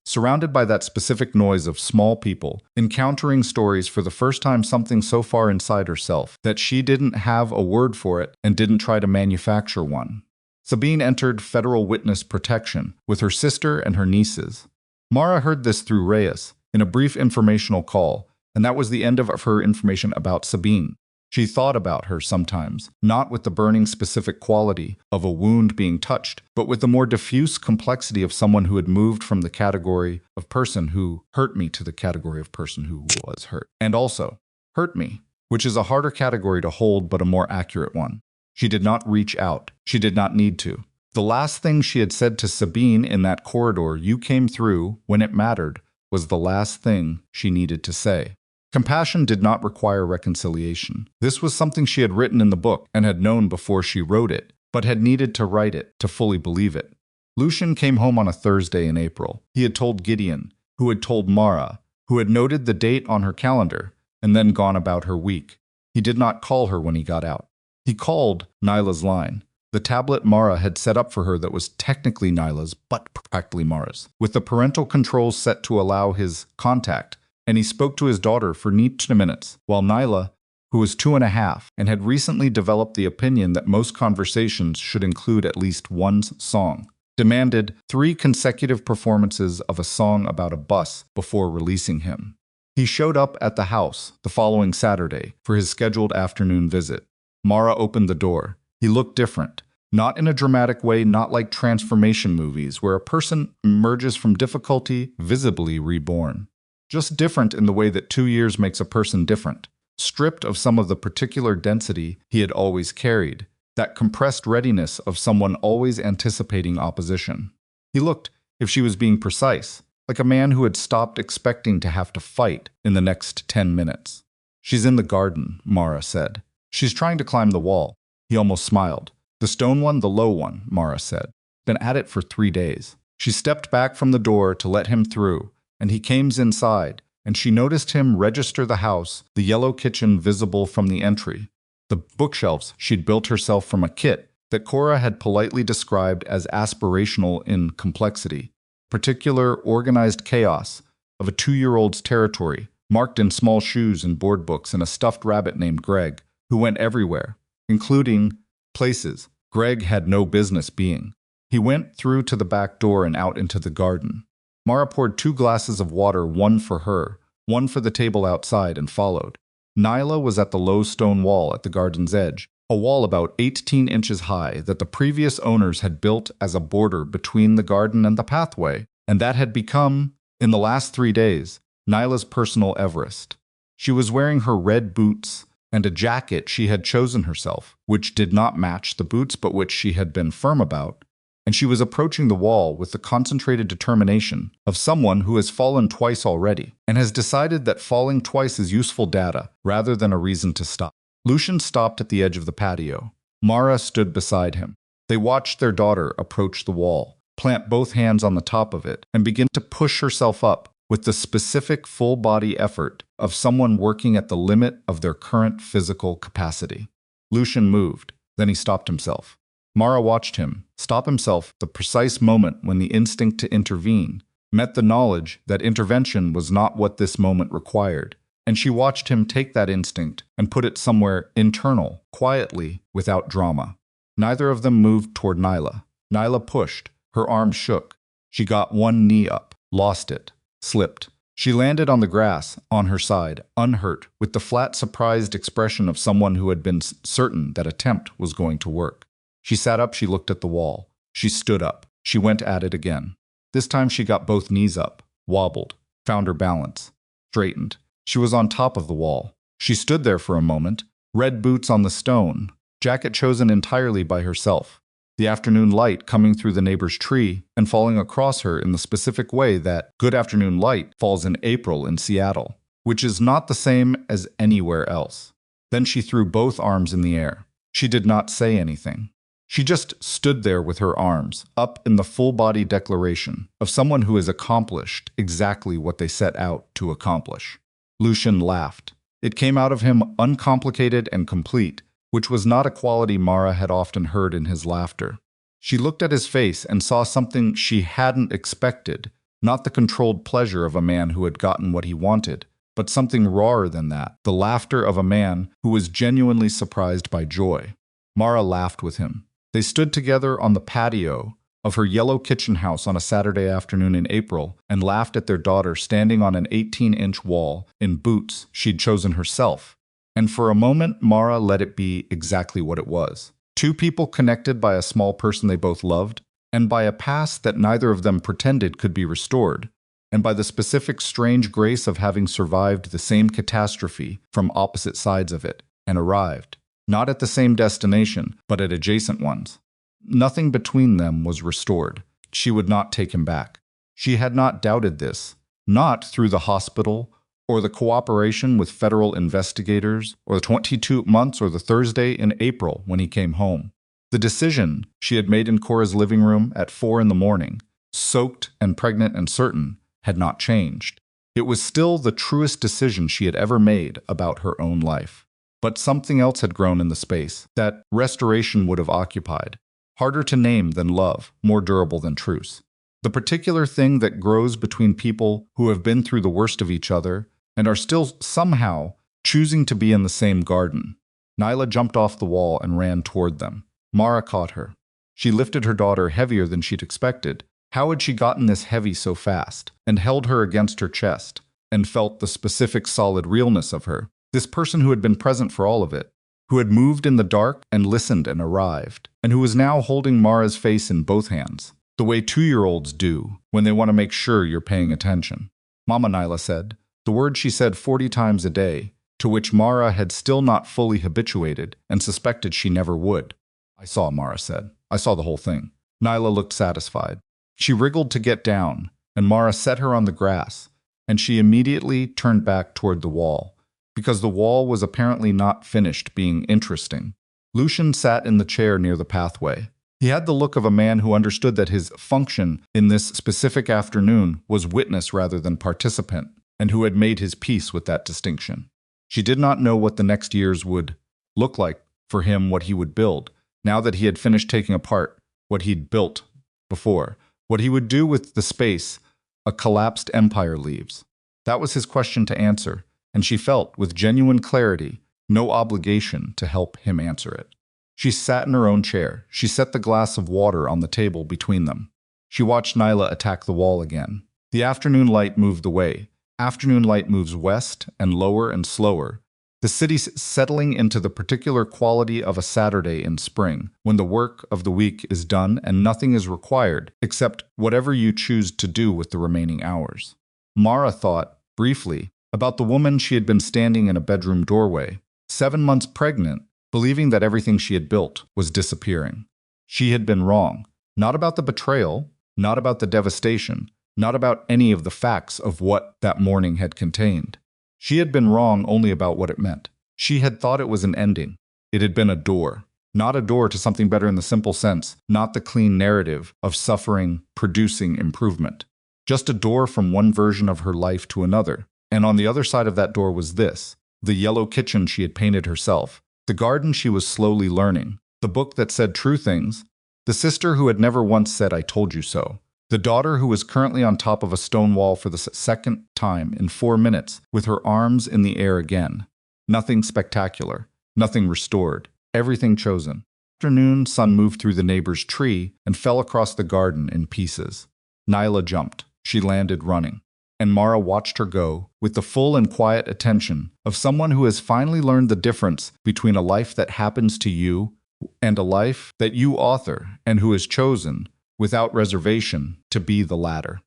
surrounded by that specific noise of small people, encountering stories for the first time, something so far inside herself that she didn't have a word for it and didn't try to manufacture one. Sabine entered federal witness protection with her sister and her nieces. Mara heard this through Reyes in a brief informational call, and that was the end of her information about Sabine. She thought about her sometimes, not with the burning specific quality of a wound being touched, but with the more diffuse complexity of someone who had moved from the category of person who hurt me to the category of person who was hurt. And also, hurt me, which is a harder category to hold but a more accurate one. She did not reach out. She did not need to. The last thing she had said to Sabine in that corridor you came through when it mattered was the last thing she needed to say. Compassion did not require reconciliation. This was something she had written in the book and had known before she wrote it, but had needed to write it to fully believe it. Lucian came home on a Thursday in April. He had told Gideon, who had told Mara, who had noted the date on her calendar, and then gone about her week. He did not call her when he got out. He called Nyla's line, the tablet Mara had set up for her that was technically Nyla's, but practically Mara's, with the parental controls set to allow his contact, and he spoke to his daughter for neat minutes, while Nyla, who was 2.5 and had recently developed the opinion that most conversations should include at least one song, demanded 3 consecutive performances of a song about a bus before releasing him. He showed up at the house the following Saturday for his scheduled afternoon visit. Mara opened the door. He looked different. Not in a dramatic way, not like transformation movies where a person emerges from difficulty visibly reborn. Just different in the way that 2 years makes a person different. Stripped of some of the particular density he had always carried, that compressed readiness of someone always anticipating opposition. He looked, if she was being precise, like a man who had stopped expecting to have to fight in the next 10 minutes. "She's in the garden," Mara said. "She's trying to climb the wall." He almost smiled. "The stone one, the low one," Mara said. "Been at it for 3 days." She stepped back from the door to let him through, and he came inside, and she noticed him register the house, the yellow kitchen visible from the entry, the bookshelves she'd built herself from a kit that Cora had politely described as aspirational in complexity, particular organized chaos of a 2-year-old's territory, marked in small shoes and board books, and a stuffed rabbit named Greg, who went everywhere, including places Greg had no business being. He went through to the back door and out into the garden. Mara poured 2 glasses of water, one for her, one for the table outside, and followed. Nyla was at the low stone wall at the garden's edge, a wall about 18 inches high that the previous owners had built as a border between the garden and the pathway, and that had become, in the last 3 days, Nyla's personal Everest. She was wearing her red boots and a jacket she had chosen herself, which did not match the boots but which she had been firm about, and she was approaching the wall with the concentrated determination of someone who has fallen twice already and has decided that falling twice is useful data rather than a reason to stop. Lucian stopped at the edge of the patio. Mara stood beside him. They watched their daughter approach the wall, plant both hands on the top of it, and begin to push herself up with the specific full-body effort of someone working at the limit of their current physical capacity. Lucian moved. Then he stopped himself. Mara watched him stop himself the precise moment when the instinct to intervene met the knowledge that intervention was not what this moment required, and she watched him take that instinct and put it somewhere internal, quietly, without drama. Neither of them moved toward Nyla. Nyla pushed. Her arms shook. She got one knee up, lost it, slipped. She landed on the grass, on her side, unhurt, with the flat, surprised expression of someone who had been certain that attempt was going to work. She sat up, she looked at the wall. She stood up. She went at it again. This time she got both knees up, wobbled, found her balance, straightened. She was on top of the wall. She stood there for a moment, red boots on the stone, jacket chosen entirely by herself, the afternoon light coming through the neighbor's tree and falling across her in the specific way that good afternoon light falls in April in Seattle, which is not the same as anywhere else. Then she threw both arms in the air. She did not say anything. She just stood there with her arms up in the full-body declaration of someone who has accomplished exactly what they set out to accomplish. Lucian laughed. It came out of him uncomplicated and complete, which was not a quality Mara had often heard in his laughter. She looked at his face and saw something she hadn't expected, not the controlled pleasure of a man who had gotten what he wanted, but something rawer than that, the laughter of a man who was genuinely surprised by joy. Mara laughed with him. They stood together on the patio of her yellow kitchen house on a Saturday afternoon in April and laughed at their daughter standing on an 18-inch wall in boots she'd chosen herself. And for a moment, Mara let it be exactly what it was. Two people connected by a small person they both loved, and by a past that neither of them pretended could be restored, and by the specific strange grace of having survived the same catastrophe from opposite sides of it, and arrived, not at the same destination, but at adjacent ones. Nothing between them was restored. She would not take him back. She had not doubted this, not through the hospital, or the cooperation with federal investigators, or the 22 months or the Thursday in April when he came home. The decision she had made in Cora's living room at 4 in the morning, soaked and pregnant and certain, had not changed. It was still the truest decision she had ever made about her own life. But something else had grown in the space that restoration would have occupied. Harder to name than love, more durable than truce. The particular thing that grows between people who have been through the worst of each other and are still somehow choosing to be in the same garden. Nyla jumped off the wall and ran toward them. Mara caught her. She lifted her daughter heavier than she'd expected. How had she gotten this heavy so fast? And held her against her chest, and felt the specific solid realness of her. This person who had been present for all of it, who had moved in the dark and listened and arrived, and who was now holding Mara's face in both hands, the way 2-year-olds do when they want to make sure you're paying attention. Mama, Nyla said, the word she said 40 times a day, to which Mara had still not fully habituated and suspected she never would. I saw, Mara said. I saw the whole thing. Nyla looked satisfied. She wriggled to get down, and Mara set her on the grass, and she immediately turned back toward the wall, because the wall was apparently not finished being interesting. Lucian sat in the chair near the pathway. He had the look of a man who understood that his function in this specific afternoon was witness rather than participant, and who had made his peace with that distinction. She did not know what the next years would look like for him, what he would build, now that he had finished taking apart what he'd built before, what he would do with the space a collapsed empire leaves. That was his question to answer, and she felt, with genuine clarity, no obligation to help him answer it. She sat in her own chair. She set the glass of water on the table between them. She watched Nyla attack the wall again. The afternoon light moved away. Afternoon light moves west and lower and slower. The city settling into the particular quality of a Saturday in spring, when the work of the week is done and nothing is required except whatever you choose to do with the remaining hours. Mara thought, briefly, about the woman she had been standing in a bedroom doorway, 7 months pregnant, believing that everything she had built was disappearing. She had been wrong, not about the betrayal, not about the devastation, not about any of the facts of what that morning had contained. She had been wrong only about what it meant. She had thought it was an ending. It had been a door. Not a door to something better in the simple sense, not the clean narrative of suffering producing improvement. Just a door from one version of her life to another. And on the other side of that door was this, the yellow kitchen she had painted herself, the garden she was slowly learning, the book that said true things, the sister who had never once said, "I told you so," the daughter who was currently on top of a stone wall for the second time in 4 minutes, with her arms in the air again. Nothing spectacular, nothing restored, everything chosen. Afternoon sun moved through the neighbor's tree and fell across the garden in pieces. Nyla jumped. She landed running. And Mara watched her go, with the full and quiet attention of someone who has finally learned the difference between a life that happens to you and a life that you author, and who has chosen, without reservation, to be the latter.